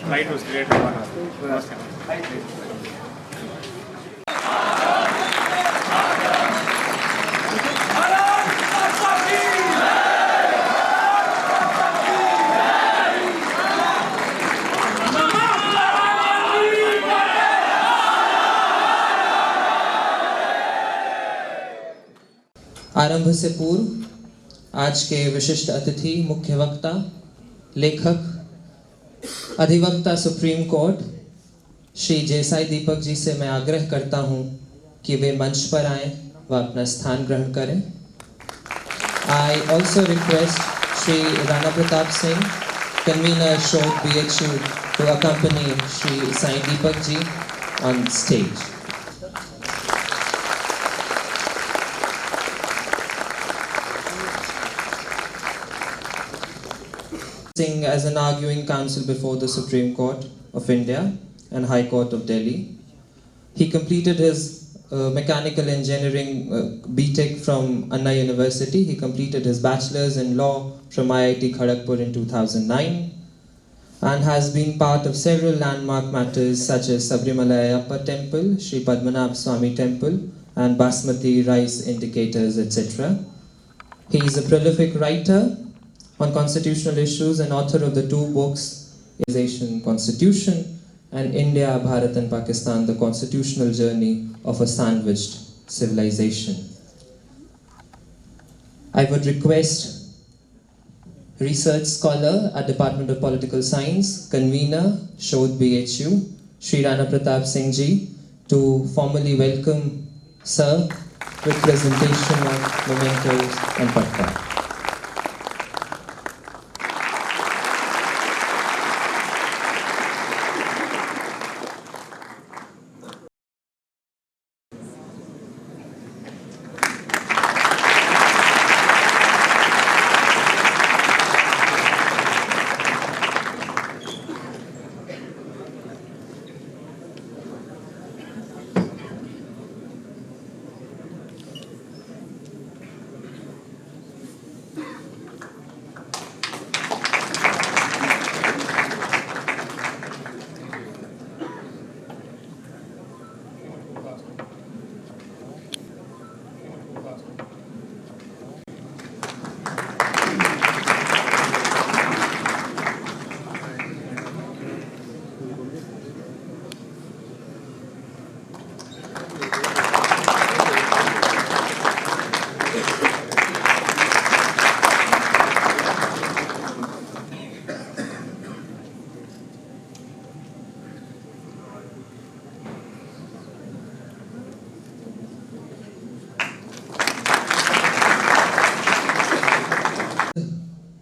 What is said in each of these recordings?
flight was delayed by 1 hour. Namaskar. आरंभ से पूर्व आज के विशिष्ट अतिथि, मुख्य वक्ता, लेखक, अधिवक्ता सुप्रीम कोर्ट श्री जय साई दीपक जी से मैं आग्रह करता हूं कि वे मंच पर आएं व अपना स्थान ग्रहण करें। I also request Shri Rana Pratap Singh, convener SHoDH BHU, to accompany Shri Sai Deepak Ji on stage. As an arguing counsel before the Supreme Court of India and High Court of Delhi. He completed his mechanical engineering B.Tech from Anna University. He completed his bachelor's in law from IIT Kharagpur in 2009 and has been part of several landmark matters such as Sabrimala Ayyappa Temple, Sri Padmanabh Swami Temple and Basmati rice indicators, etc. He is a prolific writer on constitutional issues and author of the 2 books, Constitution and India, Bharat and Pakistan, the constitutional journey of a sandwiched civilization. I would request research scholar at Department of Political Science, convener, SHoDH BHU, Shri Rana Pratap Singh Ji, to formally welcome Sir with presentation of mementos and patka.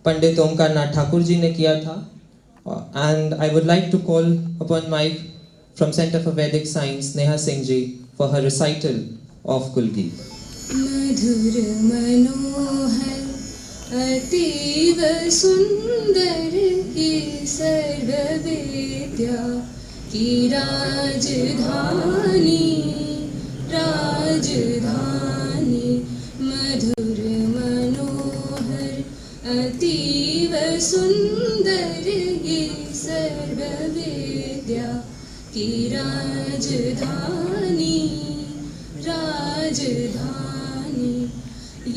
पंडित ओमकार नाथ ठाकुर जी ने किया था, and I would like to call upon mic from Center for Vedic Science Neha Singh ji for her recital of Kulgeet. मधुर मनोहर अतीव सुंदर की सर्ववेद्या की राजधानी राजधानी मधुर अतीव सुंदर ये सर्ववेद्या की राजधानी राजधानी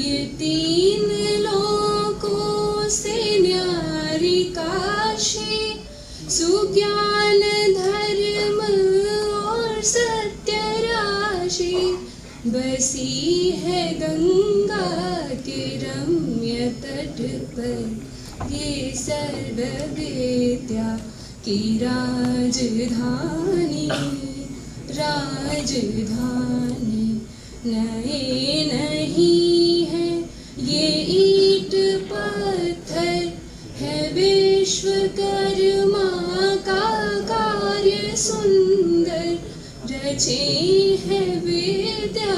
ये 3 लोकों से न्यारी काशी सुज्ञान धर्म और सत्य राशि बसी है गंगा के रम्य तट पर ये सर्ववेद्या की राजधानी राजधानी नए नहीं है ये ईंट पत्थर है विश्वकर्मा का कार्य सुंदर रचे है विद्या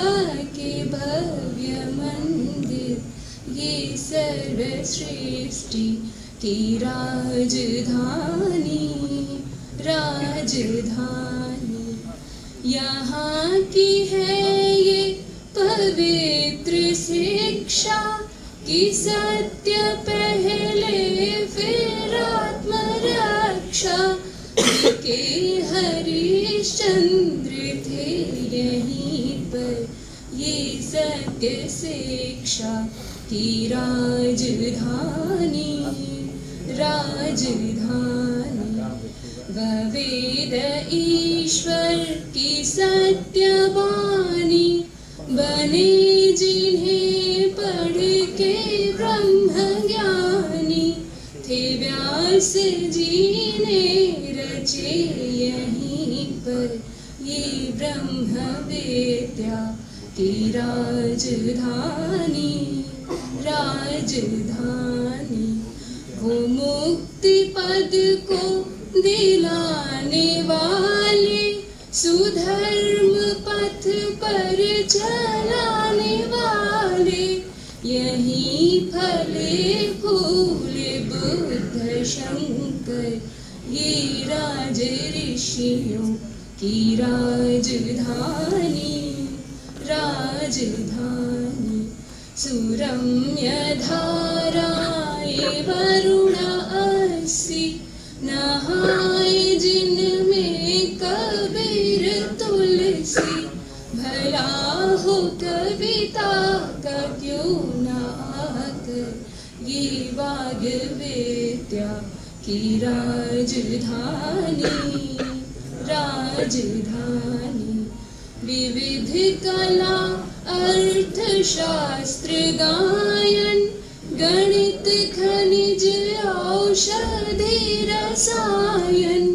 के भव्य मंदिर ये सर्वसृष्टि की राजधानी राजधानी यहाँ की है ये पवित्र शिक्षा कि सत्य पहले फिर आत्मरक्षा के हरिश्चंद्र थे यहीं पर, ये सत्य शिक्षा की राजधानी, राजधानी। वह वेद ईश्वर की सत्यवाणी, बने जिन्हें पढ़ के ब्रह्म ज्ञानी, थे व्यास जी ने रचे यहीं पर, ये ब्रह्म विद्या की राजधानी, राजधानी। वो मुक्ति पद को दिलाने वाले, सुधर्म पथ पर चलाने वाले, यहीं फले फूले बुद्ध शंकर, ये राज ऋषियों की राजधानी, राजधानी। सुरम्य धाराए वरुण अस्सी, नहाए जिनमें कबीर तुलसी, भला हो कविता का क्यों न आकर, ये वाग विद्या की राजधानी, राजधानी। विविध कला अर्थशास्त्र गायन, गणित खनिज औषधि रसायन,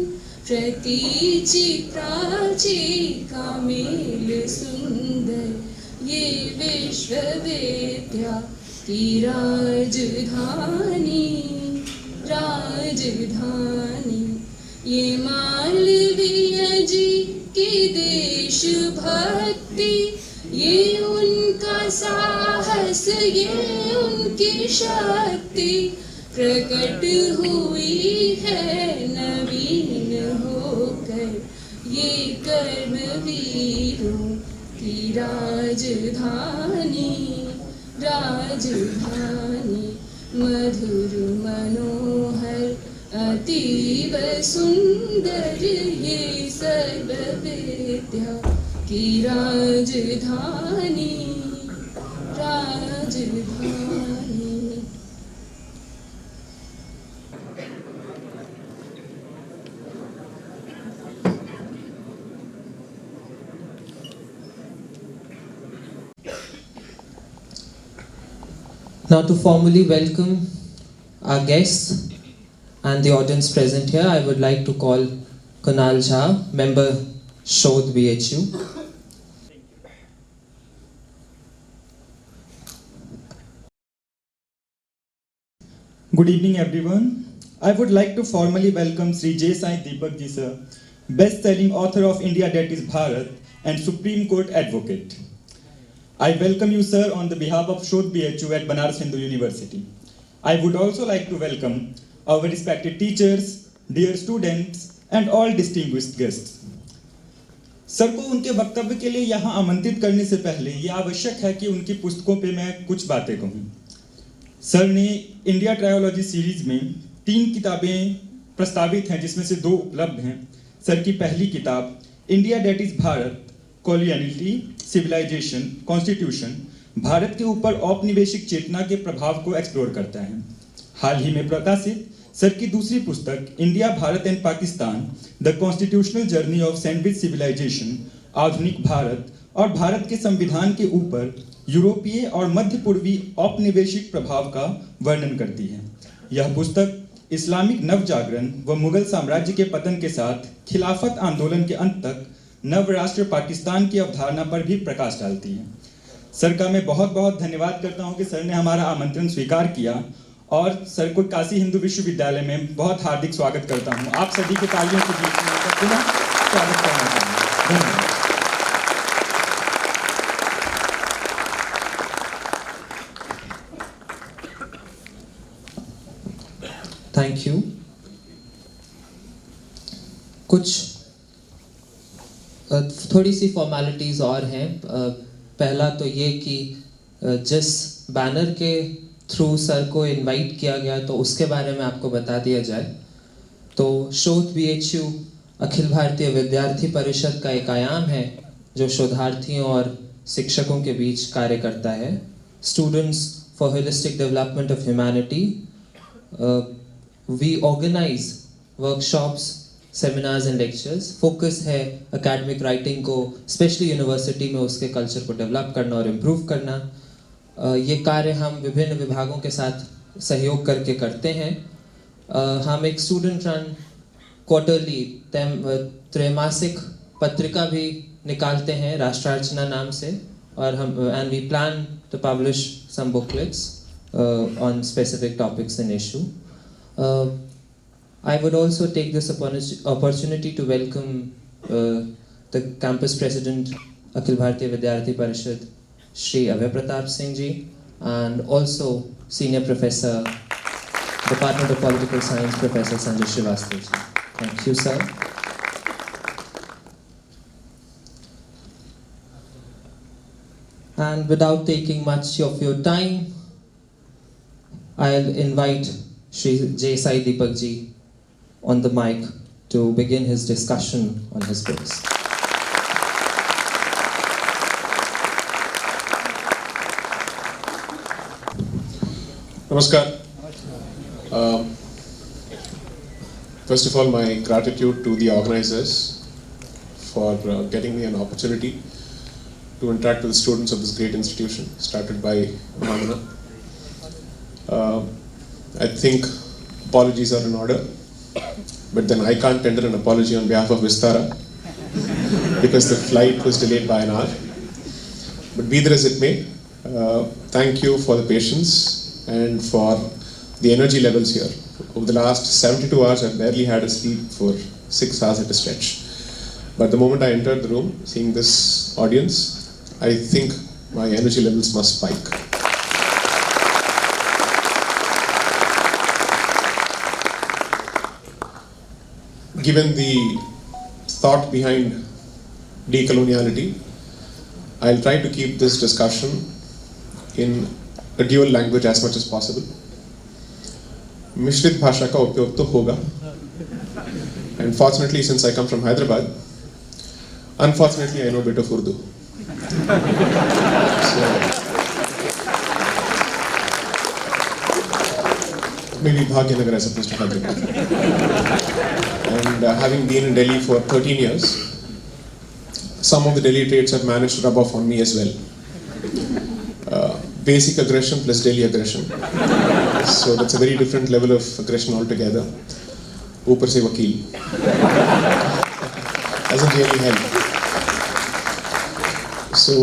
प्रतीचि प्राची का मेल सुंदर, ये विश्वविद्या की राजधानी, राजधानी। ये मालवीय जी की देशभक्ति, ये उनका साहस, ये उनकी शक्ति, प्रकट हुई है नवीन होकर, ये कर्मवीरों की राजधानी, राजधानी। मधुर मनोहर अतीव सुंदर, ये सर्व विद्या की राजधानी, राजधानी। Now to formally welcome our guests and the audience present here, I would like to call Kunal Jha, member SHoDH BHU. Good evening everyone. I would like to formally welcome Shri Sai Deepak Ji sir, best-selling author of India That is Bharat and Supreme Court advocate. I welcome you sir on the behalf of SHoDH BHU at Banaras Hindu University. I would also like to welcome our respected teachers, dear students and all distinguished guests. Sir को उनके वक्तव्य के लिए यहाँ आमंत्रित करने से पहले ये आवश्यक है कि उनकी पुस्तकों पे मैं कुछ बातें कहूँ। सर ने इंडिया ट्रायोलॉजी सीरीज में 3 किताबें प्रस्तावित हैं, जिसमें से 2 उपलब्ध हैं। सर की पहली किताब India that is Bharat, coloniality, civilisation, constitution, Bharat के ऊपर औपनिवेशिक चेतना के प्रभाव को एक्सप्लोर करता है। हाल ही में प्रकाशित सर की दूसरी पुस्तक India, Bharat and Pakistan, the constitutional journey of sandwich civilisation, आधुनिक भारत और भारत के संविधान के ऊपर यूरोपीय और मध्य पूर्वी औपनिवेशिक प्रभाव का वर्णन करती है। यह पुस्तक इस्लामिक नवजागरण व मुगल साम्राज्य के पतन के साथ खिलाफत आंदोलन के अंत तक नव राष्ट्र पाकिस्तान की अवधारणा पर भी प्रकाश डालती है। सर का मैं बहुत बहुत धन्यवाद करता हूं कि सर ने हमारा आमंत्रण स्वीकार किया और सर को काशी हिंदू विश्वविद्यालय में बहुत हार्दिक स्वागत करता हूं। आप सभी के तालियों के बीच में पुनः स्वागत करना चाहूंगा। धन्यवाद। Thank you. कुछ थोड़ी सी फॉर्मेलिटीज़ और हैं। पहला तो ये कि जिस बैनर के थ्रू सर को इनवाइट किया गया तो उसके बारे में आपको बता दिया जाए। तो शोध BHU अखिल भारतीय विद्यार्थी परिषद का एक आयाम है जो शोधार्थियों और शिक्षकों के बीच कार्य करता है. Students for Holistic Development of Humanity. We organize workshops, seminars and lectures. Focus है academic writing को, especially university में उसके culture को develop करना और improve करना. ये कार्य हम विभिन्न विभागों के साथ सहयोग करके करते हैं. हम एक student run quarterly त्रैमासिक पत्रिका भी निकालते हैं राष्ट्रार्चना नाम से, और हम and we plan to publish some booklets on specific topics and issue. I would also take this opportunity to welcome the campus president Akhil Bharatiya Vidyarthi Parishad, Shri Abhay Pratap Singh ji, and also senior professor, Department of Political Science, Professor Sanjay Srivastava ji. Thank you, sir. And without taking much of your time, I'll invite Shri Sai Deepak Ji on the mic to begin his discussion on his books. Namaskar. First of all, my gratitude to the organizers for getting me an opportunity to interact with the students of this great institution, started by Banaras. I think apologies are in order, but then I can't tender an apology on behalf of Vistara because the flight was delayed by an hour. But be that as it may, thank you for the patience and for the energy levels here. Over the last 72 hours, I've barely had a sleep for 6 hours at a stretch. But the moment I entered the room, seeing this audience, I think my energy levels must spike. Given the thought behind decoloniality, I'll try to keep this discussion in a dual language as much as possible. मिश्रित भाषा का उपयोग तो होगा, and fortunately since I come from Hyderabad, unfortunately I know a bit of Urdu. So, maybe Bhagyanagar as opposed to Hyderabad. And having been in Delhi for 13 years, some of the Delhi traits have managed to rub off on me as well. Basic aggression plus Delhi aggression. So that's a very different level of aggression altogether. Upar se vakil. Doesn't really help. So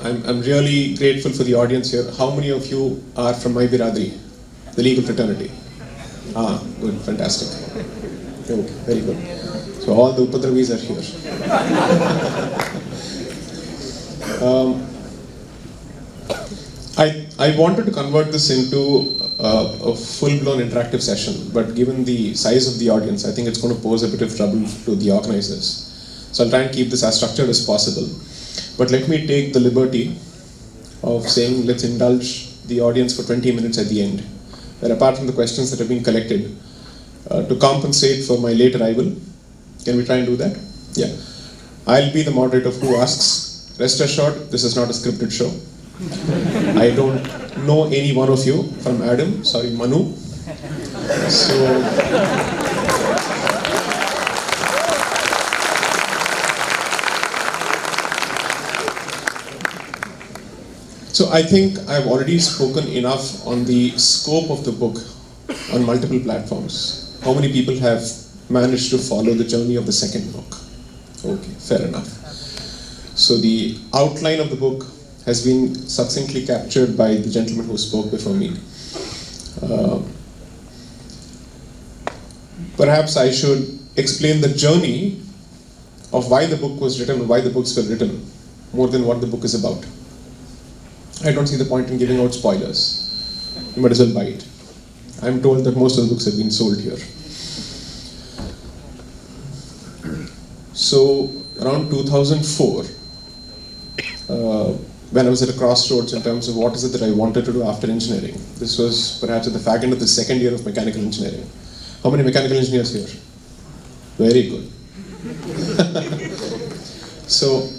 I'm really grateful for the audience here. How many of you are from my biradri, the legal fraternity? Ah, good, fantastic. Okay, very good. So all the Upadravis are here. I wanted to convert this into a full-blown interactive session, but given the size of the audience, I think it's going to pose a bit of trouble to the organizers. So I'll try and keep this as structured as possible. But let me take the liberty of saying let's indulge the audience for 20 minutes at the end, where apart from the questions that have been collected, to compensate for my late arrival, can we try and do that? Yeah. I'll be the moderator who asks. Rest assured, this is not a scripted show. I don't know any one of you from Adam, sorry, Manu. So I think I've already spoken enough on the scope of the book on multiple platforms. How many people have managed to follow the journey of the second book? Okay, fair enough. So the outline of the book has been succinctly captured by the gentleman who spoke before me. Perhaps I should explain the journey of why the book was written, or why the books were written, more than what the book is about. I don't see the point in giving out spoilers. You might as well buy it. I'm told that most of the books have been sold here. So around 2004, when I was at a crossroads in terms of what is it that I wanted to do after engineering. This was perhaps at the fag end of the second year of mechanical engineering. How many mechanical engineers here? Very good. So,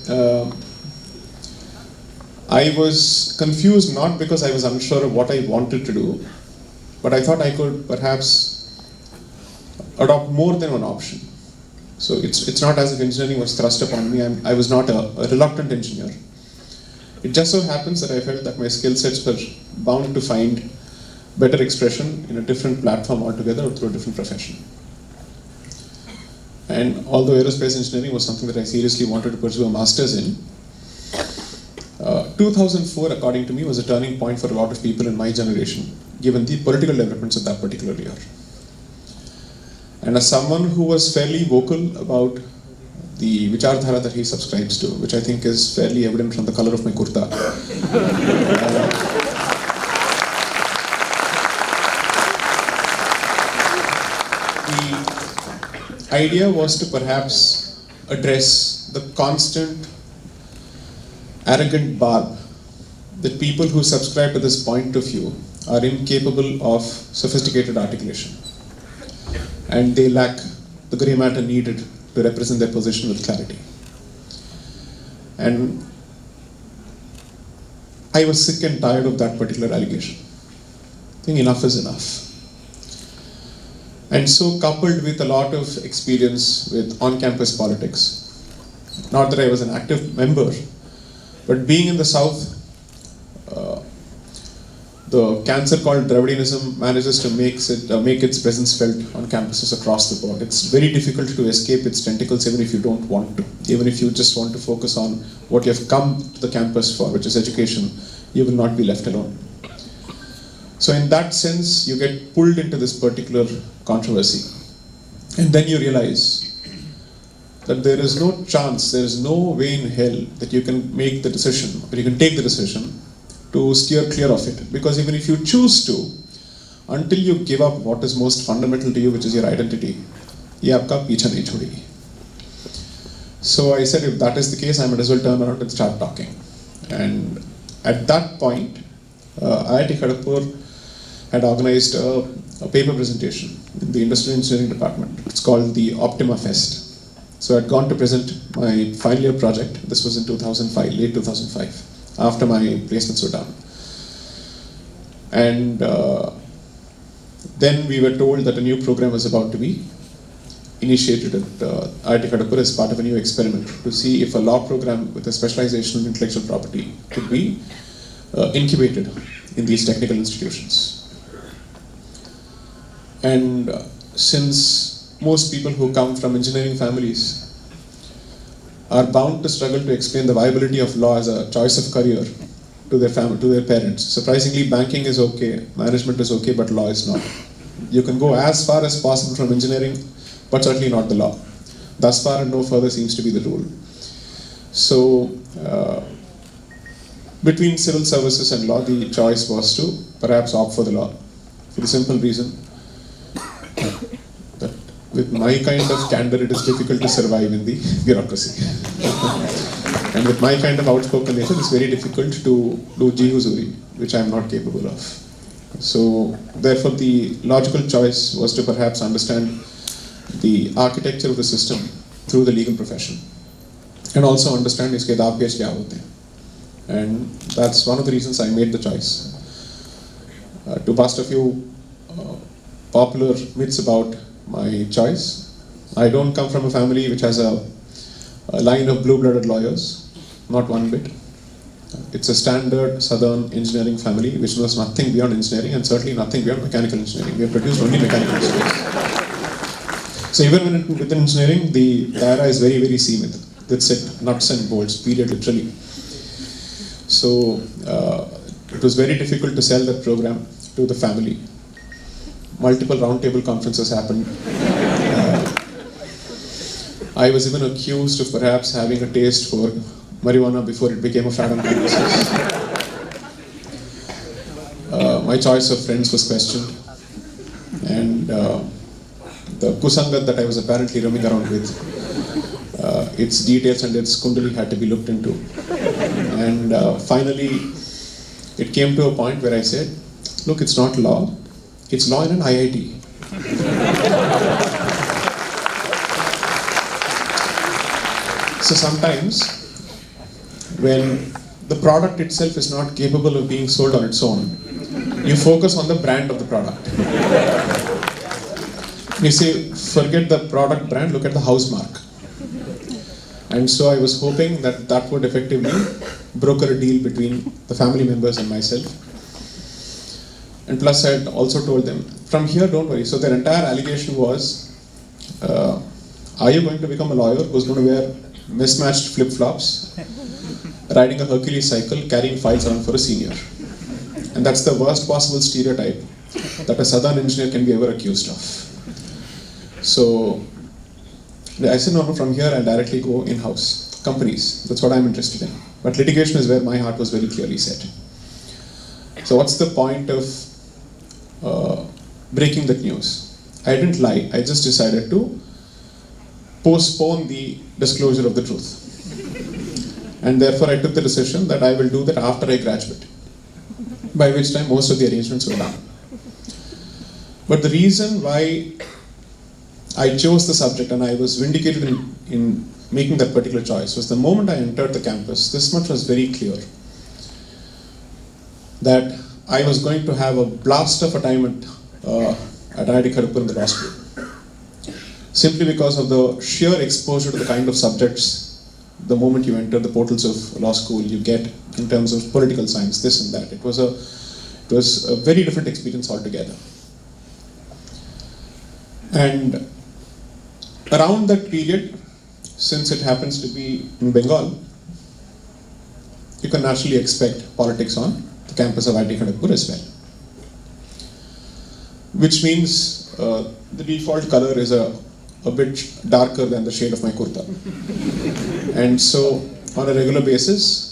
I was confused not because I was unsure of what I wanted to do, but I thought I could perhaps adopt more than one option. So it's not as if engineering was thrust upon me. I was not a reluctant engineer. It just so happens that I felt that my skill sets were bound to find better expression in a different platform altogether or through a different profession. And although aerospace engineering was something that I seriously wanted to pursue a master's in, 2004, according to me, was a turning point for a lot of people in my generation, given the political developments of that particular year. And as someone who was fairly vocal about the vichardhara that he subscribes to, which I think is fairly evident from the color of my kurta, the idea was to perhaps address the constant arrogant barb that people who subscribe to this point of view are incapable of sophisticated articulation, and they lack the grey matter needed to represent their position with clarity. And I was sick and tired of that particular allegation. I think enough is enough. And so, coupled with a lot of experience with on-campus politics, not that I was an active member, but being in the South, the cancer called Dravidianism manages to make its presence felt on campuses across the board. It's very difficult to escape its tentacles even if you don't want to. Even if you just want to focus on what you have come to the campus for, which is education, you will not be left alone. So in that sense, you get pulled into this particular controversy. And then you realize that there is no chance, there is no way in hell that you can make the decision, or you can take the decision to steer clear of it. Because even if you choose to, until you give up what is most fundamental to you, which is your identity, ye aapka peecha nahi chhodegi. So I said, if that is the case, I might as well turn around and start talking. And at that point, IIT Kharagpur had organized a paper presentation in the Industrial Engineering Department. It's called the Optima Fest. So I'd gone to present my final year project. This was in 2005, late 2005, after my placements were done. And then we were told that a new program was about to be initiated at IIT Kharagpur as part of a new experiment to see if a law program with a specialization in intellectual property could be incubated in these technical institutions. And since most people who come from engineering families are bound to struggle to explain the viability of law as a choice of career to their family, to their parents, surprisingly, banking is okay, management is okay, but law is not. You can go as far as possible from engineering, but certainly not the law. Thus far and no further seems to be the rule. So, between civil services and law, the choice was to perhaps opt for the law, for the simple reason that with my kind of candor, it is difficult to survive in the bureaucracy. And with my kind of outspoken nature, it's very difficult to do jihuzuri, which I am not capable of. So, therefore, the logical choice was to perhaps understand the architecture of the system through the legal profession, and also understand iske daab pech kya hote hain. And that's one of the reasons I made the choice. To bust a few popular myths about my choice, I don't come from a family which has a line of blue-blooded lawyers, not one bit. It's a standard southern engineering family which knows nothing beyond engineering and certainly nothing beyond mechanical engineering. We have produced only mechanical engineers. So even within engineering, the daira is very, very seamless. That's it, nuts and bolts, period, literally. So it was very difficult to sell that program to the family. Multiple roundtable conferences happened. I was even accused of perhaps having a taste for marijuana before it became a fad on campuses. My choice of friends was questioned, and the kusangat that I was apparently roaming around with, its details and its kundali had to be looked into. And finally, it came to a point where I said, look, it's not law, it's law in an IIT. So sometimes when the product itself is not capable of being sold on its own, you focus on the brand of the product. You say, forget the product brand, look at the house mark. And so I was hoping that that would effectively broker a deal between the family members and myself. And plus I had also told them, from here don't worry. So their entire allegation was, are you going to become a lawyer who's going to wear mismatched flip-flops, riding a Hercules cycle, carrying files around for a senior? And that's the worst possible stereotype that a southern engineer can be ever accused of. So I said, no, from here I'll directly go in-house, companies, that's what I'm interested in. But litigation is where my heart was very clearly set. So what's the point of breaking that news? I didn't lie, I just decided to postpone the disclosure of the truth. And therefore I took the decision that I will do that after I graduate, by which time most of the arrangements were done. But the reason why I chose the subject and I was vindicated in making that particular choice was the moment I entered the campus, this much was very clear, that I was going to have a blast of a time at IIT Kharagpur in the law school. Simply because of the sheer exposure to the kind of subjects, the moment you enter the portals of law school, you get in terms of political science, this and that. It was a very different experience altogether. And around that period, since it happens to be in Bengal, you can naturally expect politics on the campus of IIT Kharagpur as well. Which means the default color is a bit darker than the shade of my kurta. And so on a regular basis,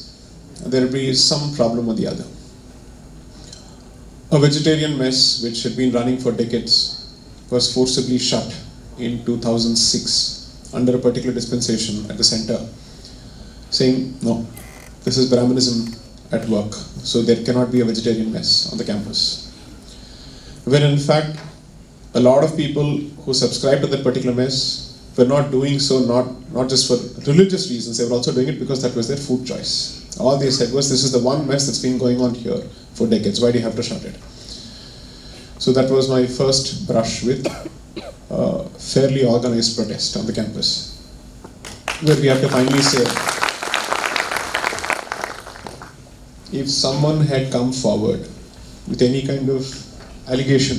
there will be some problem or the other. A vegetarian mess which had been running for decades was forcibly shut in 2006 under a particular dispensation at the center, saying, no, this is Brahmanism at work, so there cannot be a vegetarian mess on the campus. When in fact, a lot of people who subscribed to that particular mess were not doing so not just for religious reasons, they were also doing it because that was their food choice. All they said was, this is the one mess that's been going on here for decades, why do you have to shut it? So that was my first brush with fairly organized protest on the campus, where we have to finally say, if someone had come forward with any kind of allegation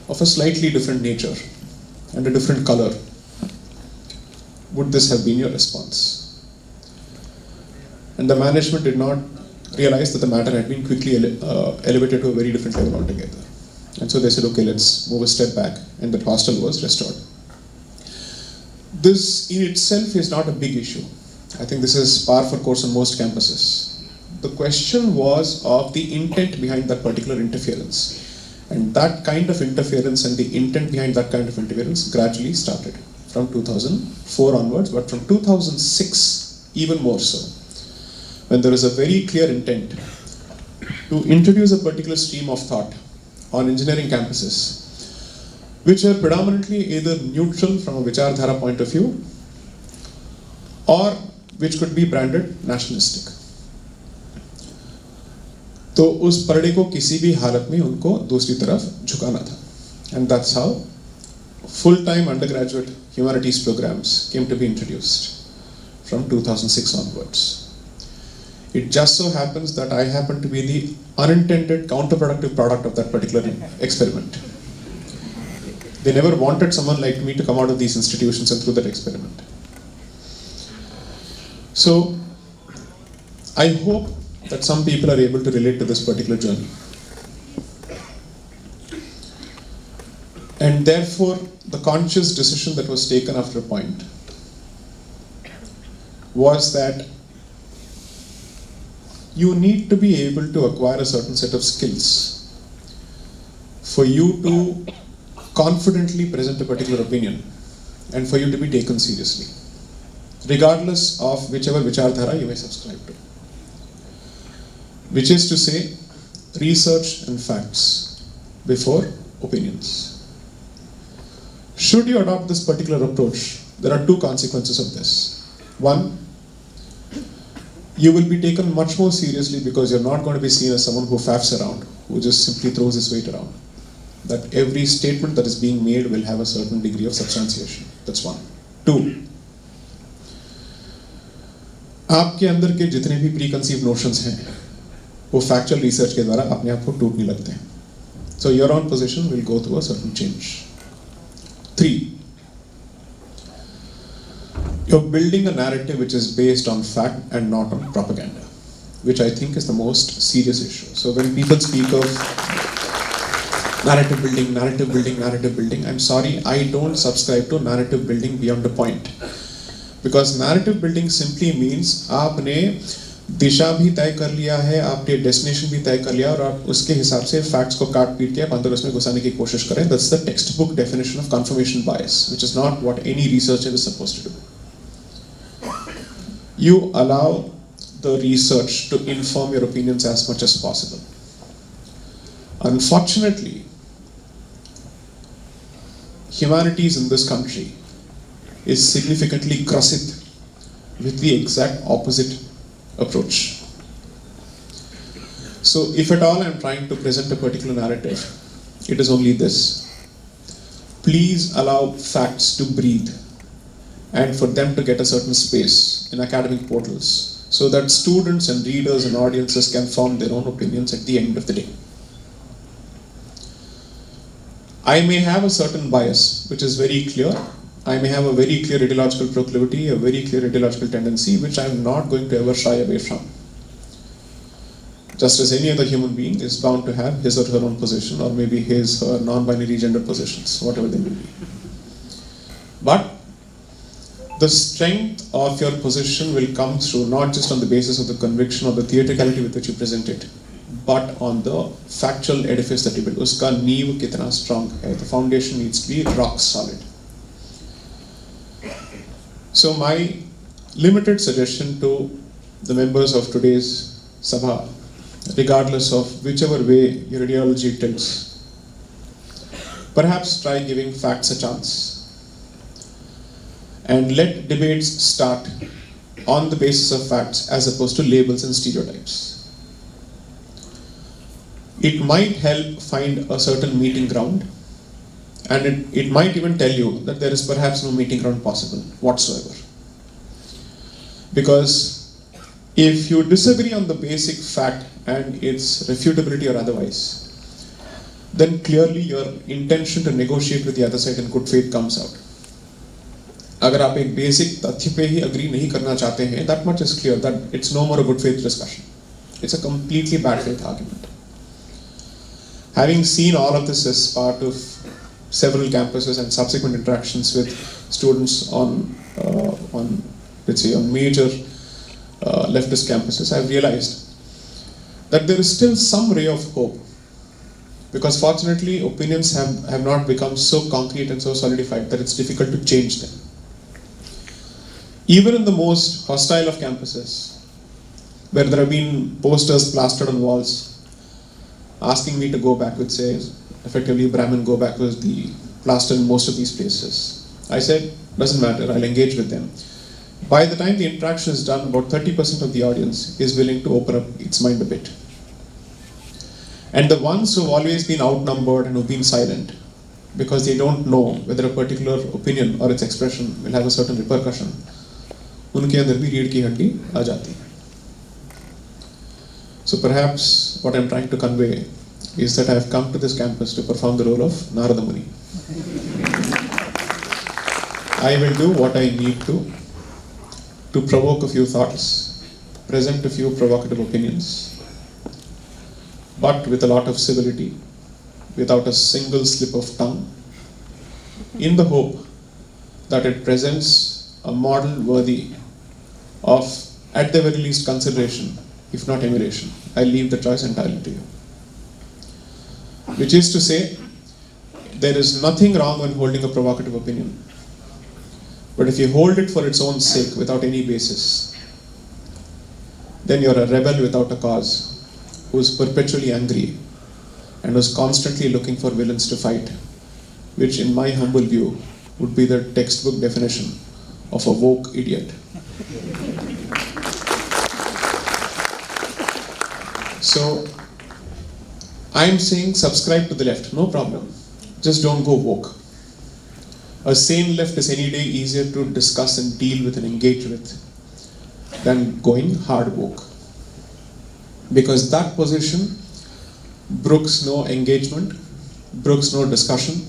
of a slightly different nature and a different color, would this have been your response? And the management did not realize that the matter had been quickly elevated to a very different level altogether. And so they said, okay, let's move a step back, and that hostel was restored. This in itself is not a big issue. I think this is par for course on most campuses. The question was of the intent behind that particular interference. And that kind of interference and the intent behind that kind of interference gradually started from 2004 onwards, but from 2006 even more so, when there is a very clear intent to introduce a particular stream of thought on engineering campuses, which are predominantly either neutral from a Vichardhara point of view, or which could be branded nationalistic. तो उस पर्दे को किसी भी हालत में उनको दूसरी तरफ झुकाना था. And that's how full-time undergraduate humanities programs came to be introduced from 2006 onwards. It just so happens that I happen to be the unintended counterproductive product of that particular experiment. They never wanted someone like me to come out of these institutions and through that experiment. So I hope that some people are able to relate to this particular journey. And therefore, the conscious decision that was taken after a point was that you need to be able to acquire a certain set of skills for you to confidently present a particular opinion and for you to be taken seriously, regardless of whichever Vichardhara you may subscribe to. Which is to say, research and facts before opinions. Should you adopt this particular approach, there are two consequences of this. One, you will be taken much more seriously because you're not going to be seen as someone who faffs around, who just simply throws his weight around. That every statement that is being made will have a certain degree of substantiation. That's one. Two, आपके अंदर के जितने भी प्रीकंसीव notions हैं वो factual research के द्वारा अपने आप को टूटने लगते हैं. So your own position will go through a certain change. 3, you're building a narrative which is based on fact and not on propaganda, which I think is the most serious issue. So when people speak of narrative building, I'm sorry, I don't subscribe to narrative building beyond a point. Because narrative building simply means आपने दिशा भी तय कर लिया है, आपने destination भी तय कर लिया और आप उसके हिसाब से फैक्ट्स को काट पीट के आप अंदर उसमें घुसाने की कोशिश करें. That's the textbook definition of confirmation bias, which is not what any researcher is supposed to do. You allow the research to inform your opinions as much as possible. Unfortunately, humanities in this country is significantly grossit with the exact opposite approach. So if at all I'm trying to present a particular narrative, it is only this. Please allow facts to breathe and for them to get a certain space in academic portals so that students and readers and audiences can form their own opinions at the end of the day. I may have a certain bias which is very clear. I may have a very clear ideological proclivity, a very clear ideological tendency, which I am not going to ever shy away from. Just as any other human being is bound to have his or her own position, or maybe his or her non-binary gender positions, whatever they may be. But the strength of your position will come through not just on the basis of the conviction or the theatricality with which you present it, but on the factual edifice that you build. Uska neev kitna strong hai. The foundation needs to be rock solid. So my limited suggestion to the members of today's Sabha, regardless of whichever way your ideology tilts, perhaps try giving facts a chance and let debates start on the basis of facts as opposed to labels and stereotypes. It might help find a certain meeting ground, and it might even tell you that there is perhaps no meeting ground possible whatsoever. Because if you disagree on the basic fact and its refutability or otherwise, then clearly your intention to negotiate with the other side in good faith comes out. अगर आप एक basic तथ्य पे ही agree नहीं करना चाहते हैं, that much is clear that it's no more a good faith discussion. It's a completely bad faith argument. Having seen all of this as part of several campuses and subsequent interactions with students on let's say on major leftist campuses, I've realized that there is still some ray of hope, because fortunately opinions have not become so concrete and so solidified that it's difficult to change them. Even in the most hostile of campuses, where there have been posters plastered on walls asking me to go back with, say, effectively Brahmin go back was the plaster in most of these places. I said, doesn't matter, I'll engage with them. By the time the interaction is done, about 30% of the audience is willing to open up its mind a bit. And the ones who have always been outnumbered and who have been silent, because they don't know whether a particular opinion or its expression will have a certain repercussion, उनके अंदर भी रीढ़ की हड्डी आ जाती है. So perhaps what I'm trying to convey is that I have come to this campus to perform the role of Narada Muni. I will do what I need to provoke a few thoughts, present a few provocative opinions, but with a lot of civility, without a single slip of tongue, in the hope that it presents a model worthy of, at the very least, consideration, if not emulation. I leave the choice entirely to you. Which is to say, there is nothing wrong when holding a provocative opinion. But if you hold it for its own sake, without any basis, then you're a rebel without a cause, who's perpetually angry and who's constantly looking for villains to fight, which in my humble view would be the textbook definition of a woke idiot. So, I'm saying subscribe to the left, no problem. Just don't go woke. A sane left is any day easier to discuss and deal with and engage with than going hard woke. Because that position brooks no engagement, brooks no discussion,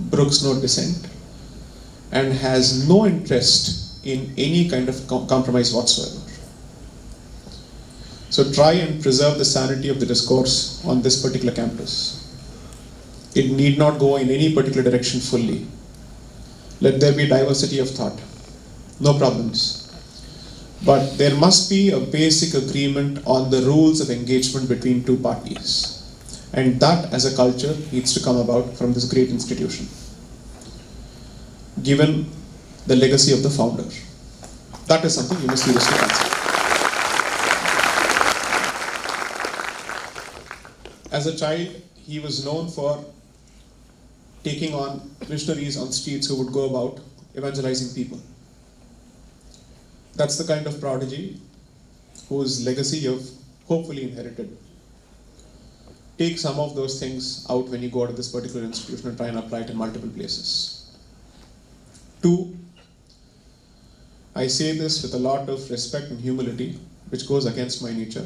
brooks no dissent, and has no interest in any kind of compromise whatsoever. So try and preserve the sanity of the discourse on this particular campus. It need not go in any particular direction fully. Let there be diversity of thought. No problems. But there must be a basic agreement on the rules of engagement between two parties. And that as a culture needs to come about from this great institution, given the legacy of the founder. That is something you must seriously consider. As a child, he was known for taking on missionaries on streets who would go about evangelizing people. That's the kind of prodigy whose legacy you've hopefully inherited. Take some of those things out when you go out of this particular institution and try and apply it in multiple places. 2, I say this with a lot of respect and humility, which goes against my nature,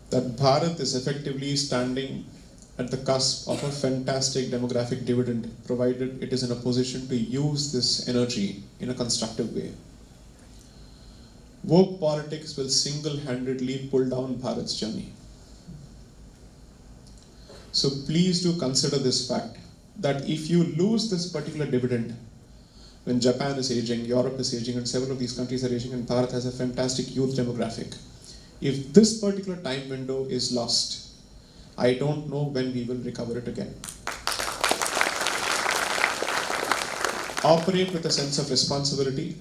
that Bharat is effectively standing at the cusp of a fantastic demographic dividend, provided it is in a position to use this energy in a constructive way. Woke politics will single-handedly pull down Bharat's journey. So please do consider this fact, that if you lose this particular dividend, when Japan is aging, Europe is aging, and several of these countries are aging, and Bharat has a fantastic youth demographic, if this particular time window is lost, I don't know when we will recover it again. Operate with a sense of responsibility.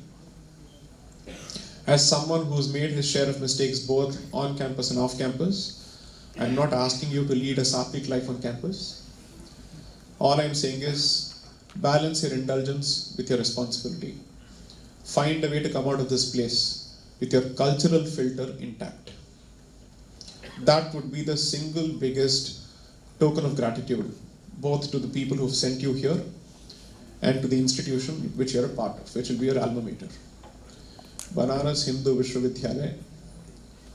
As someone who's made his share of mistakes both on campus and off campus, I'm not asking you to lead a sattvic life on campus. All I'm saying is balance your indulgence with your responsibility. Find a way to come out of this place with your cultural filter intact. That would be the single biggest token of gratitude, both to the people who have sent you here and to the institution which you're a part of, which will be your alma mater. Banaras Hindu Vishwavidyalaya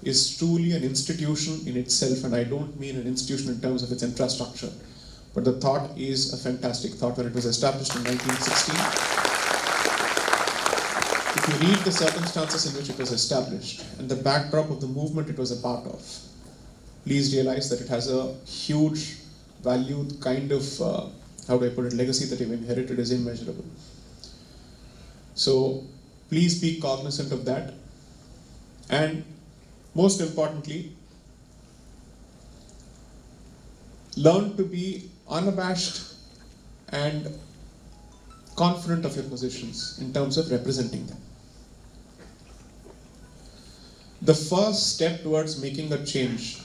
is truly an institution in itself, and I don't mean an institution in terms of its infrastructure, but the thought is a fantastic thought. When it was established in 1916, if you read the circumstances in which it was established and the backdrop of the movement it was a part of, please realize that it has a huge value, kind of, legacy that you've inherited is immeasurable. So please be cognizant of that. And most importantly, learn to be unabashed and confident of your positions in terms of representing them. The first step towards making a change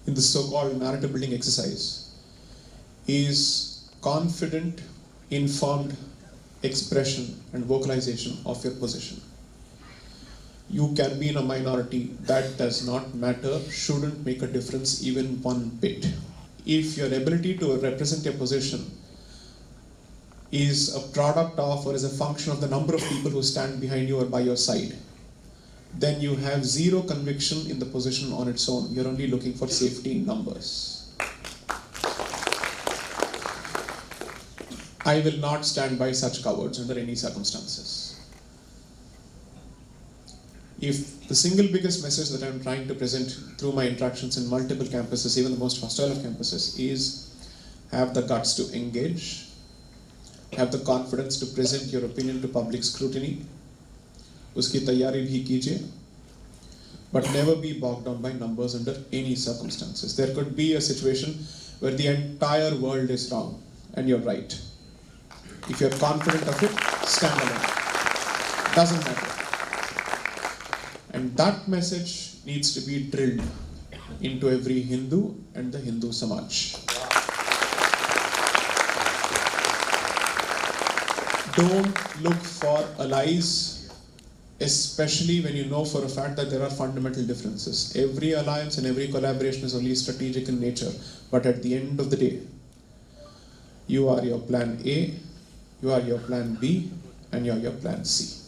in the so-called narrative building exercise is confident, informed expression and vocalization of your position. You can be in a minority, that does not matter, shouldn't make a difference even one bit. If your ability to represent your position is a product of or is a function of the number of people who stand behind you or by your side, then you have zero conviction in the position on its own. You're only looking for safety in numbers. I will not stand by such cowards under any circumstances. If the single biggest message that I'm trying to present through my interactions in multiple campuses, even the most hostile of campuses, is have the guts to engage, have the confidence to present your opinion to public scrutiny, uski taiyari bhi kijiye, but never be bogged down by numbers under any circumstances. There could be a situation where the entire world is wrong and you're right. If you're confident of it, stand alone. Doesn't matter. And that message needs to be drilled into every Hindu and the Hindu Samaj. Don't look for allies, especially when you know for a fact that there are fundamental differences. Every alliance and every collaboration is only strategic in nature, but at the end of the day, you are your plan A, you are your plan B, and you are your plan C.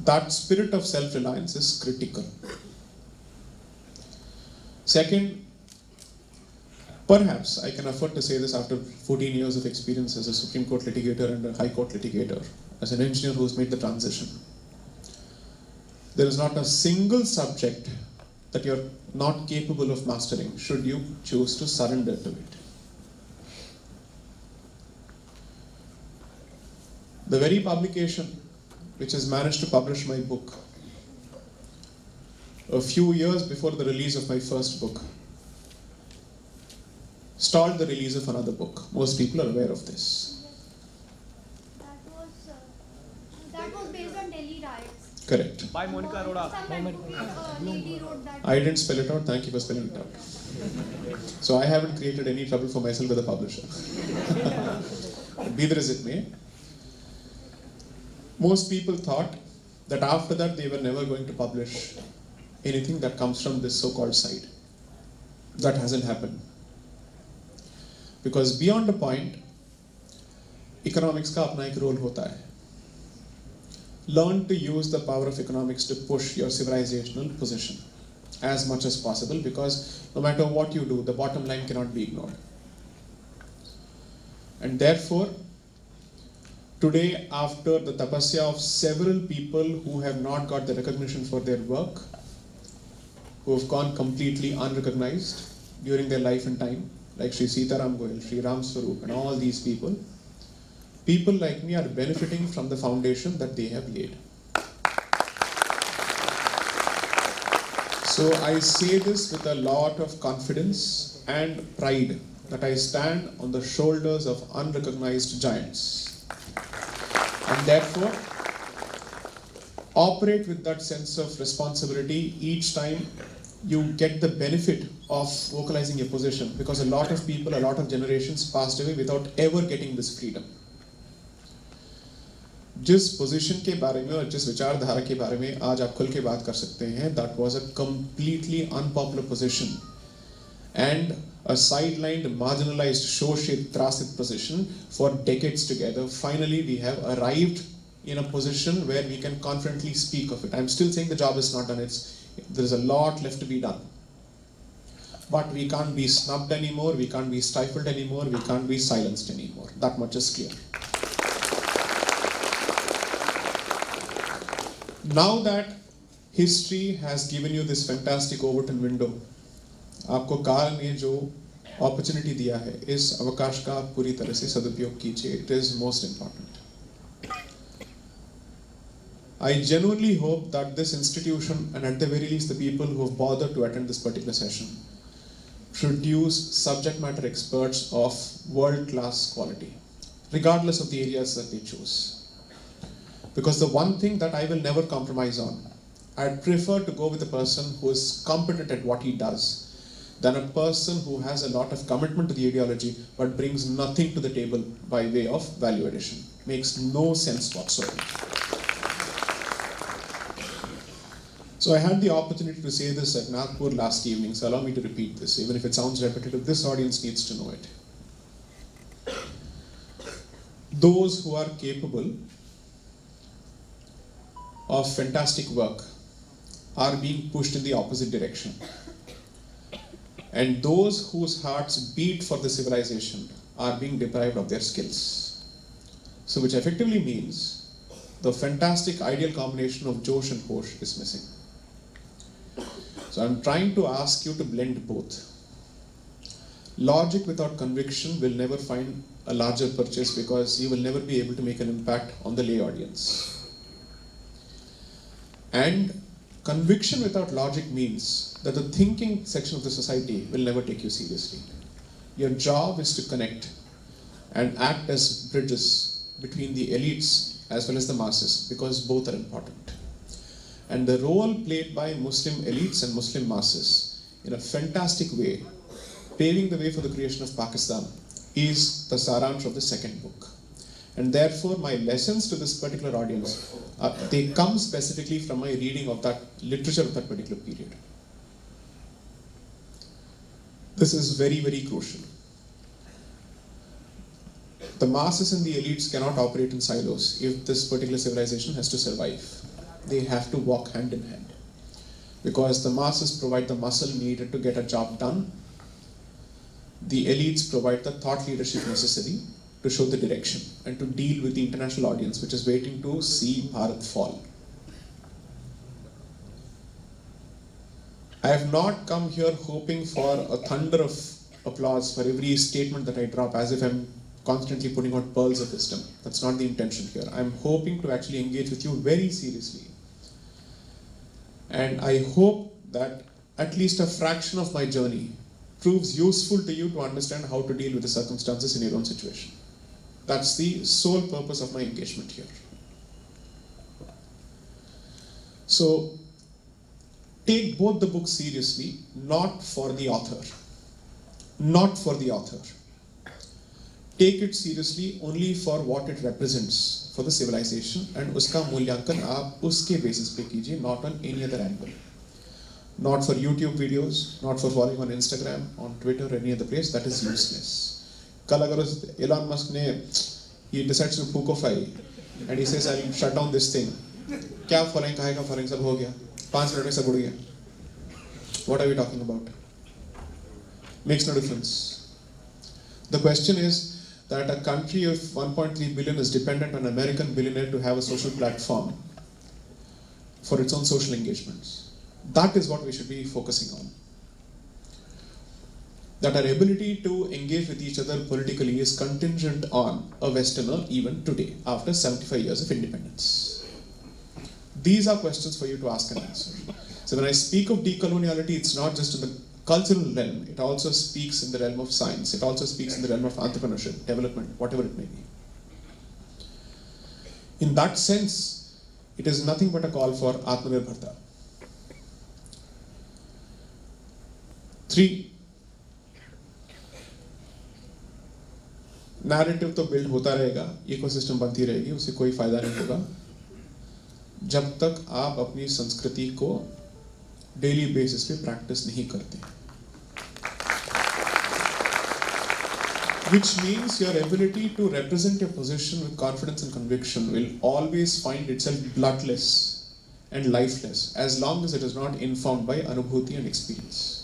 That spirit of self-reliance is critical. Second, perhaps I can afford to say this after 14 years of experience as a Supreme Court litigator and a High Court litigator, as an engineer who's made the transition. There is not a single subject that you're not capable of mastering should you choose to surrender to it. The very publication which has managed to publish my book a few years before the release of my first book stalled the release of another book. Most people are aware of this. That was based on Delhi riots. Correct. By Monica Arora. Lady wrote that. I didn't spell it out, thank you for spelling it out. So I haven't created any trouble for myself with the publisher. Be that as it may, most people thought that after that they were never going to publish anything that comes from this so-called side. That hasn't happened. Because beyond a point, economics का अपना एक role होता है. Learn to use the power of economics to push your civilizational position as much as possible, because no matter what you do, the bottom line cannot be ignored. And therefore, today, after the tapasya of several people who have not got the recognition for their work, who have gone completely unrecognized during their life and time, like Shri Sitaram Goyal, Shri Ram Swarup, and all these people, people like me are benefiting from the foundation that they have laid. So I say this with a lot of confidence and pride that I stand on the shoulders of unrecognized giants. And therefore, operate with that sense of responsibility each time you get the benefit of vocalizing your position, because a lot of people, a lot of generations passed away without ever getting this freedom. जिस position के बारे में और जिस विचारधारा के बारे में आज आप खुल के बात कर सकते हैं, that was a completely unpopular position and a sidelined, marginalized, short-shaped, transit position for decades together. Finally, we have arrived in a position where we can confidently speak of it. I'm still saying the job is not done. There is a lot left to be done. But we can't be snubbed anymore, we can't be stifled anymore, we can't be silenced anymore. That much is clear. Now that history has given you this fantastic Overton window, आपको काल ने जो opportunity दिया है, इस अवकाश का पूरी तरह से सदुपयोग कीजिए. It is most important. I genuinely hope that this institution, and at the very least the people who have bothered to attend this particular session, produce subject matter experts of world-class quality, regardless of the areas that they choose. Because the one thing that I will never compromise on, I'd prefer to go with a person who is competent at what he does than a person who has a lot of commitment to the ideology but brings nothing to the table by way of value addition. Makes no sense whatsoever. So I had the opportunity to say this at Nagpur last evening, so allow me to repeat this. Even if it sounds repetitive, this audience needs to know it. Those who are capable of fantastic work are being pushed in the opposite direction. And those whose hearts beat for the civilization are being deprived of their skills. So which effectively means the fantastic ideal combination of Josh and Hosh is missing. So I'm trying to ask you to blend both. Logic without conviction will never find a larger purchase because you will never be able to make an impact on the lay audience. And conviction without logic means that the thinking section of the society will never take you seriously. Your job is to connect and act as bridges between the elites as well as the masses, because both are important. And the role played by Muslim elites and Muslim masses in a fantastic way, paving the way for the creation of Pakistan, is the saransh of the second book. And therefore, my lessons to this particular audience, they come specifically from my reading of that literature of that particular period. This is very, very crucial. The masses and the elites cannot operate in silos if this particular civilization has to survive. They have to walk hand in hand. Because the masses provide the muscle needed to get a job done. The elites provide the thought leadership necessary to show the direction and to deal with the international audience which is waiting to see Bharat fall. I have not come here hoping for a thunder of applause for every statement that I drop as if I'm constantly putting out pearls of wisdom. That's not the intention here. I'm hoping to actually engage with you very seriously. And I hope that at least a fraction of my journey proves useful to you to understand how to deal with the circumstances in your own situation. That's the sole purpose of my engagement here. So, take both the books seriously, not for the author. Not for the author. Take it seriously only for what it represents for the civilization, and uska mulyankan aap uske basis pe kijiye, not on any other angle. Not for YouTube videos, not for following on Instagram, on Twitter, or any other place. That is useless. Kal agar Elon Musk he decides to pukofy and he says I'll shut down this thing. Kya following kahega following sab ho gaya. 5 minutes mein sab ud gaya. What are we talking about? Makes no difference. The question is that a country of 1.3 billion is dependent on an American billionaire to have a social platform for its own social engagements. That is what we should be focusing on. That our ability to engage with each other politically is contingent on a Westerner even today, after 75 years of independence. These are questions for you to ask and answer. So when I speak of decoloniality, it's not just in the cultural realm, it also speaks in the realm of science, it also speaks in the realm of entrepreneurship, development, whatever it may be. In that sense, it is nothing but a call for Atmanirbharta. 3. Narrative तो build होता रहेगा, ecosystem बनती रहेगी, उससे कोई फायदा नहीं होगा जब तक आप अपनी संस्कृति को डेली बेसिस पे प्रैक्टिस नहीं करते. Which means your ability to represent your position with confidence and conviction will always find itself bloodless and lifeless as long as it is not informed by anubhuti and experience.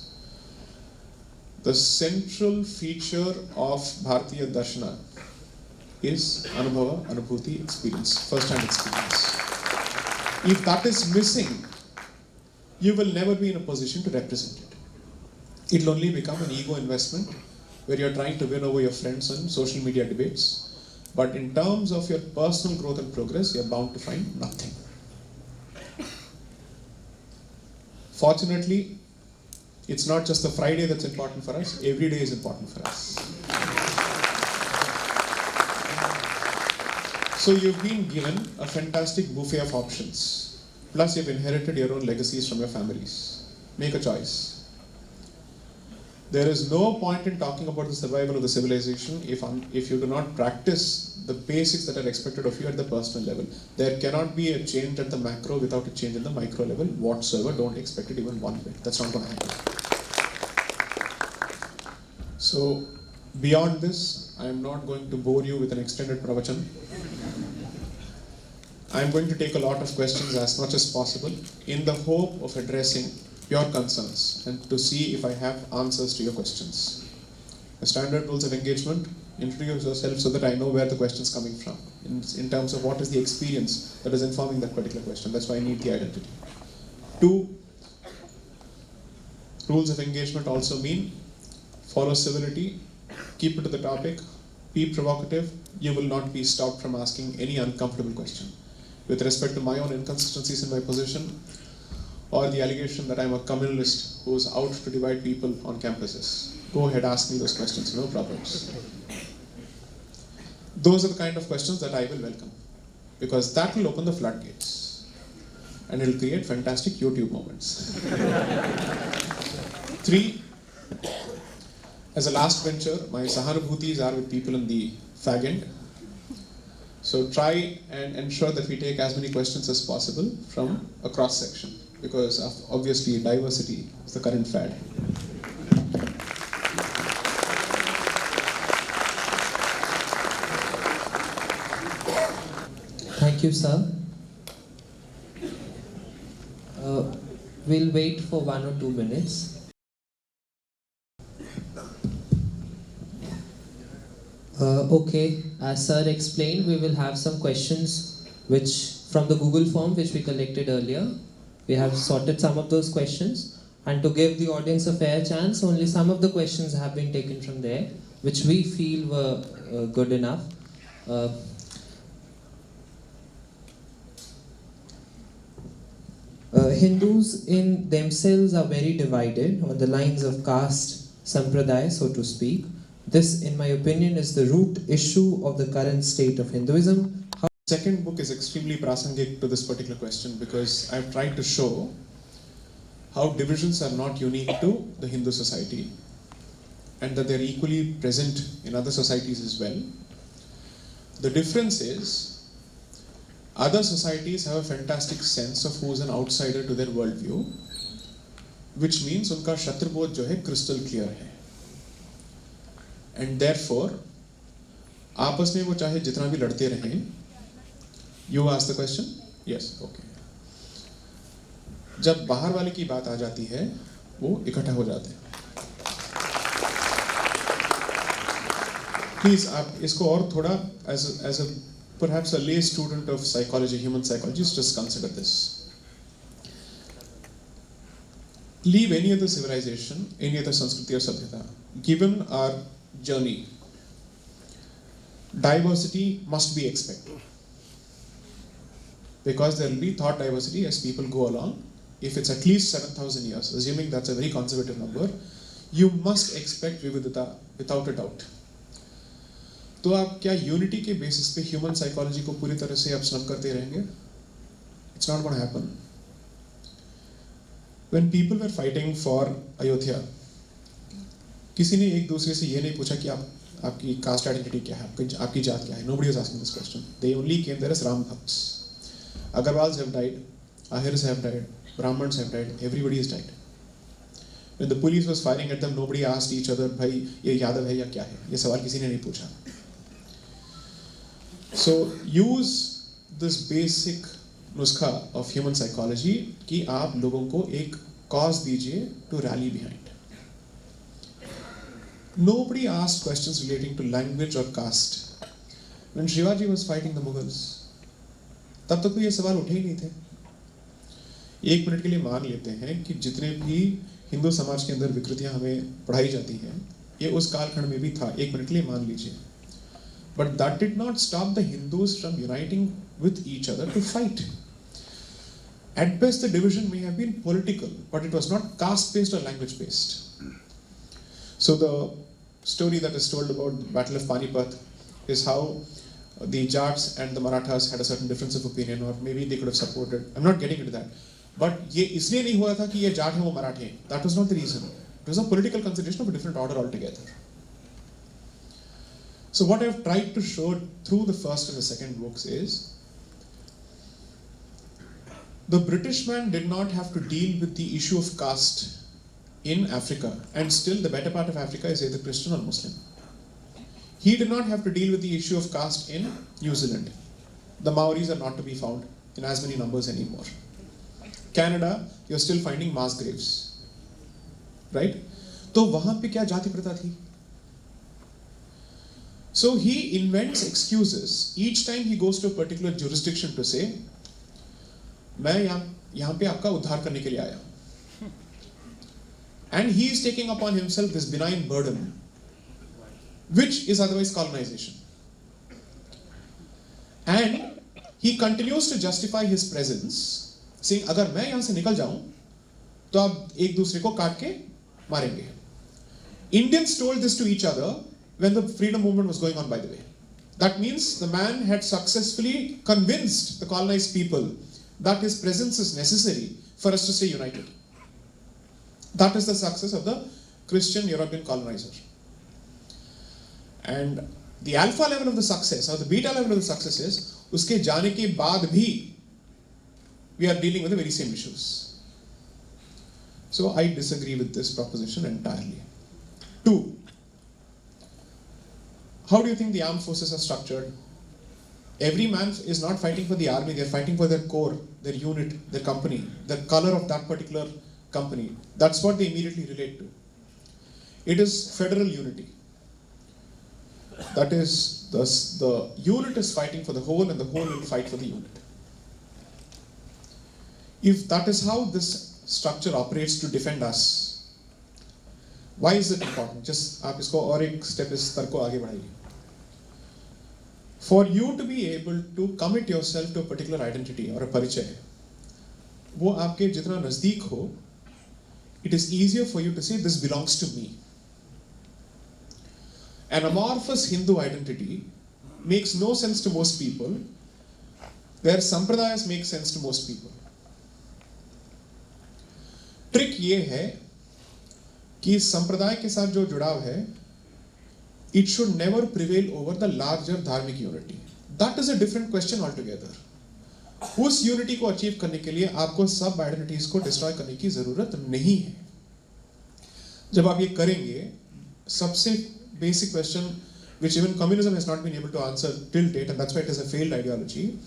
The central feature of Bharatiya Darshana is Anubhava, Anubhuti, experience, first-hand experience. If that is missing, you will never be in a position to represent it. It will only become an ego investment where you are trying to win over your friends on social media debates. But in terms of your personal growth and progress, you are bound to find nothing. Fortunately, it's not just the Friday that's important for us, every day is important for us. So you've been given a fantastic buffet of options. Plus you've inherited your own legacies from your families. Make a choice. There is no point in talking about the survival of the civilization if you do not practice the basics that are expected of you at the personal level. There cannot be a change at the macro without a change in the micro level whatsoever. Don't expect it even one bit. That's not going to happen. So, beyond this, I am not going to bore you with an extended pravachan. I am going to take a lot of questions as much as possible in the hope of addressing your concerns and to see if I have answers to your questions. The standard rules of engagement: introduce yourself so that I know where the question is coming from in terms of what is the experience that is informing that particular question. That's why I need the identity. 2, rules of engagement also mean follow civility, keep it to the topic, be provocative. You will not be stopped from asking any uncomfortable question. With respect to my own inconsistencies in my position, or the allegation that I'm a communalist who's out to divide people on campuses, go ahead, ask me those questions, no problems. Those are the kind of questions that I will welcome, because that will open the floodgates and it will create fantastic YouTube moments. 3, as a last venture, my sahanubhutis are with people in the fag end. So try and ensure that we take as many questions as possible from a cross section, because obviously diversity is the current fad. Thank you, sir. We'll wait for 1 or 2 minutes. Okay, as sir explained, we will have some questions which from the Google form which we collected earlier. We have sorted some of those questions, and to give the audience a fair chance, only some of the questions have been taken from there, which we feel were good enough. Hindus in themselves are very divided on the lines of caste, sampradaya, so to speak. This, in my opinion, is the root issue of the current state of Hinduism. Second book is extremely prasangik to this particular question, because I've tried to show how divisions are not unique to the Hindu society and that they're equally present in other societies as well. The difference is other societies have a fantastic sense of who's an outsider to their worldview, which means unka shatrubodh jo hai crystal clear hai. And therefore, आपस में वो चाहे जितना भी लड़ते रहें, you ask the question? Yes, okay. जब बाहर वाले की बात आ जाती है, वो इकट्ठा हो जाते हैं. Please, आप इसको और थोड़ा as a perhaps a lay student of psychology, human psychology, just consider this. Leave any other civilization, any other Sanskriti or Sabhyata. Given our journey, diversity must be expected. Because there will be thought diversity as people go along. If it's at least 7,000 years, assuming that's a very conservative number, you must expect vividita without a doubt. तो आप क्या unity के basis पे human psychology को पूरी तरह से अपस्नब करते रहेंगे? It's not going to happen. When people were fighting for Ayodhya, किसी ने एक दूसरे से ये नहीं पूछा कि आपकी कास्ट आइडेंटिटी क्या है, आपकी जात क्या है. Nobody was asking this question. They only came there as Ram Bhakts. Agarwals have died, Ahirs have died, Brahmins have died, everybody has died. When the police was firing at them, nobody asked each other, भाई ये यादव है या क्या है? ये सवाल किसी ने नहीं पूछा. So use this basic नुस्खा of human psychology कि आप लोगों को एक cause दीजिए to rally behind. Nobody asked questions relating to language or caste. When Shivaji was fighting the Mughals, तब तक तो ये सवाल उठे ही नहीं थे. एक मिनट के लिए मान लेते हैं कि जितने भी हिंदू समाज के अंदर विकृतियां हमें पढ़ाई जाती हैं, ये उस कालखंड में भी था. एक मिनट के लिए मान लीजिए. But that did not stop the Hindus from uniting with each other to fight. At best, the division may have been political, but it was not caste-based or language-based. So the story that is told about the Battle of Panipat is how the Jats and the Marathas had a certain difference of opinion, or maybe they could have supported. I'm not getting into that. But ये इसलिए नहीं हुआ था कि ये जाट हैं वो मराठे हैं. That was not the reason. It was a political consideration of a different order altogether. So what I've tried to show through the first and the second books is the British man did not have to deal with the issue of caste in Africa, and still the better part of Africa is either Christian or Muslim. He did not have to deal with the issue of caste in New Zealand. The Maoris are not to be found in as many numbers anymore. Canada, you're still finding mass graves, right? तो वहां पे क्या जाति प्रथा थी? So he invents excuses each time he goes to a particular jurisdiction to say, मैं यहाँ पे आपका उद्धार करने के लिए आया. And he is taking upon himself this benign burden, which is otherwise colonization. And he continues to justify his presence, saying, अगर मैं यहाँ से निकल जाऊं, तो आप एक दूसरे को काट के मारेंगे. Indians told this to each other when the freedom movement was going on, by the way. That means the man had successfully convinced the colonized people that his presence is necessary for us to stay united. That is the success of the Christian European colonizer. And the alpha level of the success or the beta level of the successes, uske जाने के बाद भी we are dealing with the very same issues. So I disagree with this proposition entirely. 2. How do you think the armed forces are structured? Every man is not fighting for the army, they are fighting for their corps, their unit, their company, the color of that particular company. That's what they immediately relate to. It is federal unity. That is, the unit is fighting for the whole and the whole will fight for the unit. If that is how this structure operates to defend us, why is it important? Just आप इसको और एक step इस स्तर को आगे बढ़ाइए. For you to be able to commit yourself to a particular identity or a परिचय, वो आपके जितना नजदीक हो, it is easier for you to say this belongs to me. An amorphous Hindu identity makes no sense to most people, where sampradayas make sense to most people. Trick ये है कि संप्रदाय के साथ जो जुड़ाव है, it should never prevail over the larger dharmic unity. That is a different question altogether. उस unity को achieve करने के लिए आपको सब identities को destroy करने की जरूरत नहीं है. जब आप ये करेंगे, सबसे basic question which even communism has not been able to answer till date, and that's why it is a failed ideology,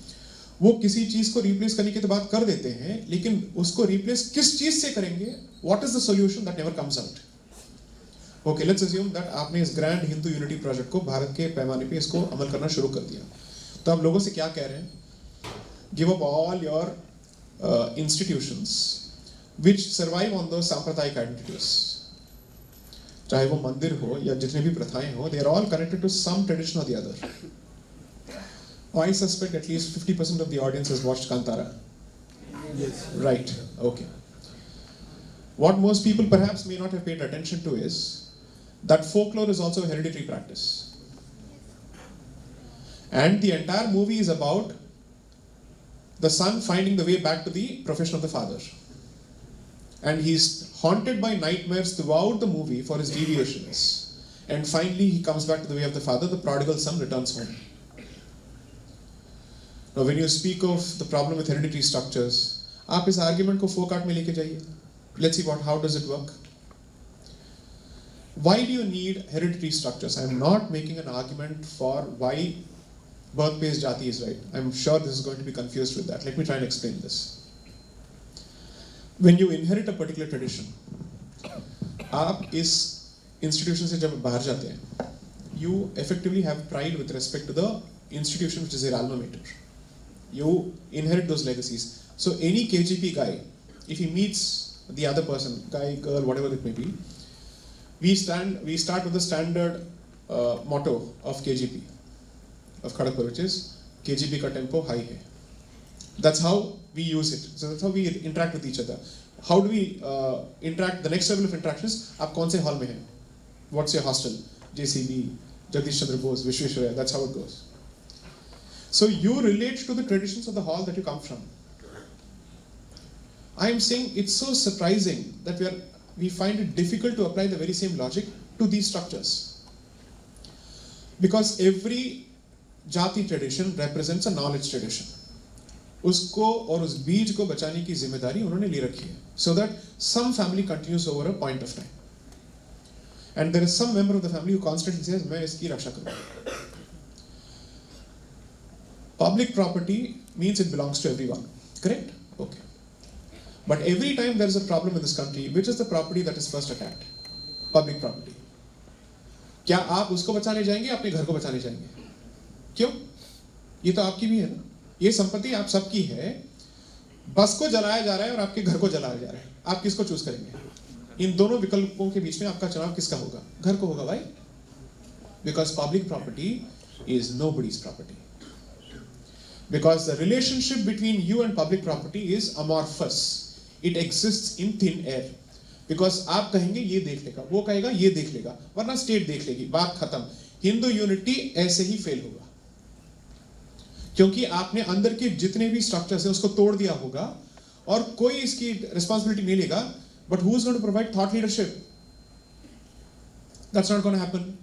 वो किसी चीज को replace करने की तो बात कर देते हैं, लेकिन उसको replace किस चीज से करेंगे? What is the solution that never comes out? Okay, let's assume that आपने इस grand Hindu unity project को भारत के पैमाने पे इसको अमल करना शुरू कर दिया. तो आप लोगों से क्या कह रहे हैं? Give up all your institutions which survive on those sampradayik identities. चाहे वो मंदिर हो या जितने भी प्रथाएं हो, they are all connected to some tradition or the other. I suspect at least 50% of the audience has watched Kantara. Yes. Right. Okay. What most people perhaps may not have paid attention to is that folklore is also a hereditary practice. And the entire movie is about the son finding the way back to the profession of the father. And he's haunted by nightmares throughout the movie for his deviations. And finally he comes back to the way of the father, the prodigal son returns home. Now when you speak of the problem with hereditary structures, आप इस argument को folk art में लेके जाइए. Let's see how does it work. Why do you need hereditary structures? I am not making an argument for why birth-based jati is right. I am sure this is going to be confused with that. Let me try and explain this. When you inherit a particular tradition, आप इस institution से जब बाहर जाते हैं, you effectively have pride with respect to the institution which is your alma mater. You inherit those legacies. So any KGP guy, if he meets the other person, guy, girl, whatever it may be, we start with the standard motto of KGP, of Kharagpur, which is KGP ka tempo high hai. That's how we use it. So that's how we interact with each other. How do we interact? The next level of interaction is, aap kaun se hall mein hai? What's your hostel? JCB, Jagdish Chandra Bose, Vishweshwaraya. That's how it goes. So you relate to the traditions of the hall that you come from. I am saying it's so surprising that we find it difficult to apply the very same logic to these structures. Because every jati tradition represents a knowledge tradition. उसको और उस बीज को बचाने की जिम्मेदारी उन्होंने ले रखी है, so that some family continues over a point of time. And there is some member of the family who constantly says, मैं इसकी रक्षा करूँगा. Public property means it belongs to everyone, correct? Okay. But every time there is a problem in this country, which is the property that is first attacked? Public property. क्या आप उसको बचाने जाएंगे, अपने घर को बचाने जाएंगे? क्यों? ये तो आपकी भी है ना. ये संपत्ति आप सबकी है. बस को जलाया जा रहा है और आपके घर को जलाया जा रहा है. आप किसको चूज करेंगे? इन दोनों विकल्पों के बीच में आपका चुनाव किसका होगा? घर को होगा भाई. Because public property is nobody's property. Because the relationship between you and public property is amorphous. It exists in thin air. Because आप कहेंगे ये देख लेगा, वो कहेगा ये देख लेगा, वरना स्टेट देख लेगी, बात खत्म. हिंदू यूनिटी ऐसे ही फेल होगा, क्योंकि आपने अंदर के जितने भी स्ट्रक्चर्स हैं उसको तोड़ दिया होगा और कोई इसकी रिस्पांसिबिलिटी नहीं लेगा. But who is going to provide thought leadership? That's not going to happen.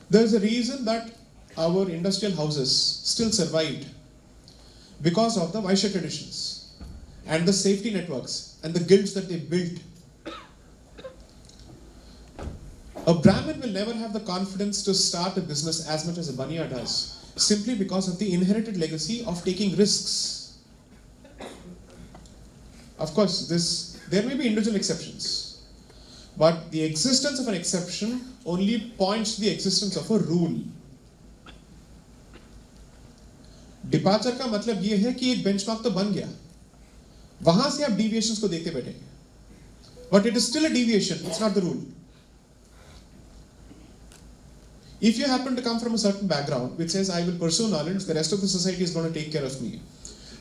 There's a reason that our industrial houses still survived because of the Vaishya traditions and the safety networks and the guilds that they built. A Brahmin will never have the confidence to start a business as much as a Baniya does, simply because of the inherited legacy of taking risks. Of course, there may be individual exceptions, but the existence of an exception only points to the existence of a rule. Departure का मतलब ये है कि एक benchmark तो बन गया, वहां से आप deviations को देखते बैठेंगे, but it is still a deviation, it's not the rule. If you happen to come from a certain background which says I will pursue knowledge, the rest of the society is going to take care of me,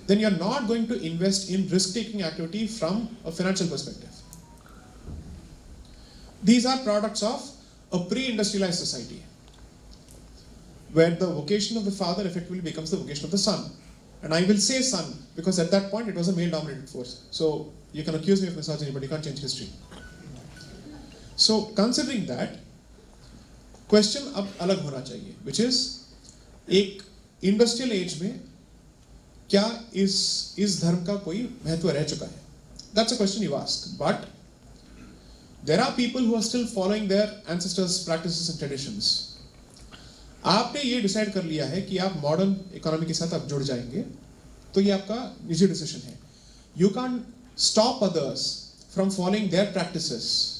then you are not going to invest in risk-taking activity from a financial perspective. These are products of a pre-industrialized society, where the vocation of the father effectively becomes the vocation of the son. And I will say son, because at that point it was a male-dominated force. So you can accuse me of misogyny, but you can't change history. So considering that, question अब अलग होना चाहिए, which is एक industrial age में क्या इस धर्म का कोई महत्व रह चुका है? That's a question you ask. But there are people who are still following their ancestors' practices and traditions. आपने ये डिसाइड कर लिया है कि आप मॉडर्न इकोनॉमी के साथ आप जुड़ जाएंगे, तो ये आपका निजी डिसीजन है. You can't stop others from following their practices.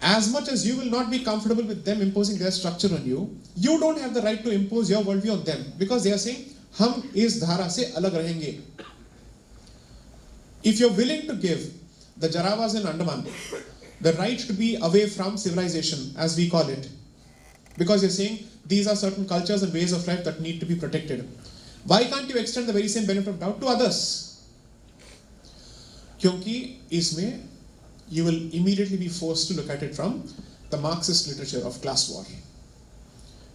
As much as you will not be comfortable with them imposing their structure on you, you don't have the right to impose your worldview on them, because they are saying हम इस धारा से अलग रहेंगे. If you're willing to give the Jaravas in Andaman the right to be away from civilization, as we call it, because you're saying these are certain cultures and ways of life that need to be protected, why can't you extend the very same benefit of doubt to others? क्योंकि इसमें you will immediately be forced to look at it from the Marxist literature of class war,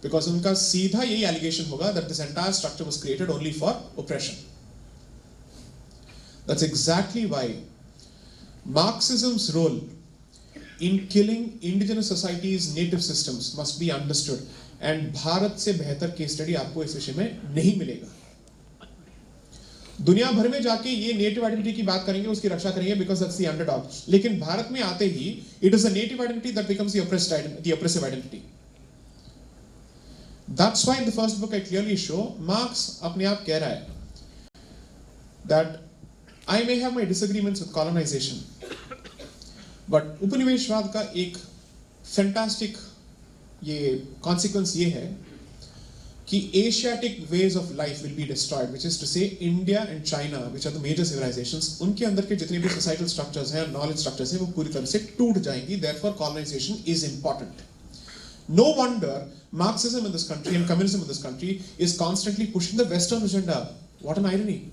because उनका सीधा यही allegation होगा that this entire structure was created only for oppression. That's exactly why Marxism's role in killing indigenous societies' native systems must be understood, and Bharat से बेहतर case study आपको इस विषय में नहीं मिलेगा. दुनिया भर में जाके ये नेटिव आइडेंटिटी की बात करेंगे, उसकी रक्षा करेंगे, because that's the underdog. लेकिन भारत में आते ही it is the native identity that becomes the oppressive identity. That's why in the first book I clearly show Marx अपने आप कह रहा है that I may have my disagreements with colonization, but उपनिवेशवाद का एक fantastic ये consequence ये है कि Asiatic ways of life will be destroyed, which is to say India and China, which are the major civilizations, उनके अंदर के जितने भी societal structures हैं, knowledge structures हैं, वो पूरी तरह से टूट जाएंगी. Therefore, colonization is important. No wonder Marxism in this country and communism in this country is constantly pushing the Western agenda. What an irony!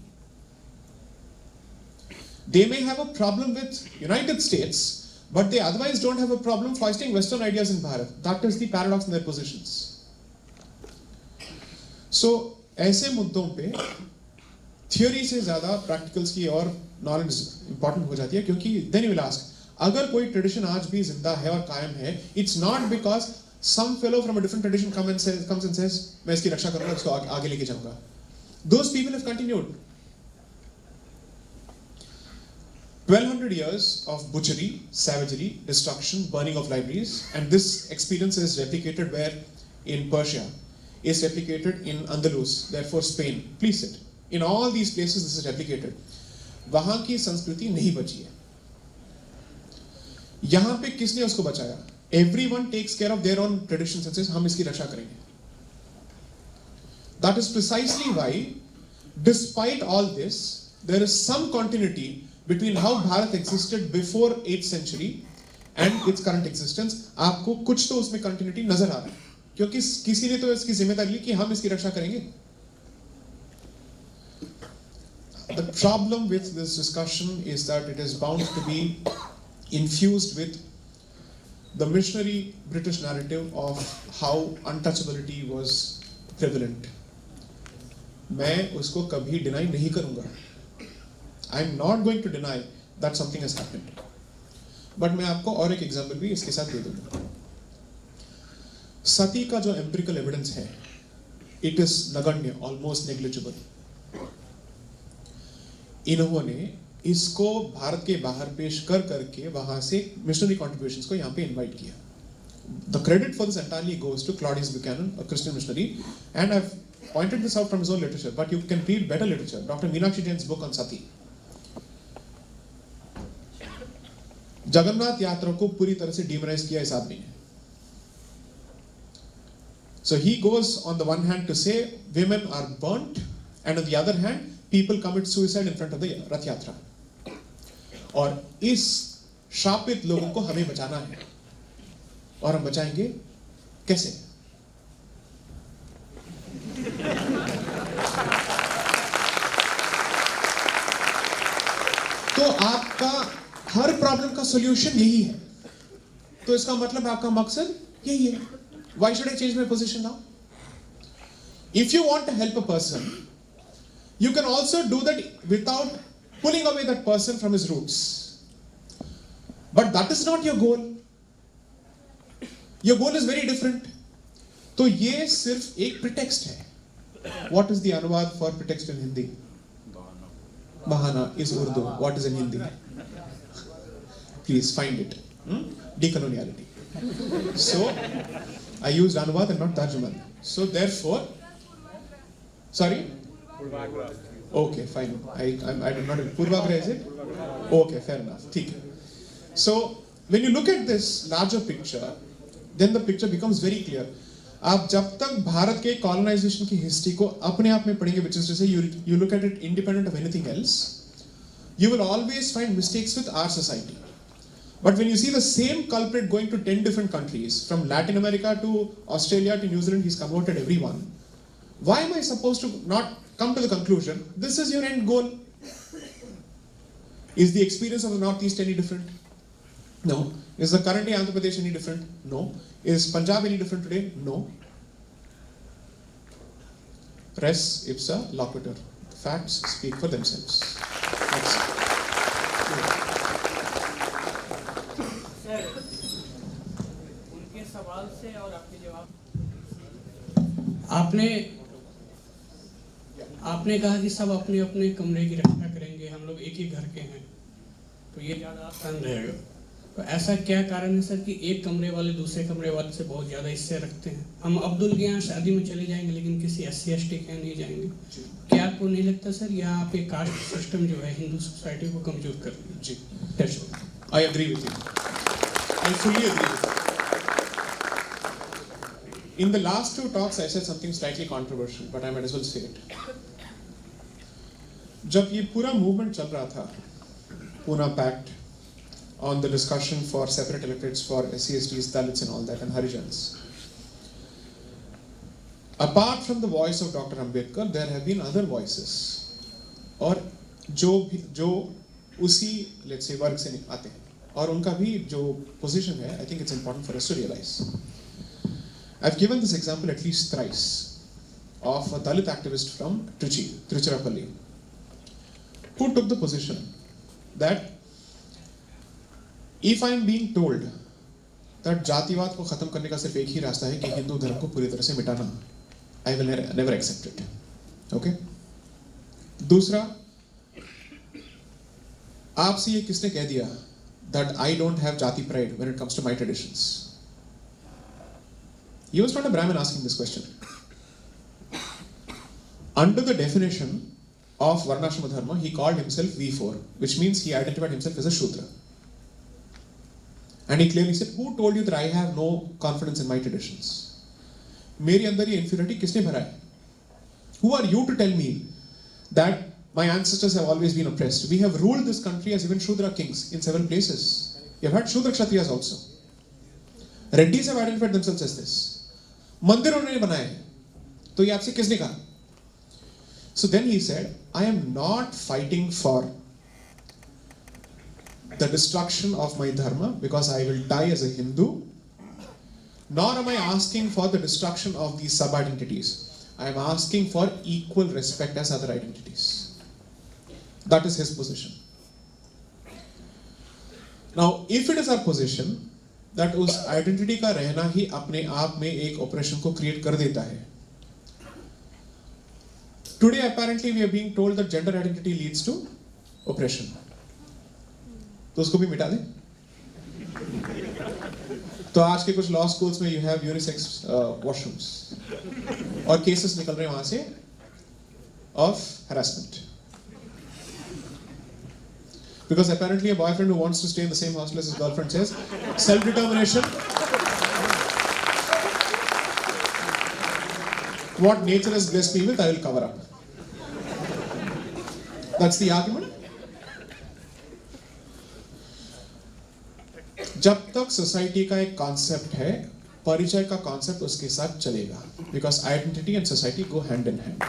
They may have a problem with United States, but they otherwise don't have a problem foisting Western ideas in Bharat. That is the paradox in their positions. So, ऐसे मुद्दों पे theory से ज़्यादा practicals की और knowledge important हो जाती है, क्योंकि then you will ask, अगर कोई tradition आज भी जिंदा है और कायम है, it's not because some fellow from a different tradition comes and says, मैं इसकी रक्षा करूँगा, इसको आगे लेके जाऊँगा. Those people have continued. 1200 years of butchery, savagery, destruction, burning of libraries, and this experience is replicated where? In Persia, is replicated in Andalus, therefore Spain. Please sit. In all these places this is replicated. वहाँ की संस्कृति नहीं बची है. यहाँ पे किसने उसको बचाया? Everyone takes care of their own traditions and says, हम इसकी रक्षा करेंगे. That is precisely why, despite all this, there is some continuity between how Bharat existed before 8th century and its current existence. आपको कुछ तो उसमें continuity नजर आ रहा है, क्योंकि किसी ने तो इसकी जिम्मेदारी ली कि हम इसकी रक्षा करेंगे. The problem with this discussion is that it is bound to be infused with the missionary British narrative of how untouchability was prevalent. मैं उसको कभी deny नहीं करूँगा. I am not going to deny that something has happened. But मैं आपको और एक example भी इसके साथ दे दूँगा. सती का जो एम्पिरिकल एविडेंस है, इट इज नगण्य, ऑलमोस्ट नेग्लिजिबल। इन्होंने इसको भारत के बाहर पेश कर करके वहां से मिशनरी कॉन्ट्रीब्यूशंस को यहाँ पे इनवाइट किया। The credit for this entirely goes to Claudius Buchanan, a Christian missionary, and I've pointed this out from his own literature, but you can read better literature. Dr. Meenakshi Jain's book on Sati. Jagannath यात्रा को पूरी तरह से demonise किया इस आदमी ने। So he goes on the one hand to say women are burnt, and on the other hand people commit suicide in front of the रथ यात्रा। और इस शापित लोगों को हमें बचाना है, और हम बचाएंगे कैसे? तो आपका हर प्रॉब्लम का सॉल्यूशन यही है, तो इसका मतलब आपका मकसद यही है। Why should I change my position now? If you want to help a person, you can also do that without pulling away that person from his roots. But that is not your goal. Your goal is very different. तो ये सिर्फ एक pretext है। What is the अनुवाद for pretext in Hindi? Bahana is Urdu. What is in Hindi? Please find it. Decoloniality. So I used अनुवाद and not tarjuman. So therefore, sorry? Okay, fine. I did not. Purvagra is it? Okay, fair enough. ठीक है. So when you look at this larger picture, then the picture becomes very clear. आप जब तक भारत के colonization की history को अपने आप में पढ़ेंगे, which is to say you look at it independent of anything else, you will always find mistakes with our society. But when you see the same culprit going to 10 different countries, from Latin America to Australia to New Zealand, he's converted everyone. Why am I supposed to not come to the conclusion, this is your end goal? Is the experience of the Northeast any different? No. Is the current day Andhra Pradesh any different? No. Is Punjab any different today? No. Res ipsa loquitur. Facts speak for themselves. Next. Sir, उनके सवाल से और आपके जवाब, आपने कहा कि सब अपने अपने कमरे की रक्षा करेंगे, हम लोग एक ही घर के हैं, तो ये ज़्यादा आसान रहेगा। तो ऐसा क्या कारण है सर कि एक कमरे वाले दूसरे कमरे वाले से बहुत ज़्यादा हिस्से रखते हैं? हम अब्दुल के यहाँ शादी में चले जाएंगे, लेकिन किसी SC/ST के यहाँ नहीं जाएंगे। क्या आपको नहीं लगता सर यहाँ पे कास्ट सिस्टम जो है हिंदू सोसाइटी को कमजोर कर रही है? जी, I agree with you. I fully agree with you. In the last two talks, I said something slightly controversial, but I might as well say it. जब ये पूरा मूवमेंट चल रहा था, Poona pact on the discussion for separate electorates for SC/STs, Dalits and all that, and Harijans. Apart from the voice of Dr. Ambedkar, there have been other voices, और जो उसी let's say वर्ग से आते हैं, और उनका भी जो position है, I think it's important for us to realize. I've given this example at least thrice of a Dalit activist from Trichy, Tiruchirappalli, who took the position that if I am being told that जातिवाद को खत्म करने का सिर्फ एक ही रास्ता है कि हिंदू धर्म को पूरी तरह से मिटाना, I will never accept it. Okay? दूसरा, आपसे ये किसने कह दिया that I don't have jati pride when it comes to my traditions? He was not a Brahmin asking this question. Under the definition of Varnashrama Dharma, he called himself V4, which means he identified himself as a Shudra. And he clearly said, who told you that I have no confidence in my traditions? मेरे अंदर ये inferiority किसने भरा है? Who are you to tell me that my ancestors have always been oppressed? We have ruled this country as even Shudra kings in several places. We have had Shudra Kshatriyas also. Reddis have identified themselves as this. मंदिर उन्होंने बनाए, तो ये आपसे किसने कहा? So then he said, I am not fighting for the destruction of my dharma because I will die as a Hindu, nor am I asking for the destruction of these sub-identities. I am asking for equal respect as other identities. That is his position. Now, if it is our position that उस identity का रहना ही अपने आप में एक operation को create कर देता है. Today apparently we are being told that gender identity leads to oppression. तो उसको भी मिटा दें. तो आज के कुछ लॉ स्कूल्स में you have unisex washrooms और केसेस निकल रहे हैं वहां से of harassment. Because apparently a boyfriend who wants to stay in the same hostel as his girlfriend says, self-determination, what nature has blessed me with, I will cover up. That's the argument. जब तक society का एक concept है, परिचय का concept उसके साथ चलेगा. Because identity and society go hand in hand.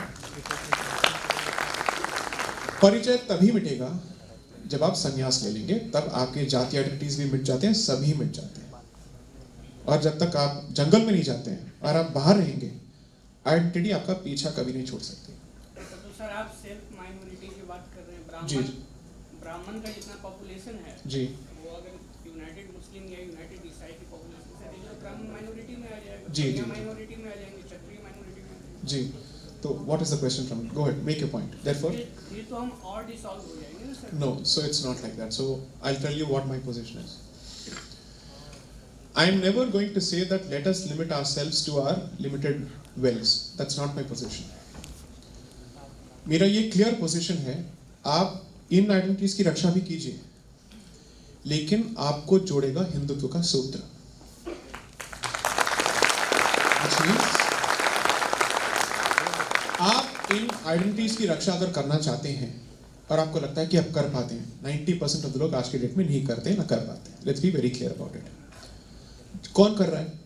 परिचय तभी मिटेगा जब आप संन्यास ले लेंगे, तब आपके जाति आइडेंटिटीज भी मिट जाते हैं, सभी मिट जाते हैं. और जब तक आप जंगल में नहीं जाते हैं और आप बाहर रहेंगे, आइडेंटिटी आपका पीछा कभी नहीं छोड़ सकती. तो सर आप सेल्फ माइनॉरिटी की बात कर रहे हैं. जी. ब्राह्मण का जितना पॉपुलेशन है जी, वो अगर यूनाइटेड मुस्लिम या यूनाइटेड ईसाई की पॉपुलेशन से देखिए, ब्राह्मण माइनॉरिटी में आ जाएगा, जी, जी. माइनॉरिटी में आ जाएंगे, क्षत्रिय माइनॉरिटी में आ जाएंगे. जी. तो what is the question from it? Go ahead, make your point. Therefore, ये तो हम और डिसॉल्व हो जाएंगे ना sir. no, so it's not like that. So I'll tell you what my position is. I am never going to say that let us limit ourselves to our limited wells. That's not my position. मेरा ये clear position है, आप इन identities की रक्षा भी कीजिए, लेकिन आपको जोड़ेगा हिंदुत्व का सूत्र. Which means आप इन आइडेंटिटीज की रक्षा अगर करना चाहते हैं और आपको लगता है कि आप कर पाते हैं, 90% ऑफ द लोग आज के डेट में नहीं करते, ना कर पाते. Let's be very clear about it. कौन कर रहा है?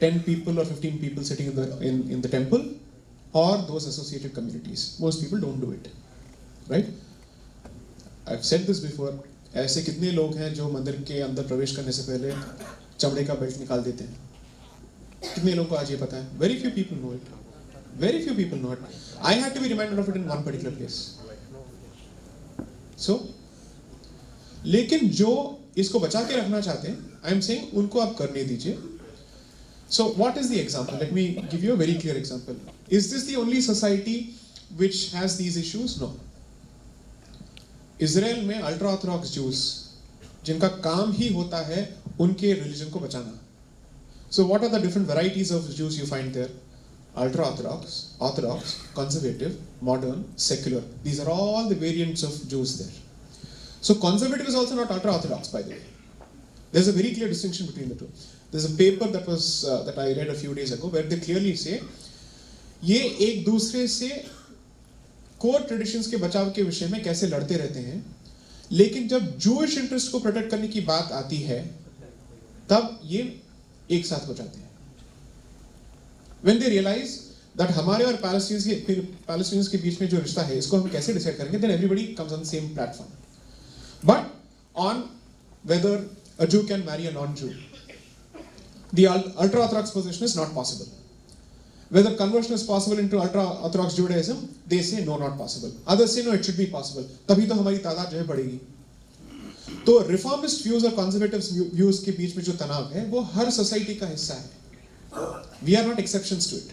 10 people or 15 people sitting in the temple or those associated communities. Most people don't do it, right? I've said this before. ऐसे कितने लोग हैं जो मंदिर के अंदर प्रवेश करने से पहले चमड़े का बेल्ट निकाल देते हैं? कितने लोगों को आज ये पता है? Very few people know it. Very few people know it. I had to be reminded of it in one particular place. So, लेकिन जो इसको बचा के रखना चाहते हैं, I am saying उनको आप करने दीजिए. So, what is the example? Let me give you a very clear example. Is this the only society which has these issues? No. Israel में अल्ट्रा ऑर्थोडॉक्स Jews, जिनका काम ही होता है उनके रिलीजन को बचाना. So, what are the different varieties of Jews you find there? Ultra-Orthodox, Orthodox, Conservative, Modern, Secular. These are all the variants of Jews there. So Conservative is also not Ultra-Orthodox, by the way. There's a very clear distinction between the two. There's a paper that I read a few days ago where they clearly say, ये एक दूसरे से core traditions के बचाव के विषय में कैसे लड़ते रहते हैं, लेकिन जब जूइश इंटरेस्ट को प्रोटेक्ट करने की बात आती है, तब ये एक साथ हो जाते हैं. When they realize that हमारे और पैलेस्टीनियंस के बीच में जो रिश्ता है, इसको हम कैसे डिसाइड करेंगे, then everybody comes on the same platform. But on whether a Jew can marry a non-Jew, the ultra-orthodox position is not possible. Whether conversion is possible into ultra-orthodox Judaism, they say no, not possible. Others say no, it should be possible. तभी तो हमारी तादाद जो है बढ़ेगी. तो reformist views और conservative views के बीच में जो तनाव है, वो हर सोसाइटी का हिस्सा है. We are not exceptions to it.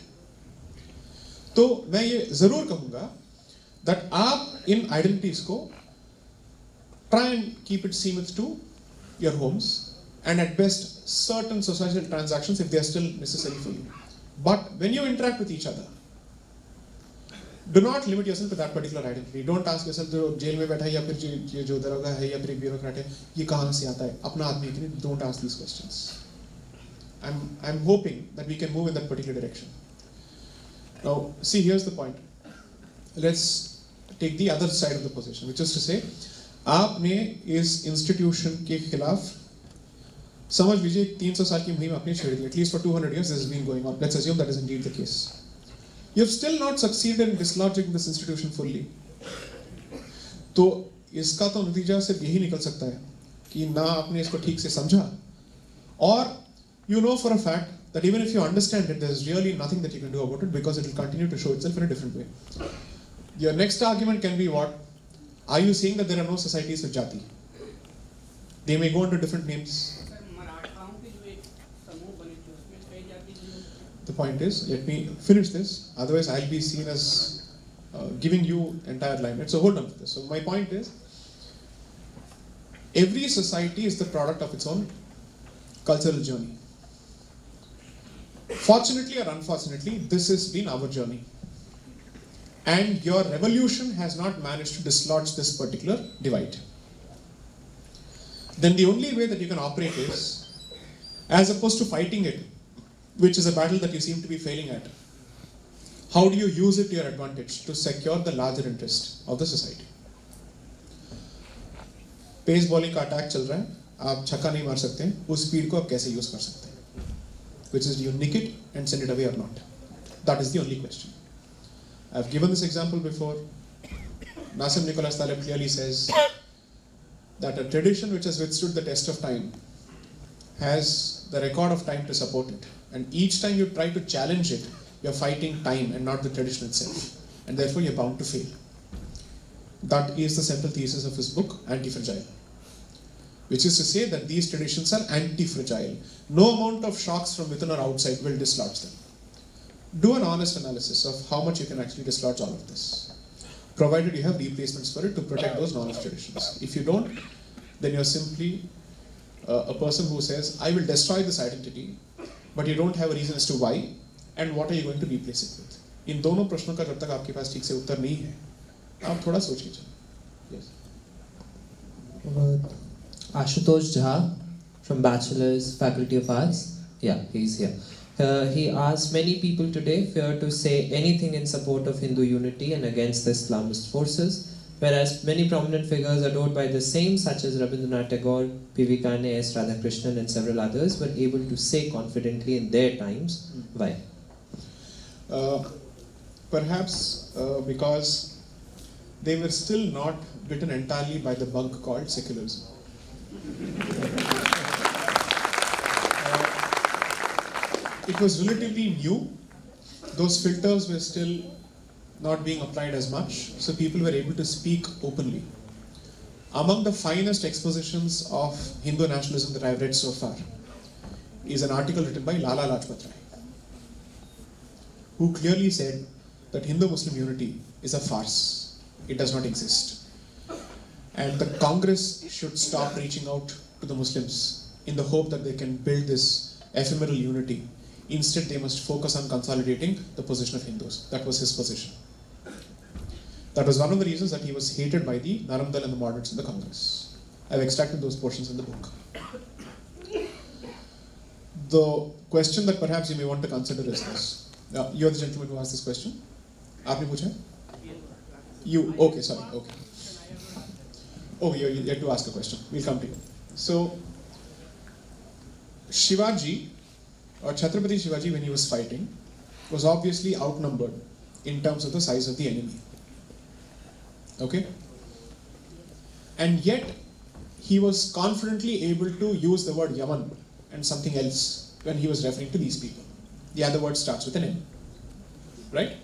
तो मैं ये जरूर कहूंगा that आप इन identities को try and keep it seamless to your homes and at best certain societal transactions if they are still necessary for you. But when you interact with each other, do not limit yourself to that particular identity. Don't ask yourself जो jail में बैठा है या फिर ये जो दरोगा है या फिर एक ब्यूरोक्रेट है, ये कहाँ से आता है, अपना आदमी है कि नहीं. Don't ask these questions. I'm hoping that we can move in that particular direction. Now, see, here's the point. Let's take the other side of the position, which is to say, आपने इस institution के खिलाफ समझ लीजिए 300 साल की मुहिम आपने छेड़ दी. At least for 200 years this has been going on. Let's assume that is indeed the case. You've still not succeeded in dislodging this institution fully. तो इसका तो नतीजा सिर्फ यही निकल सकता है कि ना आपने इसको ठीक से समझा, और you know for a fact that even if you understand it, there's really nothing that you can do about it because it will continue to show itself in a different way. Your next argument can be what? Are you saying that there are no societies with jati? They may go under different names. point is, let me finish this, otherwise I'll be seen as giving you entire line. So hold on to this. So my point is, every society is the product of its own cultural journey. Fortunately or unfortunately, this has been our journey. And your revolution has not managed to dislodge this particular divide. Then the only way that you can operate is, as opposed to fighting it, which is a battle that you seem to be failing at, how do you use it to your advantage to secure the larger interest of the society? Pace bowling का attack चल रहा है, आप छक्का नहीं मार सकते हैं, उस स्पीड को आप कैसे यूज कर सकते हैं? Which is, do you nick it and send it away or not? That is the only question. I've given this example before. Nassim Nicholas Taleb clearly says that a tradition which has withstood the test of time has the record of time to support it. And each time you try to challenge it, you're fighting time and not the tradition itself. And therefore you're bound to fail. That is the central thesis of his book, Anti-Fragile. Which is to say that these traditions are anti-fragile. No amount of shocks from within or outside will dislodge them. Do an honest analysis of how much you can actually dislodge all of this, provided you have replacements for it to protect those knowledge traditions. If you don't, then you're simply a person who says, I will destroy this identity, but you don't have a reason as to why, and what are you going to replace it with? इन दोनों प्रश्नों का जब तक आपके पास ठीक से उत्तर नहीं है, आप थोड़ा सोच के चलें. Yes. Ashutosh Jha from Bachelor's Faculty of Arts. Yeah, he's here. He asks, many people today fear to say anything in support of Hindu unity and against the Islamist forces, whereas many prominent figures adored by the same, such as Rabindranath Tagore, P.V. Kane, S. Radhakrishnan and several others, were able to say confidently in their times. Why? Perhaps because they were still not bitten entirely by the bug called secularism. It was relatively new. Those filters were still not being applied as much, so people were able to speak openly. Among the finest expositions of Hindu nationalism that I've read so far is an article written by Lala Lajpat Rai, who clearly said that Hindu-Muslim unity is a farce. It does not exist. And the Congress should stop reaching out to the Muslims in the hope that they can build this ephemeral unity. Instead, they must focus on consolidating the position of Hindus. That was his position. That was one of the reasons that he was hated by the Naramdal and the moderates in the Congress. I've extracted those portions in the book. The question that perhaps you may want to consider is this. You're the gentleman who asked this question. Aapne pucha? You, okay, sorry, okay. Oh, you had to ask a question. We'll come to you. So, Shivaji, or Chhatrapati Shivaji, when he was fighting, was obviously outnumbered in terms of the size of the enemy. Okay? And yet, he was confidently able to use the word Yaman and something else when he was referring to these people. The other word starts with an M. Right?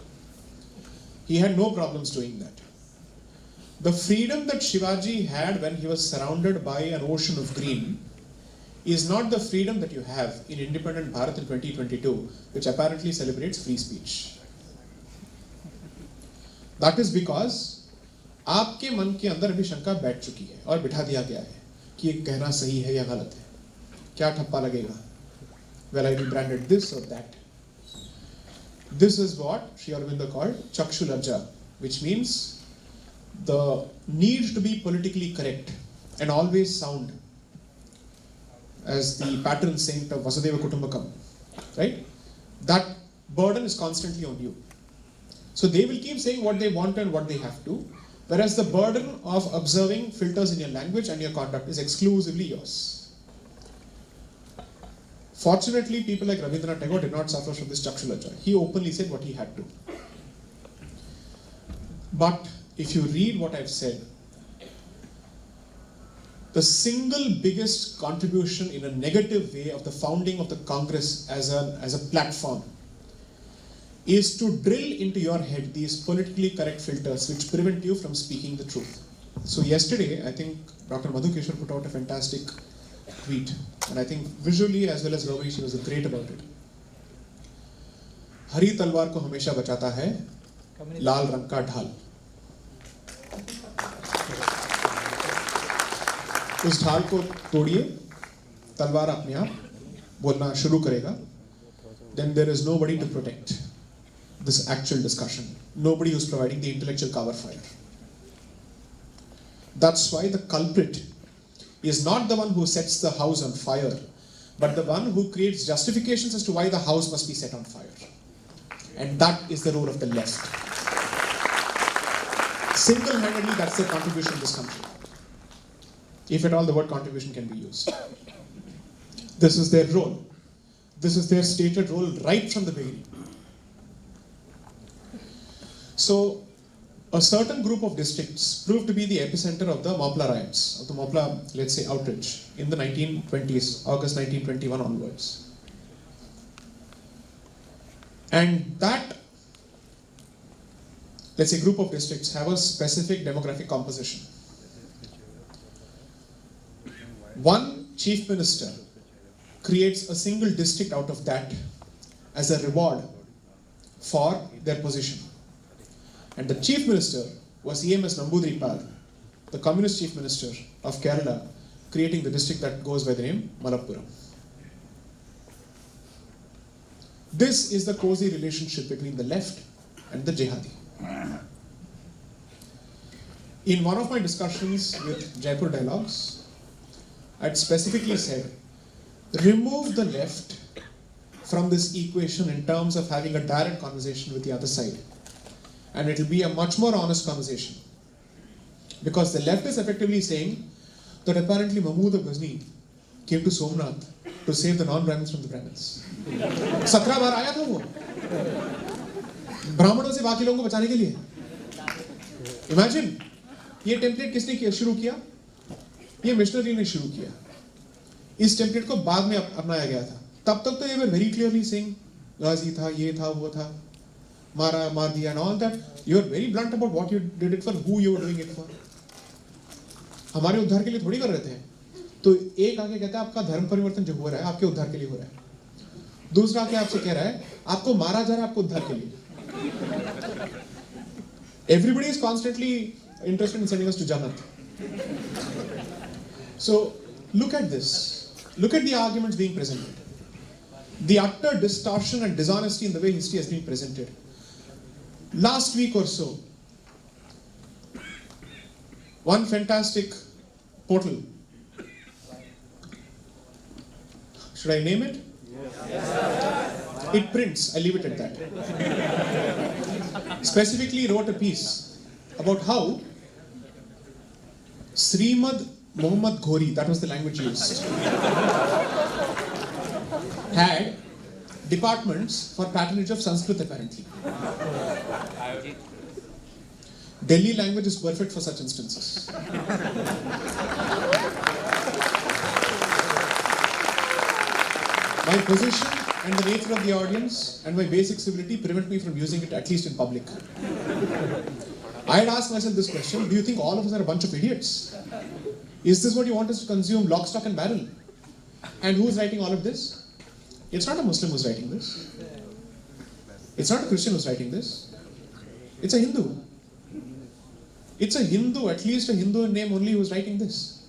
He had no problems doing that. The freedom that Shivaji had when he was surrounded by an ocean of green is not the freedom that you have in independent Bharat in 2022, which apparently celebrates free speech. That is because आपके मन के अंदर अभी शंका बैठ चुकी है और बिठा दिया गया है कि ये कहना सही है या गलत है, क्या ठप्पा लगेगा, will I be branded this or that. This is what Sri Aurobindo called Chakshu Lajja, which means the need to be politically correct and always sound as the patron saint of Vasudeva Kutumbakam, right? That burden is constantly on you. So they will keep saying what they want and what they have to, whereas the burden of observing filters in your language and your conduct is exclusively yours. Fortunately, people like Rabindranath Tagore did not suffer from this Chakshu Lajja. He openly said what he had to. But if you read what I've said, the single biggest contribution in a negative way of the founding of the Congress as a platform is to drill into your head these politically correct filters which prevent you from speaking the truth. So yesterday, I think Dr. Madhu Kishore put out a fantastic tweet, and I think visually as well as verbally she was great about it. हरी तलवार को हमेशा बचाता है लाल रंग का ढाल। उस ढाल को तोड़िए, तलवार अपने आप बोलना शुरू करेगा। Then there is nobody to protect this actual discussion. Nobody who's providing the intellectual cover fire. That's why the culprit is not the one who sets the house on fire, but the one who creates justifications as to why the house must be set on fire. And that is the role of the left. Single-handedly, that's their contribution in this country. If at all the word contribution can be used. This is their role. This is their stated role right from the beginning. So, a certain group of districts proved to be the epicenter of the Mopla riots, of the Mopla, let's say, outrage in the 1920s, August 1921 onwards. And that, let's say, group of districts have a specific demographic composition. One chief minister creates a single district out of that as a reward for their position. And the chief minister was EMS Namboodiripal, the communist chief minister of Kerala, creating the district that goes by the name Malappuram. This is the cozy relationship between the left and the jihadi. In one of my discussions with Jaipur Dialogues, I had specifically said, remove the left from this equation in terms of having a direct conversation with the other side. And it will be a much more honest conversation. Because the left is effectively saying that apparently Mahmud of Ghazni came to Somnath to save the non-Brahmins from the Brahmins. 17 बार आया था वो ब्राह्मणों से बाकी लोगों को बचाने के लिए. Imagine, ये टेम्पलेट किसने शुरू किया? ये मिशनरी ने शुरू किया. इस टेम्पलेट को बाद में अपनाया गया था. तब तक तो ये वर वेरी क्लियरली सेइंग गाजी था, ये था, वो था, मार दिया and all that. You are very blunt about what you did it for, who you were doing it for. हमारे उद्धार के लिए थोड़ी कर रहे थे. तो एक आके कहता है आपका धर्म परिवर्तन जो हो रहा है आपके उद्धार के लिए हो रहा है. दूसरा आके आपसे कह रहा है आपको मारा जा रहा है आपको उद्धार के लिए. Everybody is constantly interested in sending us to Jannat. So look at this. Look at the arguments being presented. The utter distortion and dishonesty in the way history has been presented. Last week or so, one fantastic portal. Should I name it? Yes. It prints, I leave it at that. Specifically wrote a piece about how Srimad Muhammad Ghori, that was the language used, had departments for patronage of Sanskrit apparently. Delhi language is perfect for such instances. My position and the nature of the audience and my basic civility prevent me from using it, at least in public. I had asked myself this question, do you think all of us are a bunch of idiots? Is this what you want us to consume, lock, stock and barrel? And who is writing all of this? It's not a Muslim who's writing this. It's not a Christian who's writing this. It's a Hindu. It's a Hindu, at least a Hindu in name only, who's writing this.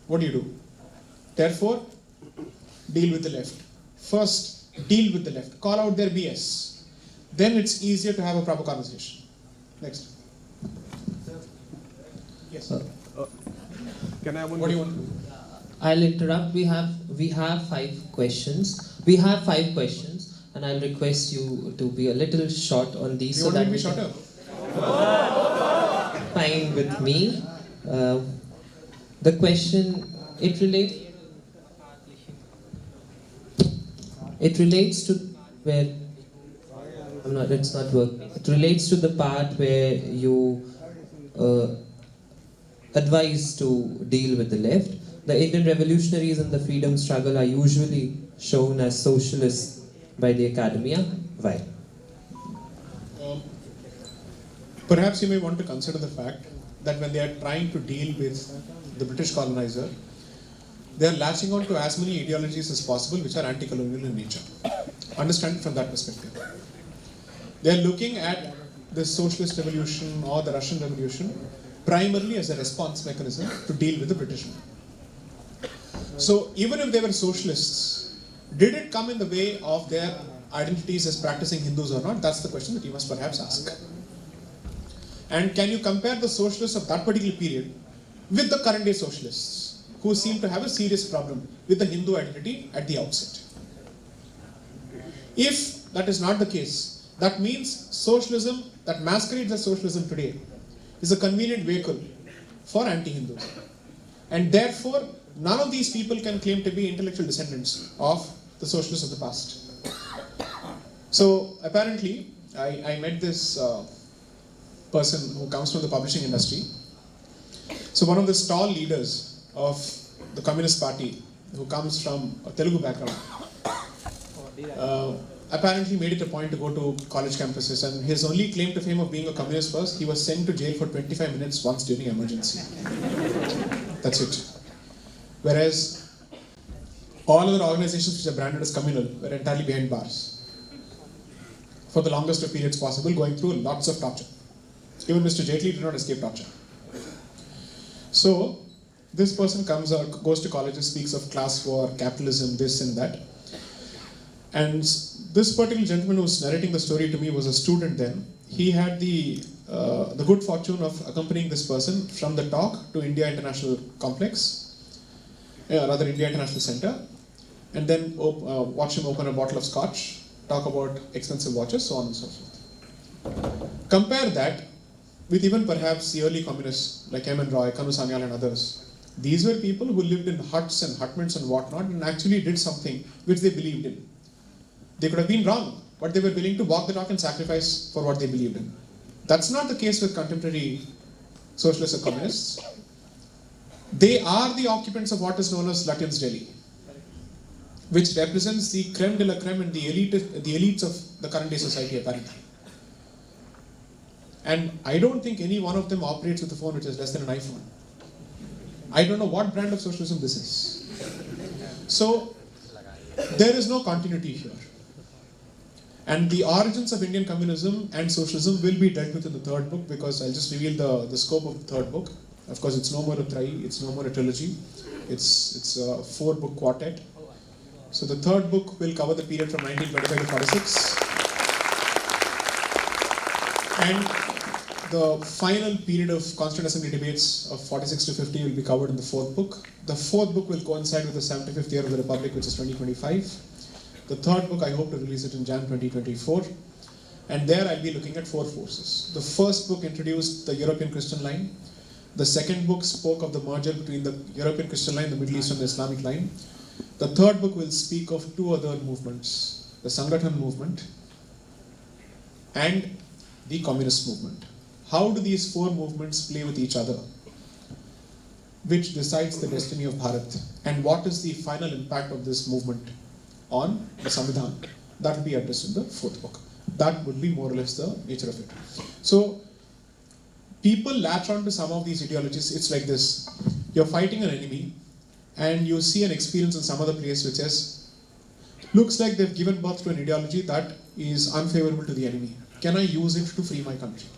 What do? Therefore, deal with the left. First, deal with the left. Call out their BS. Then it's easier to have a proper conversation. Next. Yes. Can I have one? What do you want? I'll interrupt. We have 5 questions. We have 5 questions, and I'll request you to be a little short on these. You want me to be shorter? Fine with me. The question it relates to where it's not working. It relates to the part where you advise to deal with the left. The Indian revolutionaries and the freedom struggle are usually shown as socialists by the academia. Why? Perhaps you may want to consider the fact that when they are trying to deal with the British colonizer, they are latching on to as many ideologies as possible which are anti-colonial in nature. Understand it from that perspective. They are looking at the socialist revolution or the Russian revolution primarily as a response mechanism to deal with the British. So even if they were socialists, did it come in the way of their identities as practicing Hindus or not? That's the question that you must perhaps ask. And can you compare the socialists of that particular period with the current day socialists who seem to have a serious problem with the Hindu identity at the outset? If that is not the case, that means socialism that masquerades as socialism today is a convenient vehicle for anti-Hindus. And therefore, none of these people can claim to be intellectual descendants of the socialists of the past. So apparently, I met this person who comes from the publishing industry. So one of the stall leaders of the Communist Party, who comes from a Telugu background, apparently made it a point to go to college campuses, and his only claim to fame of being a communist was he was sent to jail for 25 minutes once during emergency. That's it. Whereas all other organizations which are branded as communal were entirely behind bars for the longest of periods possible, going through lots of torture. Even Mr. Jaitley did not escape torture. So this person comes out, goes to colleges, speaks of class war, capitalism, this and that. And this particular gentleman who was narrating the story to me was a student then. He had the good fortune of accompanying this person from the talk to India International Complex, rather India International Center, and then watch him open a bottle of scotch, talk about expensive watches, so on and so forth. Compare that with even perhaps the early communists like M. N. Roy, Kanu Sanyal and others. These were people who lived in huts and hutments and whatnot and actually did something which they believed in. They could have been wrong, but they were willing to walk the talk and sacrifice for what they believed in. That's not the case with contemporary socialists or communists. They are the occupants of what is known as Lutyens' Delhi, which represents the creme de la creme and the elites of the current day society apparently. And I don't think any one of them operates with a phone which is less than an iPhone. I don't know what brand of socialism this is. So there is no continuity here. And the origins of Indian communism and socialism will be dealt with in the third book, because I'll just reveal the scope of the third book. Of course, it's no more a trilogy, it's no more a trilogy. It's a 4-book quartet. So the third book will cover the period from 1925 to 46. And the final period of Constituent Assembly debates of 46 to 50 will be covered in the fourth book. The fourth book will coincide with the 75th year of the Republic, which is 2025. The third book, I hope to release it in Jan 2024. And there I'll be looking at 4 forces. The first book introduced the European Christian line. The second book spoke of the merger between the European Christian line, the Middle Eastern and the Islamic line. The third book will speak of 2 other movements, the Sangathan movement and the communist movement. How do these 4 movements play with each other? Which decides the destiny of Bharat? And what is the final impact of this movement on the Samvidhan? That will be addressed in the 4th book. That would be more or less the nature of it. So people latch on to some of these ideologies. It's like this. You're fighting an enemy and you see an experience in some other place which looks like they've given birth to an ideology that is unfavorable to the enemy. Can I use it to free my country?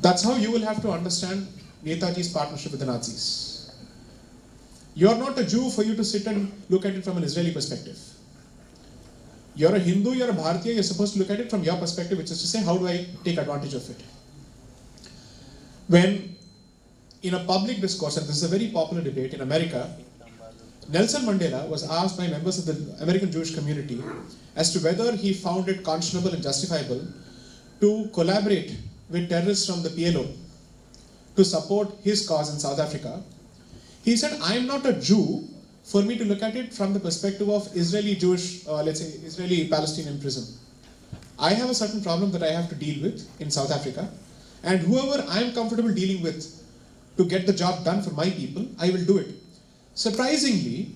That's how you will have to understand Netaji's partnership with the Nazis. You're not a Jew for you to sit and look at it from an Israeli perspective. You're a Hindu, you're a Bharatiya, you're supposed to look at it from your perspective, which is to say, how do I take advantage of it? When in a public discourse, and this is a very popular debate in America, Nelson Mandela was asked by members of the American Jewish community as to whether he found it conscionable and justifiable to collaborate with terrorists from the PLO to support his cause in South Africa. He said, I am not a Jew for me to look at it from the perspective of Israeli Jewish, let's say Israeli Palestinian prison. I have a certain problem that I have to deal with in South Africa, and whoever I am comfortable dealing with to get the job done for my people, I will do it. Surprisingly,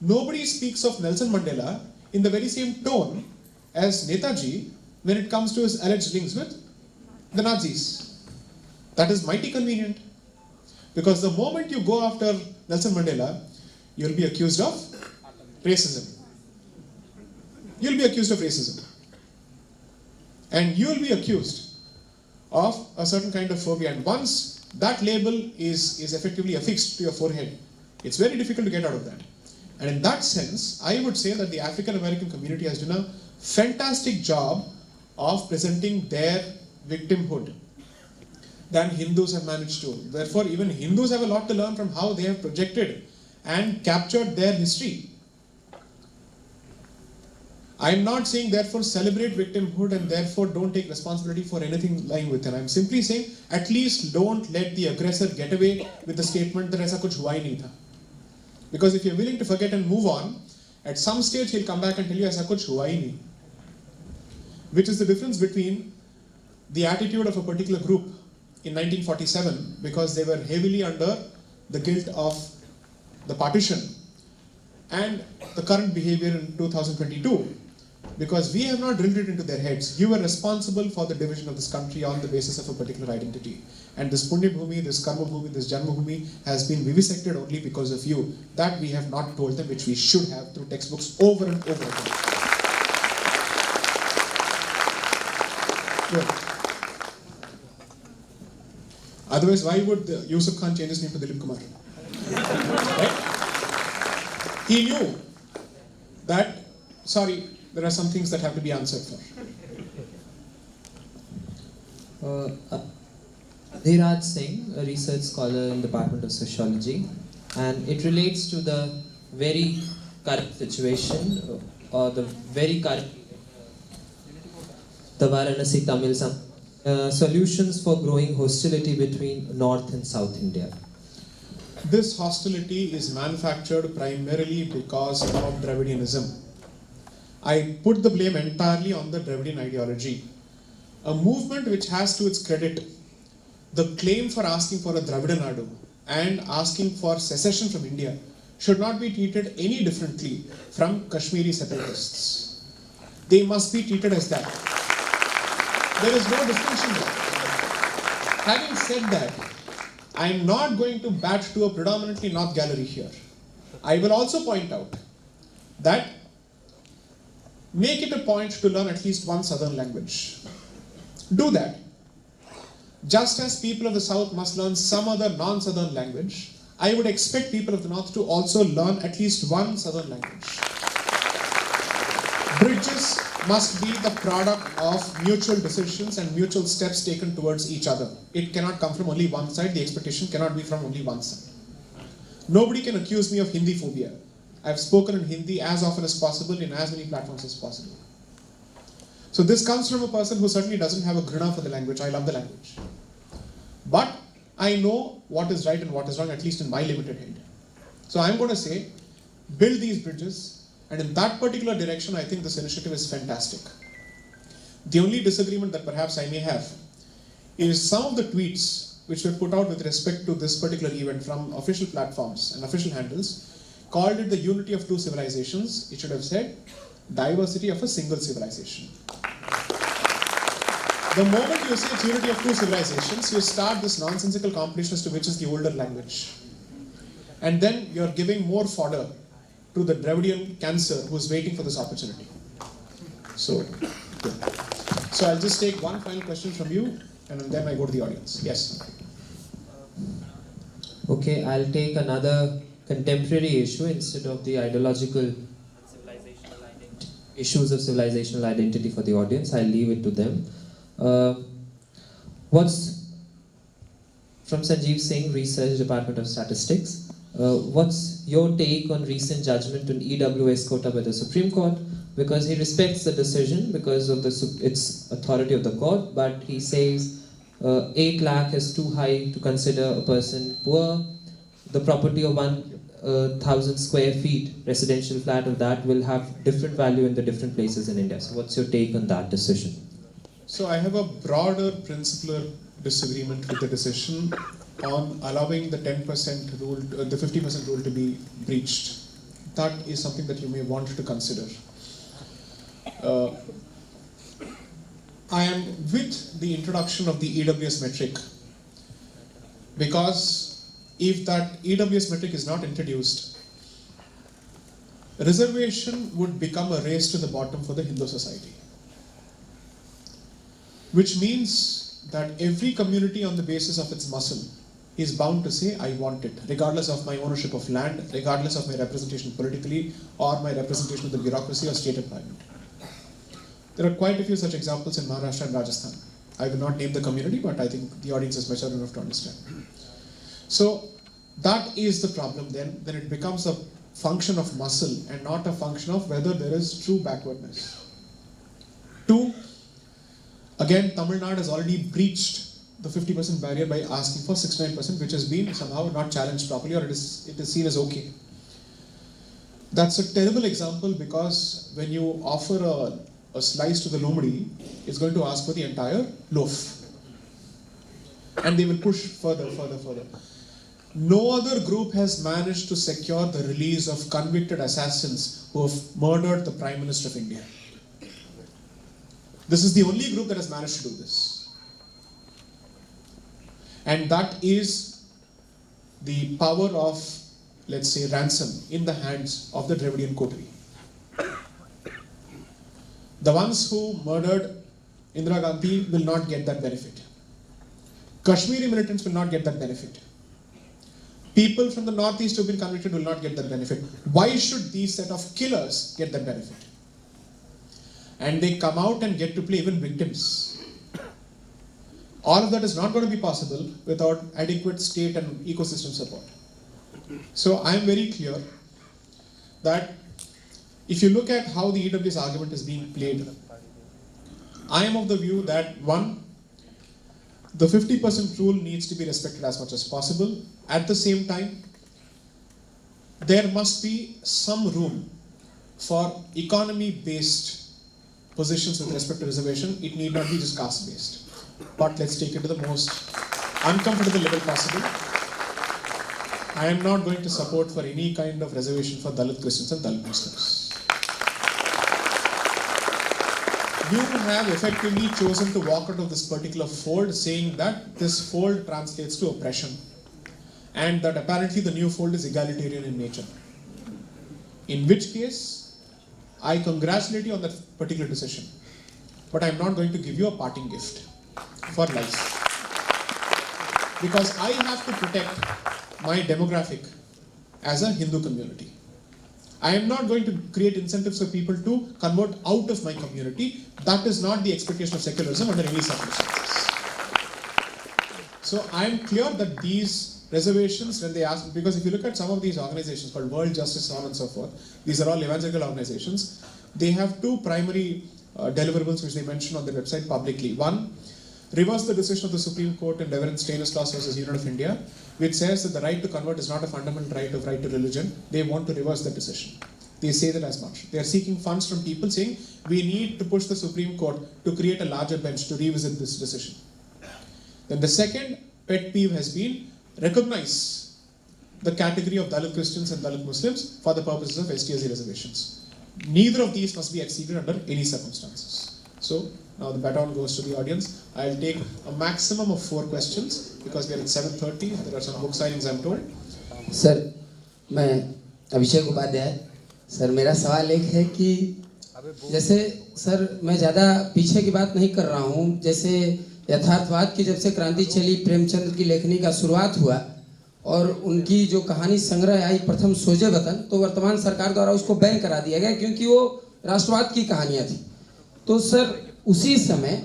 nobody speaks of Nelson Mandela in the very same tone as Netaji when it comes to his alleged links with the Nazis. That is mighty convenient, because the moment you go after Nelson Mandela, you'll be accused of racism. You'll be accused of racism. And you'll be accused of a certain kind of phobia. And once that label is effectively affixed to your forehead, it's very difficult to get out of that. And in that sense, I would say that the African American community has done a fantastic job of presenting their victimhood than Hindus have managed to. Therefore, even Hindus have a lot to learn from how they have projected and captured their history. I am not saying therefore celebrate victimhood and therefore don't take responsibility for anything lying within. I am simply saying at least don't let the aggressor get away with the statement that aisa kuch hua hi nahi tha. Because if you're willing to forget and move on, at some stage he'll come back and tell you aisa kuch hua hi nahi. Which is the difference between the attitude of a particular group in 1947, because they were heavily under the guilt of the partition, and the current behavior in 2022, because we have not drilled it into their heads. You were responsible for the division of this country on the basis of a particular identity. And this Punya Bhumi, this Karma Bhumi, this Janma Bhumi has been vivisected only because of you. That we have not told them, which we should have through textbooks over and over again. Yeah. Otherwise, why would Yusuf Khan change his name to Dilip Kumar? Right? He knew that, sorry, there are some things that have to be answered for. Dhiraj Singh, a research scholar in the Department of Sociology, and it relates to the very current situation, or the very current, the Varanasi Tamil solutions for growing hostility between North and South India. This hostility is manufactured primarily because of Dravidianism. I put the blame entirely on the Dravidian ideology. A movement which has to its credit the claim for asking for a Dravida Nadu and asking for secession from India should not be treated any differently from Kashmiri separatists. They must be treated as that. There is no distinction there. Having said that, I am not going to bat to a predominantly North gallery here. I will also point out that make it a point to learn at least one Southern language. Do that. Just as people of the South must learn some other non-Southern language, I would expect people of the North to also learn at least one Southern language. Bridges must be the product of mutual decisions and mutual steps taken towards each other. It cannot come from only one side. The expectation cannot be from only one side. Nobody can accuse me of Hindi phobia. I've spoken in Hindi as often as possible in as many platforms as possible. So this comes from a person who certainly doesn't have a gruna for the language. I love the language. But I know what is right and what is wrong, at least in my limited head. So I'm going to say, build these bridges, and in that particular direction, I think this initiative is fantastic. The only disagreement that perhaps I may have is some of the tweets which were put out with respect to this particular event from official platforms and official handles called it the unity of two civilizations. It should have said diversity of a single civilization. The moment you say it's unity of two civilizations, you start this nonsensical competition as to which is the older language. And then you're giving more fodder to the Dravidian cancer who's waiting for this opportunity. So I'll just take one final question from you, and then I go to the audience. Yes. Okay, I'll take another contemporary issue instead of the ideological issues of civilizational identity for the audience. I'll leave it to them. What's from Sanjeev Singh, Research Department of Statistics? What's your take on recent judgment on EWS quota by the Supreme Court? Because he respects the decision because of its authority of the court, but he says 8 lakh is too high to consider a person poor. The property of 1,000 square feet residential flat of that will have different value in the different places in India. So what's your take on that decision? So I have a broader principal disagreement with the decision on allowing the 10% rule, the 50% rule to be breached. That is something that you may want to consider. I am with the introduction of the EWS metric, because if that EWS metric is not introduced, reservation would become a race to the bottom for the Hindu society. Which means that every community on the basis of its muscle is bound to say, I want it, regardless of my ownership of land, regardless of my representation politically, or my representation of the bureaucracy or state employment. There are quite a few such examples in Maharashtra and Rajasthan. I will not name the community, but I think the audience is mature enough to understand. So that is the problem then it becomes a function of muscle and not a function of whether there is true backwardness. Two, again, Tamil Nadu has already breached the 50% barrier by asking for 69%, which has been somehow not challenged properly, or it is seen as okay. That's a terrible example because when you offer a slice to the Lomdi, it's going to ask for the entire loaf. And they will push further. No other group has managed to secure the release of convicted assassins who have murdered the Prime Minister of India. This is the only group that has managed to do this. And that is the power of, let's say, ransom in the hands of the Dravidian coterie. The ones who murdered Indira Gandhi will not get that benefit. Kashmiri militants will not get that benefit. People from the northeast who have been convicted will not get that benefit. Why should these set of killers get that benefit? And they come out and get to play even victims. All of that is not going to be possible without adequate state and ecosystem support. So I am very clear that if you look at how the EW's argument is being played, I am of the view that one, the 50% rule needs to be respected as much as possible. At the same time, there must be some room for economy-based positions with respect to reservation. It need not be just caste-based. But let's take it to the most uncomfortable level possible. I am not going to support for any kind of reservation for Dalit Christians and Dalit Muslims. You have effectively chosen to walk out of this particular fold saying that this fold translates to oppression and that apparently the new fold is egalitarian in nature. In which case, I congratulate you on that particular decision. But I am not going to give you a parting gift for life. Because I have to protect my demographic as a Hindu community. I am not going to create incentives for people to convert out of my community. That is not the expectation of secularism under any circumstances. So I am clear that these reservations, when they ask, because if you look at some of these organizations called World Justice, so on and so forth, these are all evangelical organizations, they have two primary deliverables which they mention on their website publicly. One, reverse the decision of the Supreme Court in Reverend Stanislaus versus Union of India, which says that the right to convert is not a fundamental right to religion. They want to reverse that decision. They say that as much. They are seeking funds from people saying, we need to push the Supreme Court to create a larger bench to revisit this decision. Then the second pet peeve has been, recognize the category of Dalit Christians and Dalit Muslims for the purposes of STSC reservations. Neither of these must be exceeded under any circumstances. So, now the baton goes to the audience. I'll take a maximum of 4 questions because we are at 7:30. There are some book signings, I'm told. Sir, मैं अभिषेक Upadhyay. Sir, मेरा सवाल एक है कि जैसे sir मैं ज़्यादा पीछे की बात नहीं कर रहा हूँ. जैसे यथार्थवाद की जब से क्रांति चली, प्रेमचंद की लेखनी का शुरुआत हुआ और उनकी जो कहानी संग्रह आई प्रथम सोजे वतन, तो वर्तमान सरकार द्वारा उसको बैन करा दिया गया क्योंकि वो राष्ट्रवाद की कहानियाँ थी. तो सर उसी समय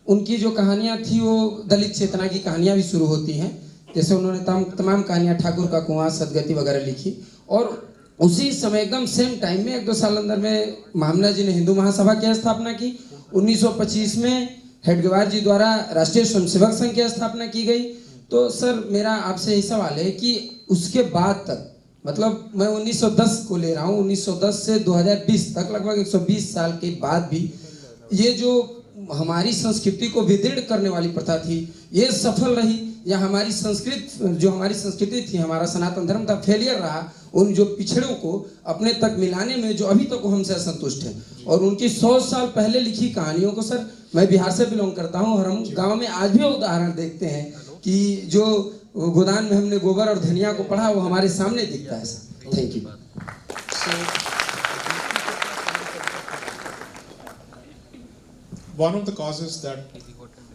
उनकी जो कहानियाँ थी वो दलित चेतना की कहानियाँ भी शुरू होती हैं. जैसे उन्होंने तमाम कहानियाँ ठाकुर का कुआं, सदगति वगैरह लिखी. और उसी समय एकदम सेम टाइम में 1-2 साल अंदर में महामना जी ने हिंदू महासभा की स्थापना की. 1925 में हेडगेवार जी द्वारा राष्ट्रीय स्वयंसेवक संघ की स्थापना की गई. तो सर मेरा आपसे यही सवाल है कि उसके बाद तक, मतलब मैं 1910 को ले रहा हूँ, 1910 से 2020 तक लगभग 120 साल के बाद भी ये जो हमारी संस्कृति को विदृढ़ करने वाली प्रथा थी, ये सफल रही या हमारी संस्कृति थी, हमारा सनातन धर्म था, फेलियर रहा उन जो पिछड़ों को अपने तक मिलाने में, जो अभी तक हमसे असंतुष्ट हैं. और उनकी 100 साल पहले लिखी कहानियों को, सर मैं बिहार से बिलोंग करता हूँ और हम गाँव में आज भी उदाहरण देखते हैं कि जो गोदान में हमने गोबर और धनिया को पढ़ा वो हमारे सामने दिखता है. Sir thank you. So one of the causes that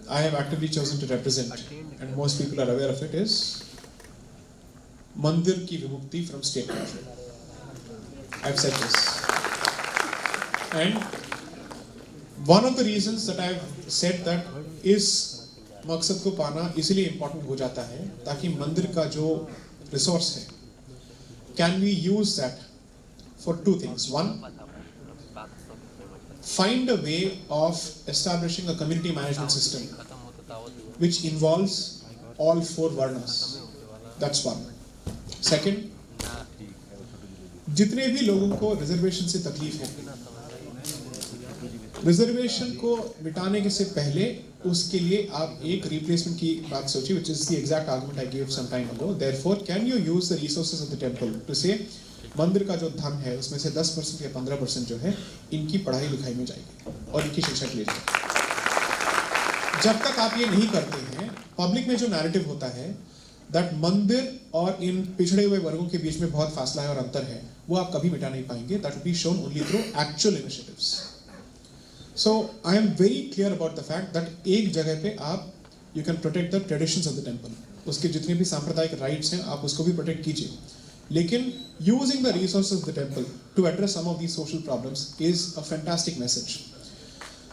I have actively chosen to represent, and most people are aware of it, is Mandir ki vimukti from state control. I've said this. And one of the reasons that I've said that is मकसद को पाना इसलिए important हो जाता है ताकि मंदिर का जो रिसोर्स है, can we use that for two things. One, find a way of establishing a community management system which involves all four varnas. That's one. Second, जितने भी लोगों को रिजर्वेशन से तकलीफ है, रिजर्वेशन को मिटाने के से पहले उसके लिए आप एक रिप्लेसमेंट की बात सोचिए, which is the exact argument I gave some time ago. Therefore, can you use the resources of the temple to say मंदिर का जो धन है उसमें से 10% या 15% जो है इनकी पढ़ाई लिखाई में जाएगी और इनकी शिक्षा के लिए जाएगी. जब तक आप ये नहीं करते हैं, पब्लिक में जो नैरेटिव होता है दैट मंदिर और इन पिछड़े हुए वर्गों के बीच में बहुत फासला है और अंतर है, वो आप कभी मिटा नहीं पाएंगे. That will be shown only through actual initiatives. So I am very clear about the fact that एक जगह पे आप you can protect the traditions of the temple. उसके जितने भी सांप्रदायिक राइट्स हैं आप उसको भी प्रोटेक्ट कीजिए, लेकिन using the resources of the temple to address some of these social problems is a fantastic message.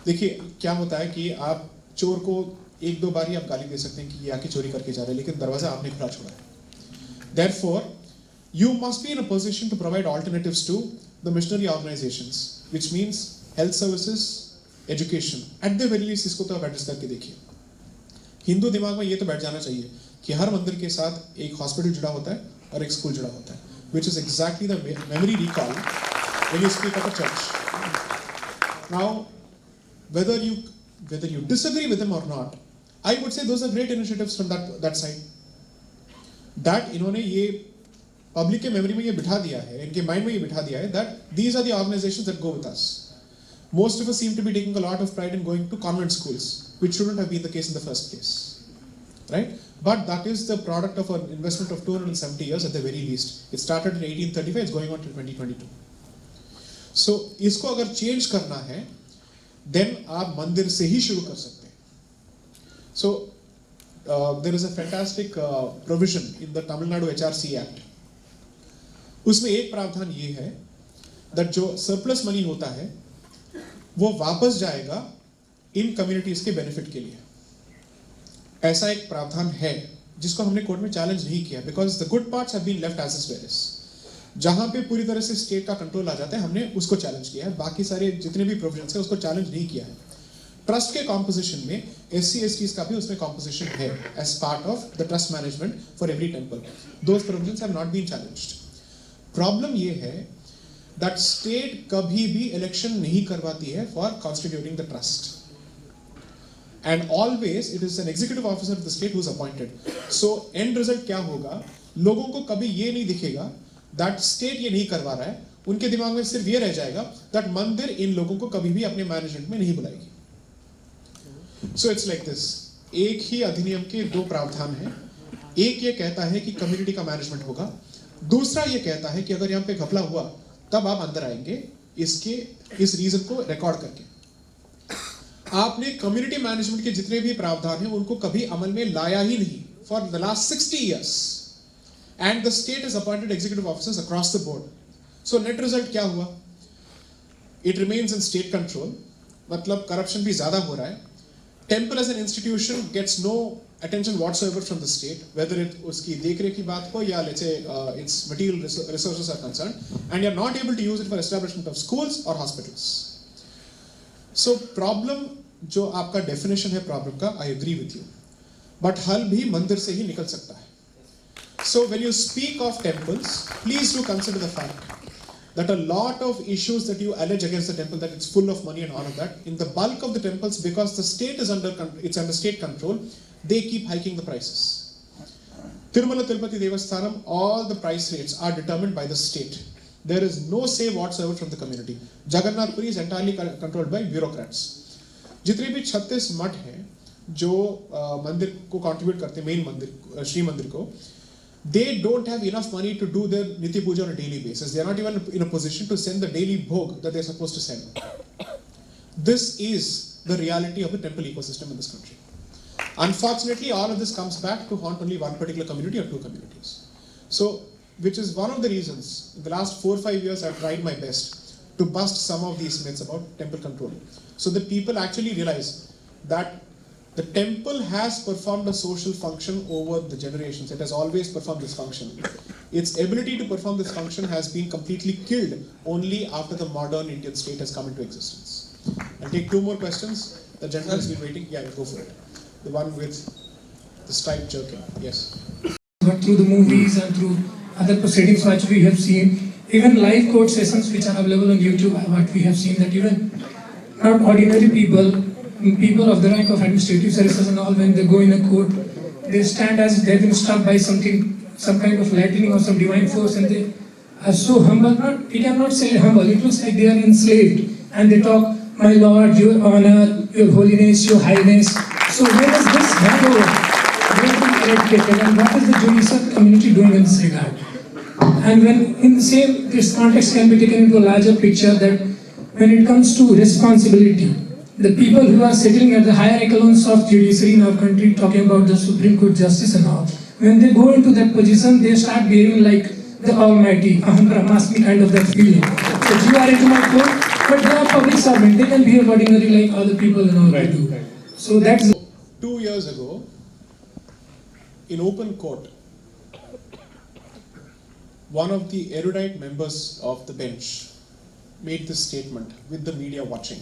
देखिए क्या होता है कि आप चोर को एक दो बार ही आप गाली दे सकते हैं कि ये आके चोरी करके जा रहे हैं, लेकिन दरवाजा आपने खुला छोड़ा है. Therefore, you must be in a position to provide alternatives to the missionary organizations, which means health services, education. At the very least इसको तो आप एड्रेस करके देखिए. हिंदू दिमाग में ये तो बैठ जाना चाहिए कि हर मंदिर के साथ एक हॉस्पिटल जुड़ा होता है और एक स्कूल जुड़ा होता है, which is exactly the memory recall when you speak of a church. Now, whether you disagree with them or not, I would say those are great initiatives from that side. That इन्होंने ये public के memory में ये बिठा दिया है, इनके mind में ये बिठा दिया है that these are the organizations that go with us. Most of us seem to be taking a lot of pride in going to convent schools, which shouldn't have been the case in the first place, right? But that is the product of an investment of 270 years at the very least. It started in 1835, it's going on to 2022. So इसको अगर change करना है, then आप मंदिर से ही शुरू कर सकते हैं. So there is a fantastic provision in the Tamil Nadu HRC Act. उसमें एक प्रावधान ये है that जो surplus money होता है वो वापस जाएगा इन कम्युनिटीज के बेनिफिट के लिए. ऐसा एक प्रावधान है जिसको हमने कोर्ट में चैलेंज नहीं किया, because the good parts have been left as it is. जहां पे पूरी तरह से स्टेट का कंट्रोल आ जाता है हमने उसको चैलेंज किया है, बाकी सारे जितने भी प्रोविजंस है उसको चैलेंज नहीं किया है. ट्रस्ट के कॉम्पोजिशन में SC/STs का भी उसमें कॉम्पोजिशन है as part of the trust management for every temple. Those provisions have not been challenged. Problem ये है दैट स्टेट कभी भी इलेक्शन नहीं करवाती है for constituting the trust. And always it is an executive officer of the state who is appointed. So end result क्या होगा, लोगों को कभी ये नहीं दिखेगा that state ये नहीं करवा रहा है, उनके दिमाग में सिर्फ ये रह जाएगा that मंदिर इन लोगों को कभी भी अपने मैनेजमेंट में नहीं बुलाएगी. So it's like this. एक ही अधिनियम के दो प्रावधान हैं. एक ये कहता है कि कम्युनिटी का मैनेजमेंट होगा, दूसरा ये कहता है कि अगर यहाँ पे घपला हुआ तब आप अंदर आएंगे इस रीजन को रिकॉर्ड करके. आपने कम्युनिटी मैनेजमेंट के जितने भी प्रावधान हैं उनको कभी अमल में लाया ही नहीं for the last 60 years. And the state is appointed executive officers across the board. So net result क्या हुआ, it remains in state control, मतलब करप्शन भी ज्यादा हो रहा है. Temple as an institution gets no attention whatsoever from the state, whether it उसकी देखरेख की बात हो या let's say its material resources are concerned, and you are not able to use it for establishment of schools or hospitals. So problem जो आपका definition है problem का, I agree with you, but हल भी मंदिर से ही निकल सकता है. So when you speak of temples, please do consider the fact that a lot of issues that you allege against the temple, that it's full of money and all of that, in the bulk of the temples, because the state is under state control, they keep hiking the prices. Tirumala Tirupati Devasthanam, all the price rates are determined by the state. There is no say whatsoever from the community. Jagannath Puri is entirely controlled by bureaucrats. जितने भी 36 मठ हैं जो मंदिर को contribute करते हैं, main मंदिर श्री मंदिर को, they don't have enough money to do their Niti Puja on a daily basis. They are not even in a position to send the daily bhog that they are supposed to send. This is the reality of the temple ecosystem in this country. Unfortunately, all of this comes back to haunt only one particular community or two communities. So, which is one of the reasons, in the last 4 or 5 years, I've tried my best to bust some of these myths about temple control. So that people actually realize that the temple has performed a social function over the generations. It has always performed this function. Its ability to perform this function has been completely killed only after the modern Indian state has come into existence. I'll take 2 more questions. The gentleman has been waiting. Yeah, go for it. The one with the stripe jerking. Yes. But through the movies and through other proceedings which we have seen, even live court sessions which are available on YouTube, what we have seen that even not ordinary people of the rank of administrative services and all, when they go in a court, they stand as they've been struck by something, some kind of lightning or some divine force, and they are so humble. We cannot say humble, it looks like they are enslaved, and they talk, my lord, your honor, your holiness, your highness. So where is this hangover? Where is it eradicated, and what is the judicial community doing in this regard? And when in the same, this context can be taken into a larger picture that when it comes to responsibility, the people who are sitting at the higher echelons of judiciary in our country, talking about the Supreme Court justice and all, when they go into that position, they start behaving like the Almighty, Aham Brahmasmi kind of that feeling. So you are into my court, but they are public servant. They can behave ordinary like other people and all they do. Right. So that's 2 years ago, in open court, one of the erudite members of the bench made this statement with the media watching.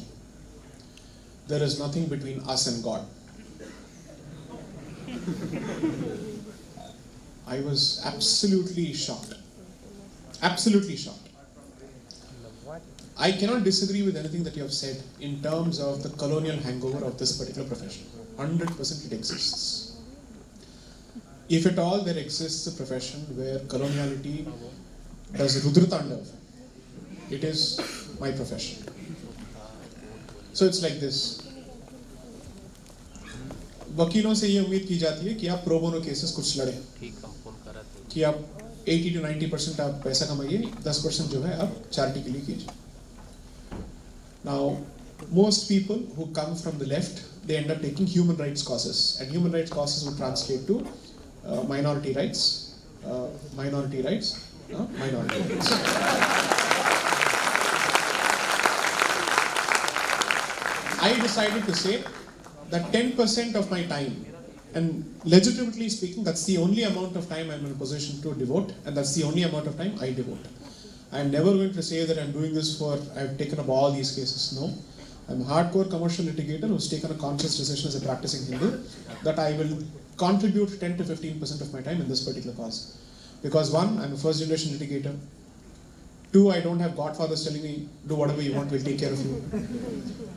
There is nothing between us and God. I was absolutely shocked. Absolutely shocked. I cannot disagree with anything that you have said in terms of the colonial hangover of this particular profession. 100% it exists. If at all there exists a profession where coloniality does Rudratandav, it is my profession. So it's like this. वकीलों से ये उम्मीद की जाती है कि आप pro bono cases कुछ लड़ें, कि आप 80 to 90% आप पैसा कमाइए, 10% जो है आप चैरिटी के लिए कीजिए. Now, most people who come from the left, they end up taking human rights causes, and human rights causes would translate to minority rights. I decided to say that 10% of my time, and legitimately speaking, that's the only amount of time I'm in a position to devote, and that's the only amount of time I devote. I'm never going to say that I'm doing this for, I've taken up all these cases. No. I'm a hardcore commercial litigator who's taken a conscious decision as a practicing Hindu that I will contribute 10 to 15% of my time in this particular cause. Because 1, I'm a first generation litigator. 2, I don't have godfathers telling me, do whatever you want, we'll take care of you.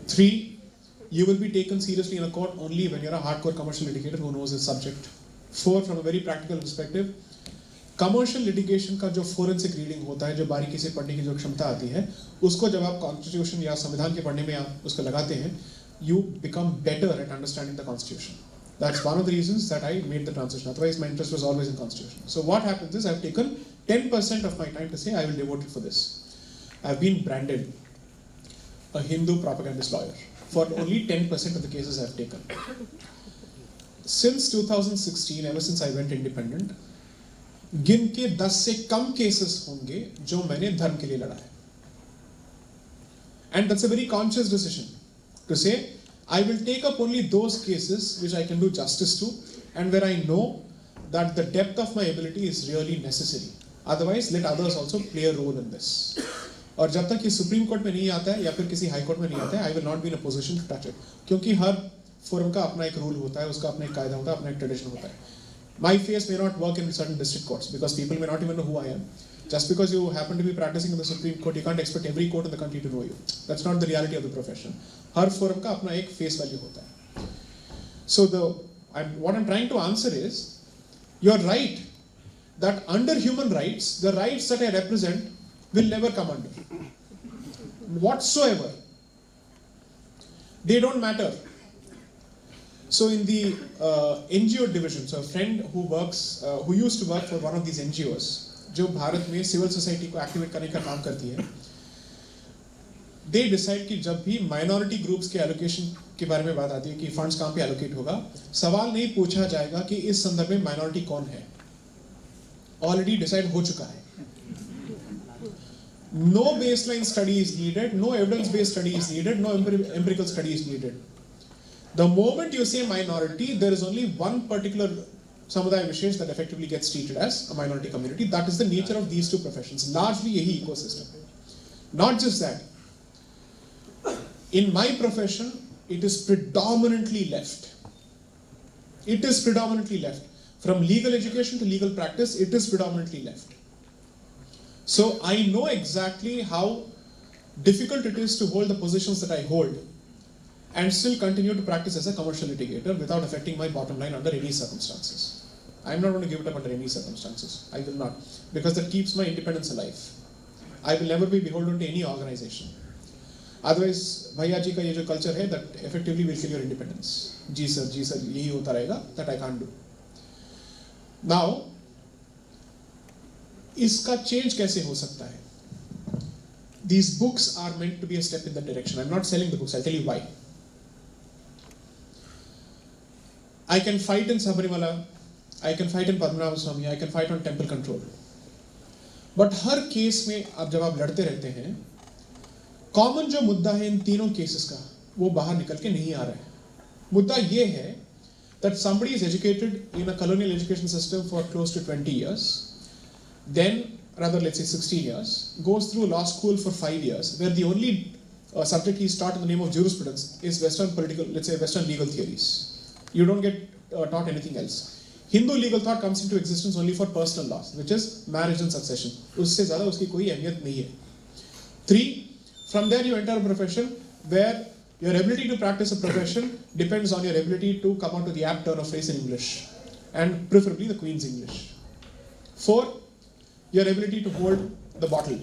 3, you will be taken seriously in a court only when you're a hardcore commercial litigator who knows his subject. 4, from a very practical perspective, commercial litigation का जो forensic reading होता है, जो बारीकी से पढ़ने की जो क्षमता आती है, उसको जब आप कॉन्स्टिट्यूशन या संविधान के पढ़ने में आप उसको लगाते हैं, you become better at understanding the constitution. That's one of the reasons that I made the transition. Otherwise, my interest was always in constitution. So what happens is I've taken 10% of my time to say I will devote it for this. I've been branded a Hindu propagandist lawyer for only 10% of the cases I've taken. Since 2016, ever since I went independent, गिन के 10 से कम cases होंगे जो मैंने धर्म के लिए लड़ा है. And that's a very conscious decision to say I will take up only those cases which I can do justice to and where I know that the depth of my ability is really necessary. Otherwise, let others also play a role in this. और जब तक ये supreme court में नहीं आता है या फिर किसी हाई कोर्ट में नहीं आता है, I will not be in a position to touch it. क्योंकि हर फोरम का अपना एक रूल होता है, उसका अपना एक कायदा होता है, अपना एक ट्रेडिशन होता है. My face may not work in certain district courts because people may not even know who I am. Just because you happen to be practicing in the Supreme Court, you can't expect every court in the country to know you. That's not the reality of the profession. Her forum का अपना एक face value होता है. So what I'm trying to answer is, you're right that under human rights, the rights that I represent will never come under. Whatsoever. They don't matter. So in the NGO division, so a friend who used to work for one of these NGOs, जो भारत में civil society को activate करने का काम करती है, they decide कि जब भी माइनॉरिटी ग्रुप्स के एलोकेशन के बारे में बात आती है कि फंड्स कहाँ पे एलोकेट होगा, सवाल नहीं पूछा जाएगा कि इस संदर्भ में माइनॉरिटी कौन है, ऑलरेडी डिसाइड हो चुका है. No baseline study is needed, no evidence-based study is needed, no empirical study is needed. The moment you say minority, there is only one particular samudaya vishesh that effectively gets treated as a minority community. That is the nature of these two professions. Largely yahi ecosystem. Not just that. In my profession, it is predominantly left. It is predominantly left. From legal education to legal practice, it is predominantly left. So I know exactly how difficult it is to hold the positions that I hold and still continue to practice as a commercial litigator without affecting my bottom line under any circumstances. I'm not going to give it up under any circumstances. I will not. Because that keeps my independence alive. I will never be beholden to any organization. Otherwise, Bhaiya ji ka ye jo culture hai, that effectively will kill your independence. Ji sir, yahi hota rahega, that I can't do. Now, iska change kaise ho sakta hai? These books are meant to be a step in that direction. I'm not selling the books, I'll tell you why. I can fight in Sabarimala, I can fight in Padmanabha Swami, I can fight on temple control. But her case में अब जब आप लड़ते रहते हैं, common जो मुद्दा है इन तीनों केसेस का, वो बाहर निकल के नहीं आ रहा है. मुद्दा ये है that somebody is educated in a colonial education system for close to 20 years, then rather let's say 16 years, goes through law school for 5 years, where the only subject he's taught in the name of jurisprudence is Western political, let's say Western legal theories. You don't get taught anything else. Hindu legal thought comes into existence only for personal laws, which is marriage and succession. उससे ज़्यादा उसकी कोई अहमियत नहीं है. 3. From there you enter a profession where your ability to practice a profession depends on your ability to come out to the apt turn of phrase in English, and preferably the Queen's English. 4. Your ability to hold the bottle.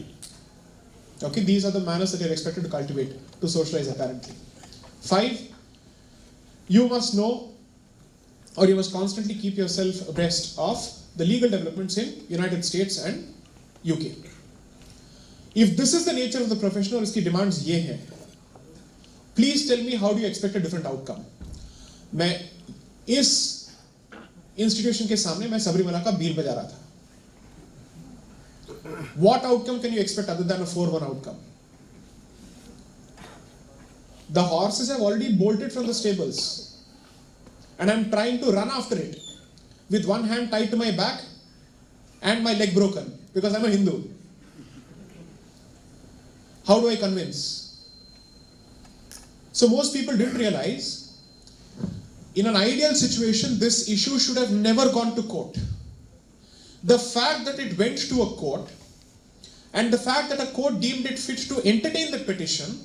Okay, these are the manners that you're expected to cultivate, to socialize apparently. 5. You must know, or you must constantly keep yourself abreast of the legal developments in United States and UK. If this is the nature of the profession और इसकी demands ये हैं, please tell me how do you expect a different outcome? मैं इस institution के सामने मैं सबरीमला का बीन बजा रहा था. What outcome can you expect other than a 4-1 outcome? The horses have already bolted from the stables. And I'm trying to run after it with one hand tied to my back and my leg broken because I'm a Hindu. How do I convince? So most people didn't realize, in an ideal situation, this issue should have never gone to court. The fact that it went to a court and the fact that a court deemed it fit to entertain the petition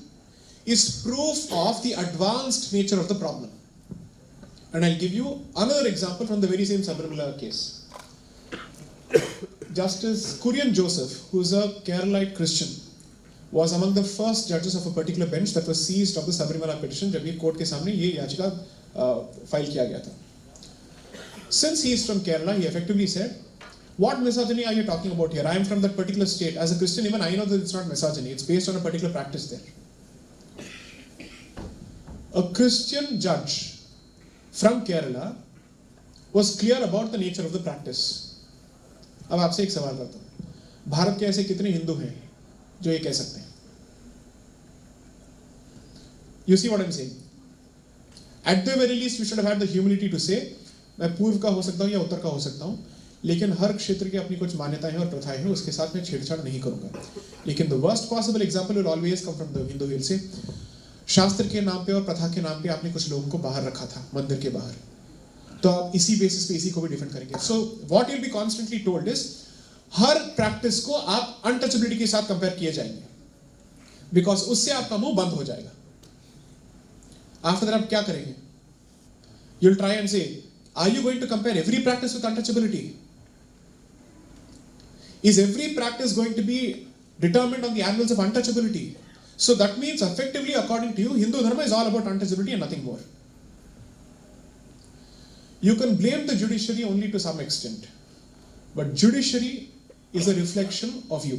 is proof of the advanced nature of the problem. And I'll give you another example from the very same Sabarimala case. Justice Kurian Joseph, who is a Keralite Christian, was among the first judges of a particular bench that was seized of the Sabarimala petition जब ये court के सामने ये याचिका file किया गया था. Since he is from Kerala, he effectively said, what misogyny are you talking about here? I am from that particular state. As a Christian, even I know that it's not misogyny. It's based on a particular practice there. A Christian judge from Kerala was clear about the nature of the practice. अब आपसे एक सवाल करता हूँ, भारत के ऐसे कितने हिंदू हैं जो ये कह सकते हैं? You see what I'm saying? At the very least, we should have had the humility to say, मैं पूर्व का हो सकता हूँ या उत्तर का हो सकता हूँ, लेकिन हर क्षेत्र की अपनी कुछ मान्यताएं हैं और प्रथाएं हैं, उसके साथ मैं छेड़छाड़ नहीं करूँगा. लेकिन the worst possible example will always come from the Hindu. Will say, शास्त्र के नाम पे और प्रथा के नाम पे आपने कुछ लोगों को बाहर रखा था मंदिर के बाहर, तो आप इसी बेसिस पे इसी को भी डिफेंड करेंगे. So what will be constantly told is, her practice को आप अनटचेबिलिटी के साथ कंपेयर किए जाएंगे, बिकॉज उससे आपका मुंह बंद हो जाएगा. आफ्टर दैट आप क्या करेंगे? You will try and say, are you going to compare every practice with untouchability? Is every practice going to be determined on the animals of untouchability? So that means effectively, according to you, Hindu Dharma is all about untouchability and nothing more. You can blame the judiciary only to some extent, but judiciary is a reflection of you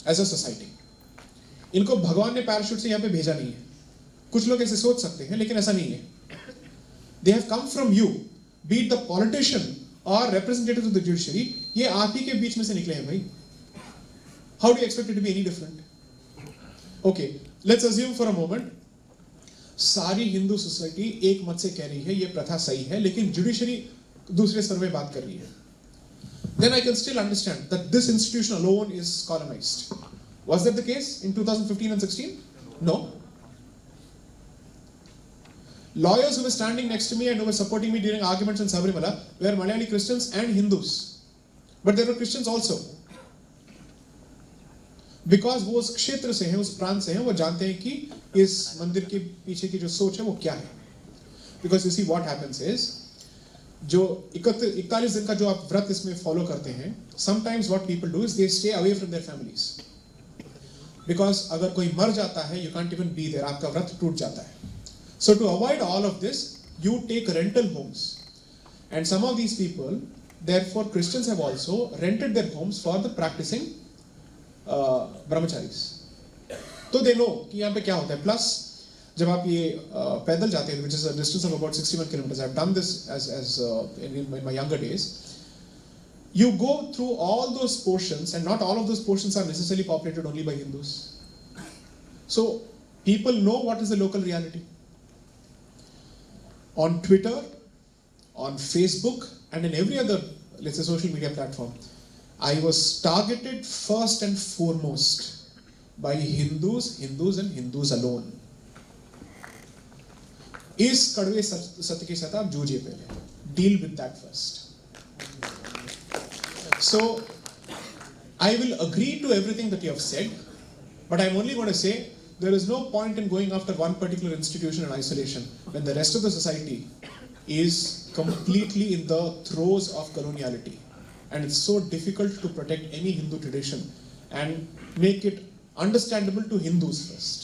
as a society. इनको भगवान ने parachute से यहाँ पे भेजा नहीं है. कुछ लोग ऐसे सोच सकते हैं, लेकिन ऐसा नहीं है. They have come from you, be it the politician or representative of the judiciary. ये आप ही के बीच में से निकले हैं भाई. How do you expect it to be any different? Okay, let's assume for a moment सारी हिंदू सोसाइटी एक मत से कह रही है ये प्रथा सही है, लेकिन जुडिशरी दूसरे स्तर में बात कर रही है. Then I can still understand that this institution alone is colonized. Was that the case in 2015 and 16? No. Lawyers who were standing next to me and who were supporting me during arguments in Sabarimala were Malayali Christians and Hindus. But there were Christians also. Because वो उस क्षेत्र से हैं, उस प्रांत से हैं, वो जानते हैं कि इस मंदिर के पीछे की जो सोच है वो क्या है. Because you see what happens is, जो 41 दिन का जो आप व्रत इसमें फॉलो करते हैं, sometimes what people do is they stay away from their families. Because अगर कोई मर जाता है, you can't even be there, आपका व्रत टूट जाता है. So to avoid all of this, you take rental homes. And some of these people, therefore Christians have also rented their homes for the practicing brahmacharis. तो दे नो कि यहाँ पे क्या होता है. प्लस जब आप ये पैदल जाते हैं, which is a distance of about 61 kilometers, I've done this as in my younger days. You go through all those portions, and not all of those portions are necessarily populated only by Hindus. So people know what is the local reality. On Twitter, on Facebook, and in every other, let's say, social media platform, I was targeted first and foremost by Hindus and Hindus alone. इस कड़वे सत्य के साथ आप जूझिए पहले. Deal with that first. So, I will agree to everything that you have said, but I'm only going to say there is no point in going after one particular institution in isolation when the rest of the society is completely in the throes of coloniality. And it's so difficult to protect any Hindu tradition and make it understandable to Hindus first.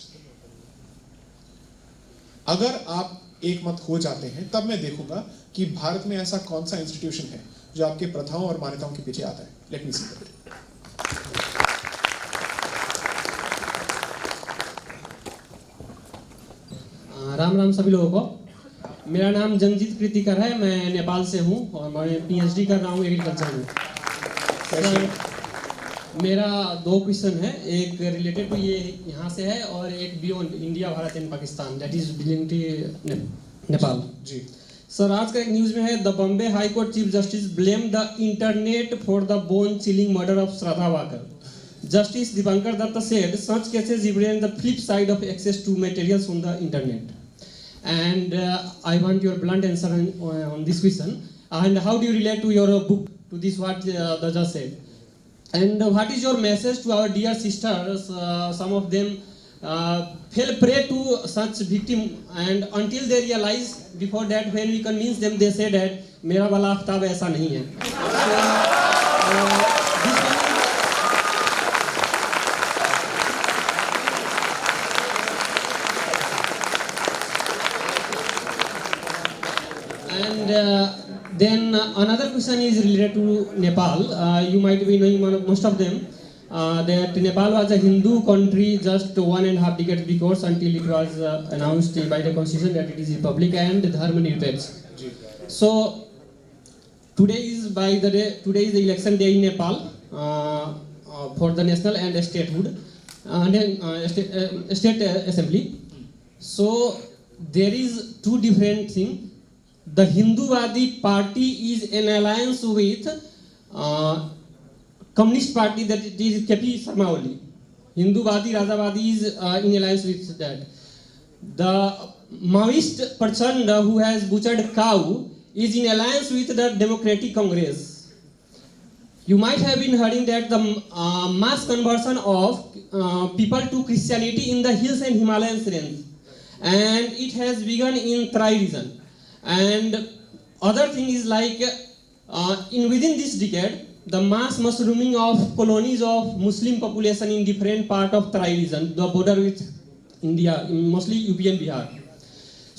अगर आप एक मत हो जाते हैं, तब मैं देखूंगा कि भारत में ऐसा कौन सा इंस्टीट्यूशन है जो आपके प्रथाओं और मान्यताओं के पीछे आता है. Let me see that. Ram Ram सभी लोगों को. मेरा नाम जंजीत कृतिकर है, मैं नेपाल से हूँ और मैं PhD कर रहा हूँ एग्रीकल्चर में. मेरा 2 क्वेश्चन है, एक रिलेटेड टू ये यहाँ से है और एक beyond India, Bharat and Pakistan, that is belong to Nepal. जी सर, आज का एक न्यूज़ में है, the Bombay high court chief justice blame the internet for the bone chilling murder of Shraddha Walker. Justice Dipankar Datta said such cases represent the flip side of access to materials on the internet. And I want your blunt answer on this question. And how do you relate to your book to this what the judge said? And what is your message to our dear sisters? Some of them fell prey to such victim, and until they realize, before that when we convince them, they say that मेरा वाला आफ्ताब ऐसा नहीं है. Then another question is related to Nepal. You might be knowing most of them that Nepal was a Hindu country just 1.5 decades before, until it was announced by the constitution that it is republic and dharma nirpeksha. So today is the election day in Nepal for the national and statehood and then state assembly. So there is 2 different things. The Hinduvadi party is in alliance with Communist party, that it is K.P. Sharma Oli. Hinduvadi, Rajavadi is in alliance with that. The Maoist Prachanda, who has butchered cow, is in alliance with the Democratic Congress. You might have been hearing that the mass conversion of people to Christianity in the hills and Himalayan range, and it has begun in Trai region. And other thing is like within this decade, the mass mushrooming of colonies of Muslim population in different part of Trai region, the border with India, mostly UP and Bihar.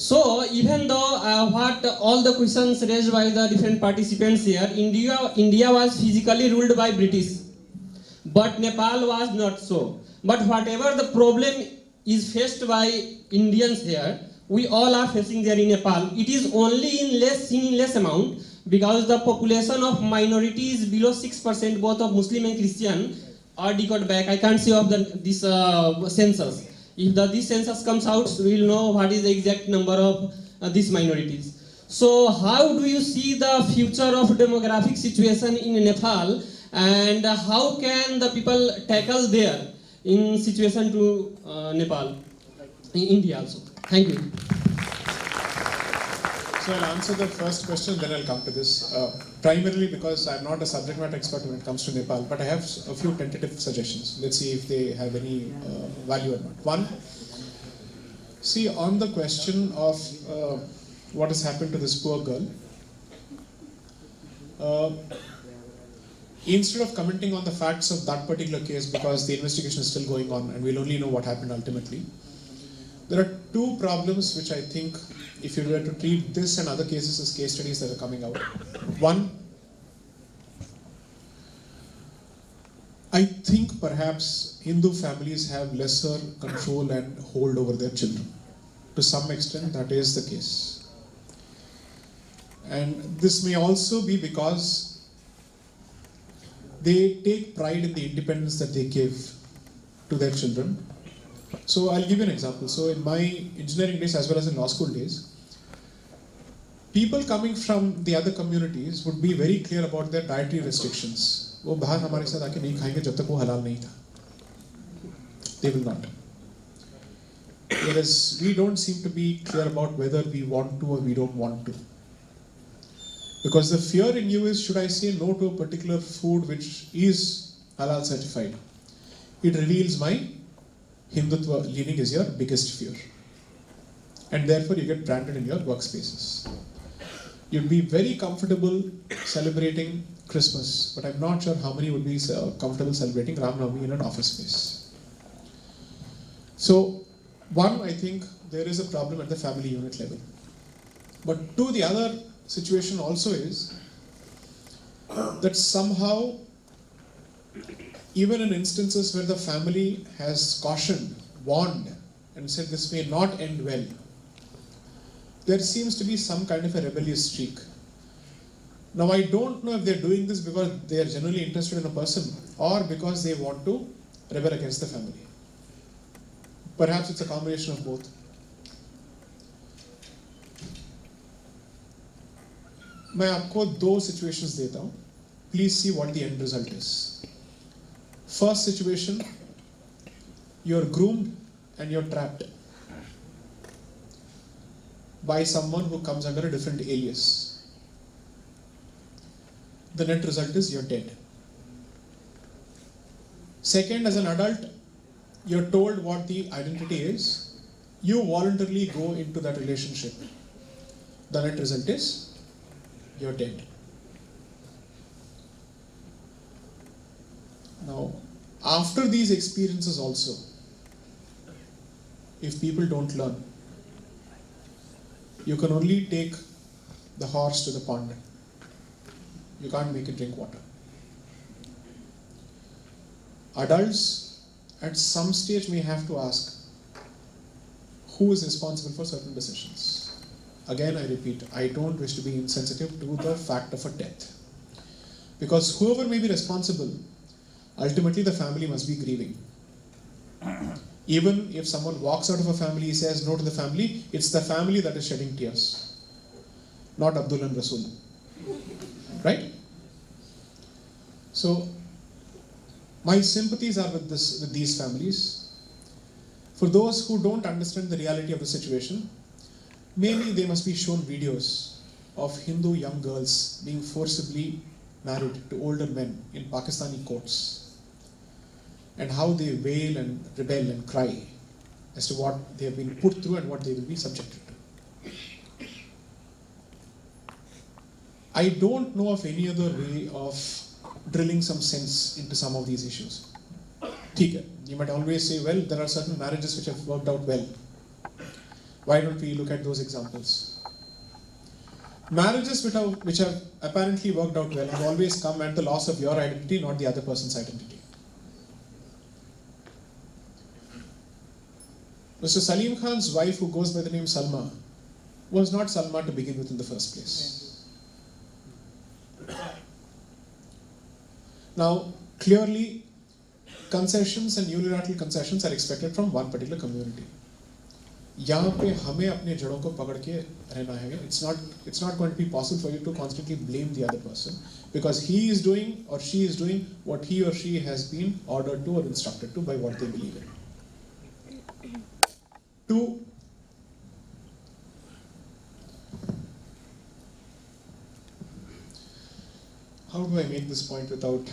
So even though what all the questions raised by the different participants here, India was physically ruled by British, but Nepal was not so. But whatever the problem is faced by Indians here, we all are facing there in Nepal. It is only in less amount, because the population of minorities below 6%, both of Muslim and Christian, are decoded back. I can't see of this census. If this census comes out, we will know what is the exact number of these minorities. So how do you see the future of demographic situation in Nepal, and how can the people tackle there in situation to Nepal, in India also? Thank you. So I'll answer the first question, then I'll come to this. Primarily because I'm not a subject matter expert when it comes to Nepal, but I have a few tentative suggestions. Let's see if they have any value or not. One, see, on the question of what has happened to this poor girl, instead of commenting on the facts of that particular case, because the investigation is still going on and we'll only know what happened ultimately, there are two problems which I think, if you were to treat this and other cases as case studies that are coming out. One, I think perhaps Hindu families have lesser control and hold over their children. To some extent, that is the case. And this may also be because they take pride in the independence that they give to their children. So I'll give you an example. So in my engineering days as well as in law school days, people coming from the other communities would be very clear about their dietary restrictions. वो बाहर हमारे साथ आके नहीं खाएंगे जब तक वो हलाल नहीं था. They will not. Whereas we don't seem to be clear about whether we want to or we don't want to. Because the fear in you is, should I say no to a particular food which is halal certified? It reveals my Hindutva leaning is your biggest fear. And therefore you get branded in your workspaces. You'd be very comfortable celebrating Christmas, but I'm not sure how many would be comfortable celebrating Ram Navami in an office space. So, one, I think there is a problem at the family unit level. But two, the other situation also is that somehow, even in instances where the family has cautioned, warned, and said this may not end well, there seems to be some kind of a rebellious streak. Now, I don't know if they're doing this because they are genuinely interested in a person or because they want to rebel against the family. Perhaps it's a combination of both. मैं आपको दो situations देता हूँ. Please see what the end result is. First situation, you're groomed and you're trapped by someone who comes under a different alias. The net result is you're dead. Second, as an adult, you're told what the identity is. You voluntarily go into that relationship. The net result is you're dead. Now, after these experiences also, if people don't learn, you can only take the horse to the pond. You can't make it drink water. Adults at some stage may have to ask, who is responsible for certain decisions? Again, I repeat, I don't wish to be insensitive to the fact of a death. Because whoever may be responsible, ultimately the family must be grieving. Even if someone walks out of a family, says no to the family, it's the family that is shedding tears, not Abdul and Rasul. Right? So, my sympathies are with these families. For those who don't understand the reality of the situation, maybe they must be shown videos of Hindu young girls being forcibly married to older men in Pakistani courts, and how they wail and rebel and cry as to what they have been put through and what they will be subjected to. I don't know of any other way of drilling some sense into some of these issues. You might always say, well, there are certain marriages which have worked out well. Why don't we look at those examples? Marriages which have apparently worked out well have always come at the loss of your identity, not the other person's identity. Mr. Salim Khan's wife, who goes by the name Salma, was not Salma to begin with in the first place. Now, clearly, concessions and unilateral concessions are expected from one particular community. यहाँ पे हमें अपने जड़ों को पकड़ के रहना है. It's not going to be possible for you to constantly blame the other person because he is doing or she is doing what he or she has been ordered to or instructed to by what they believe in. 2. How do I make this point without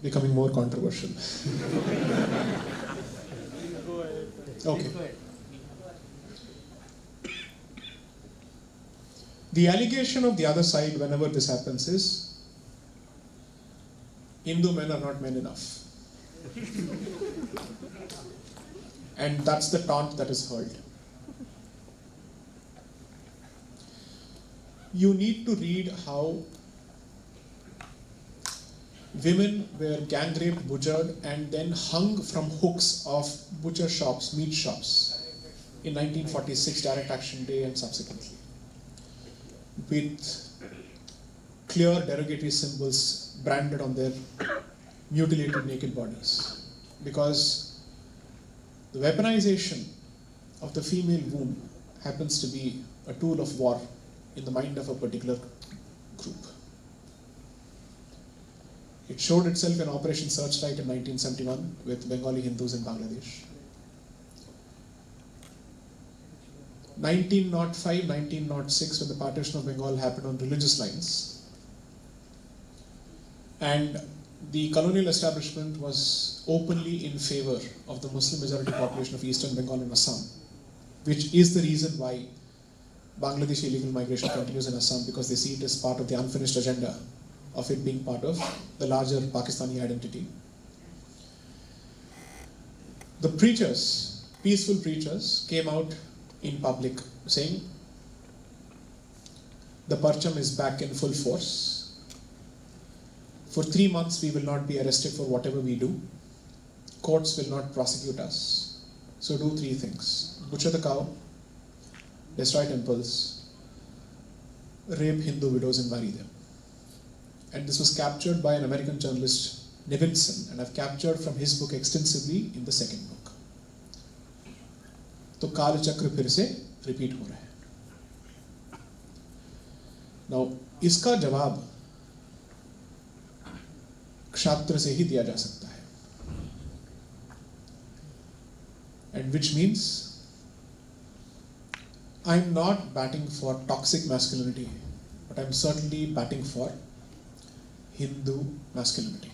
becoming more controversial? Okay. The allegation of the other side whenever this happens is Hindu men are not men enough. And that's the taunt that is hurled. You need to read how women were gang raped, butchered, and then hung from hooks of butcher shops, meat shops in 1946, Direct Action Day and subsequently, with clear derogatory symbols branded on their mutilated naked bodies. Because the weaponization of the female womb happens to be a tool of war in the mind of a particular group. It showed itself in Operation Searchlight in 1971 with Bengali Hindus in Bangladesh. 1905, 1906, when the partition of Bengal happened on religious lines, and the colonial establishment was openly in favor of the Muslim majority population of Eastern Bengal and Assam, which is the reason why Bangladeshi illegal migration continues in Assam, because they see it as part of the unfinished agenda of it being part of the larger Pakistani identity. The preachers, peaceful preachers, came out in public saying, the Parcham is back in full force. For 3 months we will not be arrested for whatever we do. Courts will not prosecute us. So do 3 things. Butcher the cow, destroy temples, rape Hindu widows and marry them. And this was captured by an American journalist, Nevinson, and I've captured from his book extensively in the second book. तो काल चक्र फिर से repeat हो रहा है. Now, इसका जवाब क्षात्र से ही दिया जा सकता है. And which means I'm not batting for toxic masculinity, but I'm certainly batting for Hindu masculinity.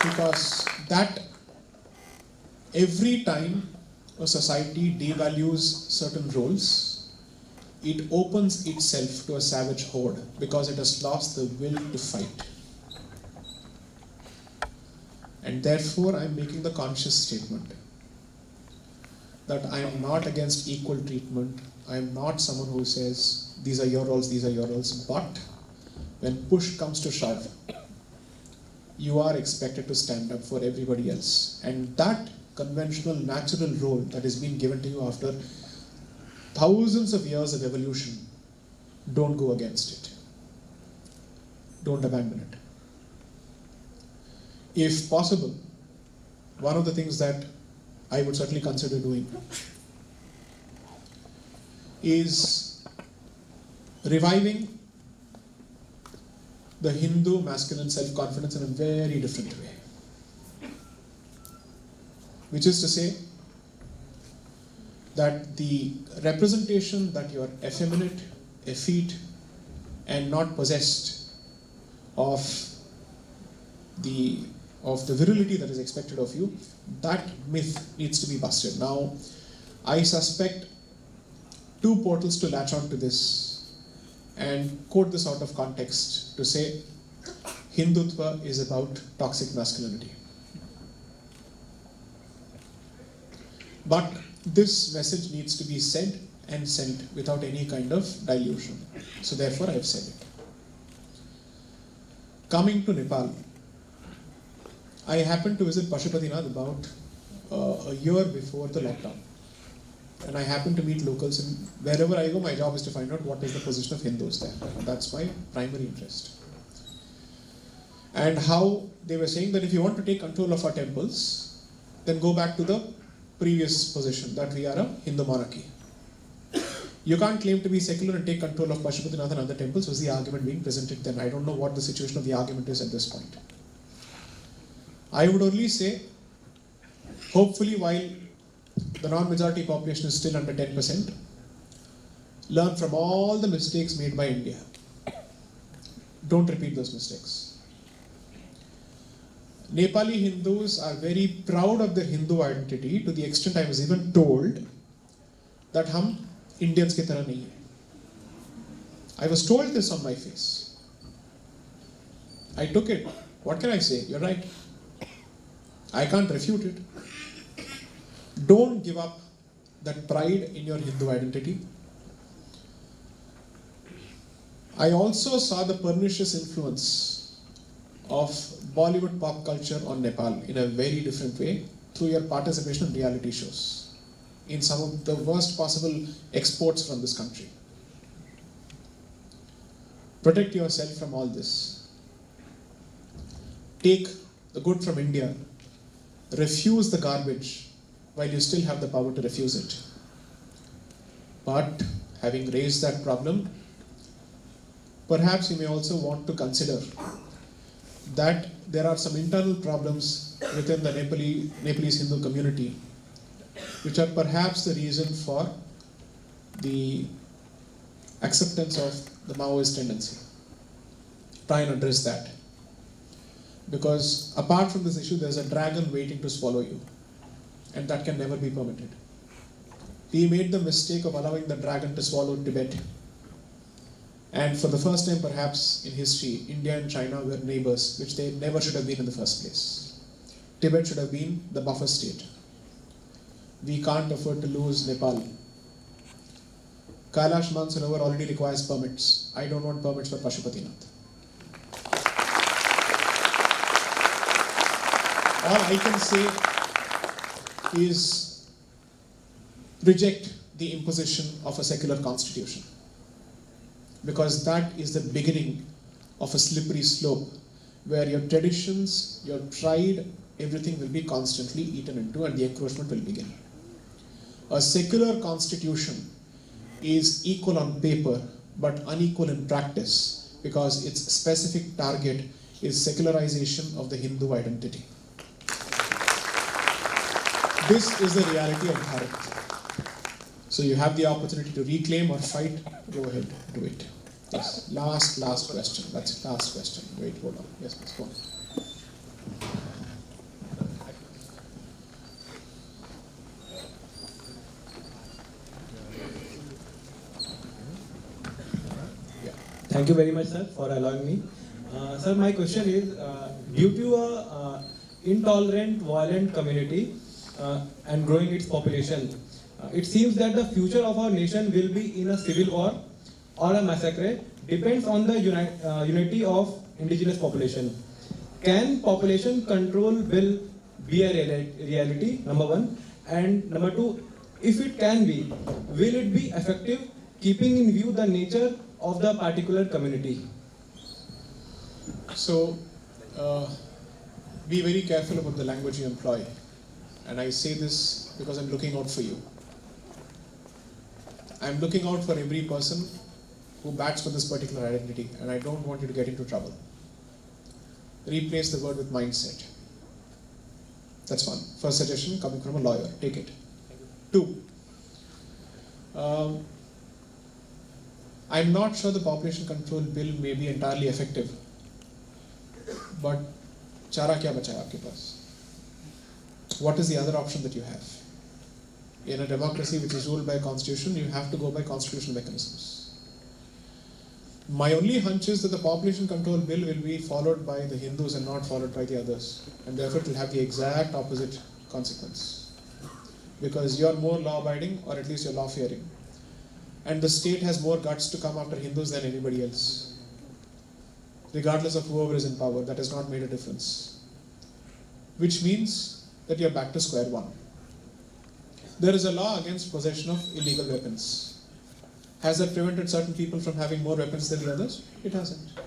Because that every time a society devalues certain roles, it opens itself to a savage horde because it has lost the will to fight. And therefore I am making the conscious statement that I am not against equal treatment. I am not someone who says these are your roles, these are your roles, but when push comes to shove, you are expected to stand up for everybody else. And that conventional, natural role that is being given to you after thousands of years of evolution, don't go against it. Don't abandon it. If possible, one of the things that I would certainly consider doing is reviving the Hindu masculine self-confidence in a very different way. Which is to say that the representation that you are effeminate, effete, and not possessed of the virility that is expected of you, that myth needs to be busted. Now, I suspect 2 portals to latch on to this and quote this out of context to say Hindutva is about toxic masculinity. But this message needs to be said and sent without any kind of dilution. So therefore I have said it. Coming to Nepal, I happened to visit Pashupatinath about a year before the lockdown. And I happened to meet locals, and wherever I go, my job is to find out what is the position of Hindus there. That's my primary interest. And how they were saying that if you want to take control of our temples, then go back to the previous position, that we are a Hindu monarchy. You can't claim to be secular and take control of Pashupatinath and other temples, was the argument being presented then. I don't know what the situation of the argument is at this point. I would only say, hopefully while the non-majority population is still under 10%, learn from all the mistakes made by India. Don't repeat those mistakes. Nepali Hindus are very proud of their Hindu identity, to the extent I was even told that hum Indians ki tarah nahi hai. I was told this on my face. I took it. What can I say? You're right. I can't refute it. Don't give up that pride in your Hindu identity. I also saw the pernicious influence of Bollywood pop culture on Nepal in a very different way through your participation in reality shows, in some of the worst possible exports from this country. Protect yourself from all this. Take the good from India. Refuse the garbage while you still have the power to refuse it. But having raised that problem, perhaps you may also want to consider that there are some internal problems within the Nepalese Hindu community which are perhaps the reason for the acceptance of the Maoist tendency. Try and address that. Because apart from this issue, there's a dragon waiting to swallow you, and that can never be permitted. We made the mistake of allowing the dragon to swallow Tibet. And for the first time perhaps in history, India and China were neighbors, which they never should have been in the first place. Tibet should have been the buffer state. We can't afford to lose Nepal. Kailash Mansarovar already requires permits. I don't want permits for Pashupatinath. All I can say is reject the imposition of a secular constitution, because that is the beginning of a slippery slope where your traditions, your pride, everything will be constantly eaten into and the encroachment will begin. A secular constitution is equal on paper but unequal in practice because its specific target is secularization of the Hindu identity. This is the reality of Bharat. So you have the opportunity to reclaim or fight, go ahead, do it. Yes, last question. That's it, last question. Wait, hold on. Yes, please, go on. Thank you very much, sir, for allowing me. Sir, my question is, due to a intolerant, violent community and growing its population, it seems that the future of our nation will be in a civil war or a massacre, depends on the unity of indigenous population. Can population control bill be a reality, number one? And number two, if it can be, will it be effective keeping in view the nature of the particular community? So, be very careful about the language you employ. And I say this because I'm looking out for you. I'm looking out for every person who backs for this particular identity, and I don't want you to get into trouble. Replace the word with mindset. That's one. First suggestion coming from a lawyer. Take it. Two. I'm not sure the population control bill may be entirely effective, but chara kya bacha hai aapke paas? What is the other option that you have? In a democracy which is ruled by a constitution, you have to go by constitutional mechanisms. My only hunch is that the population control bill will be followed by the Hindus and not followed by the others, and therefore it will have the exact opposite consequence. because you are more law-abiding, or at least you're law-fearing. And the state has more guts to come after Hindus than anybody else. Regardless of whoever is in power, that has not made a difference. Which means that you're back to square one. There is a law against possession of illegal weapons. Has that prevented certain people from having more weapons than the others? It hasn't.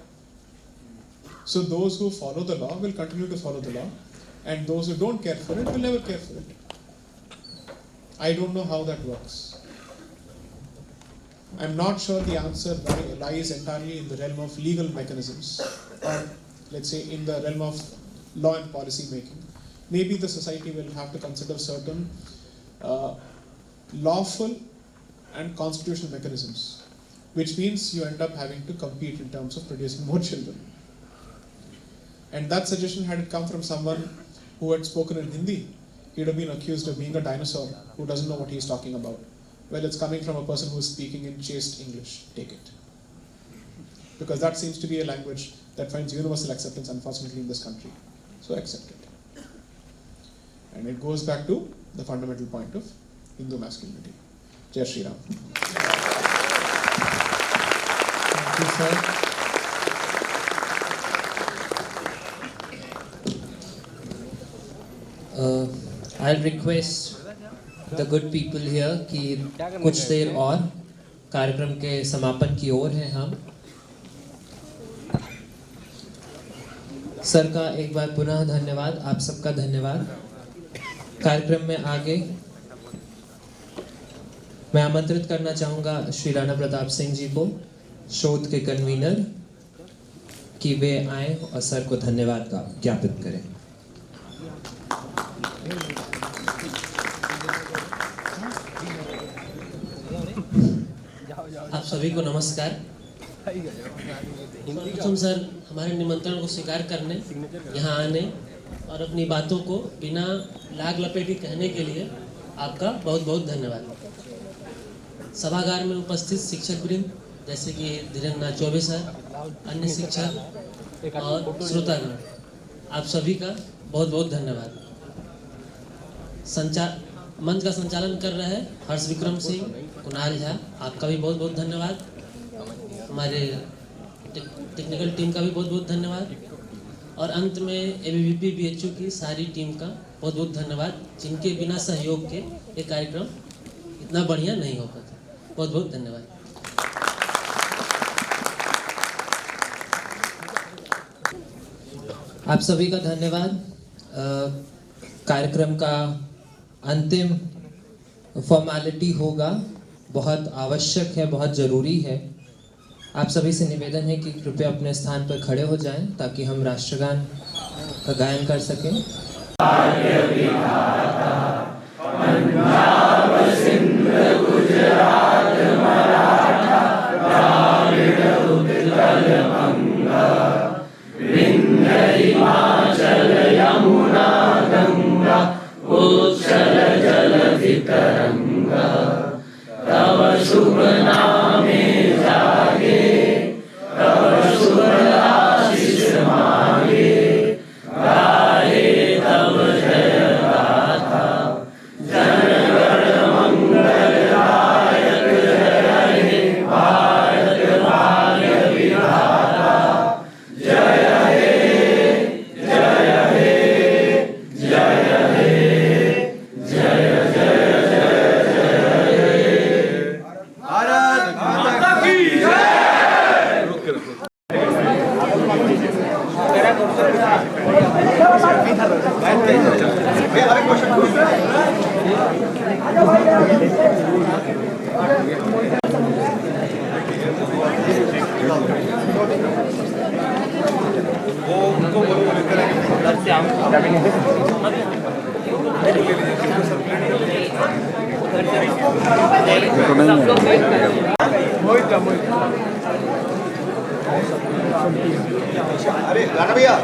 So those who follow the law will continue to follow the law, and those who don't care for it will never care for it. I don't know how that works. I'm not sure the answer lies entirely in the realm of legal mechanisms, or let's say in the realm of law and policy making. Maybe the society will have to consider certain lawful and constitutional mechanisms, which means you end up having to compete in terms of producing more children. And that suggestion, had it come from someone who had spoken in Hindi, he'd have been accused of being a dinosaur who doesn't know what he's talking about. Well, it's coming from a person who's speaking in chaste English. Take it. Because that seems to be a language that finds universal acceptance, unfortunately, in this country. So accept it. And it goes back to the fundamental point of Hindu masculinity. Jai Shri Ram. Thank you, sir. I'll request the good people here कि कुछ देर और कार्यक्रम के समापन की ओर हैं हम. Sir का एक बार पुनः धन्यवाद, आप सबका धन्यवाद. कार्यक्रम में आगे मैं आमंत्रित करना चाहूँगा श्री राणा प्रताप सिंह जी को, शोध के कन्वीनर, कि वे आए और सर को धन्यवाद का ज्ञापित करें. आप सभी को नमस्कार. प्रथम सर, हमारे निमंत्रण को स्वीकार करने, यहाँ आने और अपनी बातों को बिना लाग लपेटी कहने के लिए आपका बहुत बहुत धन्यवाद. सभागार में उपस्थित शिक्षक वृंद जैसे कि धीरेन्द्रनाथ चौबे सर, अन्य शिक्षक और श्रोतागण, आप सभी का बहुत बहुत धन्यवाद. मंच का संचालन कर रहे हैं हर्ष विक्रम सिंह, कुणाल झा, आपका भी बहुत बहुत धन्यवाद. हमारे टेक्निकल टीम का भी बहुत बहुत धन्यवाद. और अंत में एबीवीपी बीएचयू की सारी टीम का बहुत बहुत धन्यवाद, जिनके बिना सहयोग के ये कार्यक्रम इतना बढ़िया नहीं हो पाता. बहुत बहुत धन्यवाद. आप सभी का धन्यवाद. कार्यक्रम का अंतिम फॉर्मेलिटी होगा, बहुत आवश्यक है, बहुत ज़रूरी है. आप सभी से निवेदन है कि कृपया अपने स्थान पर खड़े हो जाएं ताकि हम राष्ट्रगान का गायन कर सकें. पंजाब सिंध गुजरात मराठा द्राविड़ उत्कल बंगा विंध्य हिमाचल यमुना गंगा उत्कल जलधि तरंगा तव शुभ नामे जागे तव शुभ आशीष मांगे गाहे तव जय गाथा जनगण मंगलदायक जय हे भारत भाग्य विधाता जय हे जय हे जय हे जय जय जय जय भारत माता की जय. अरे गाना भैया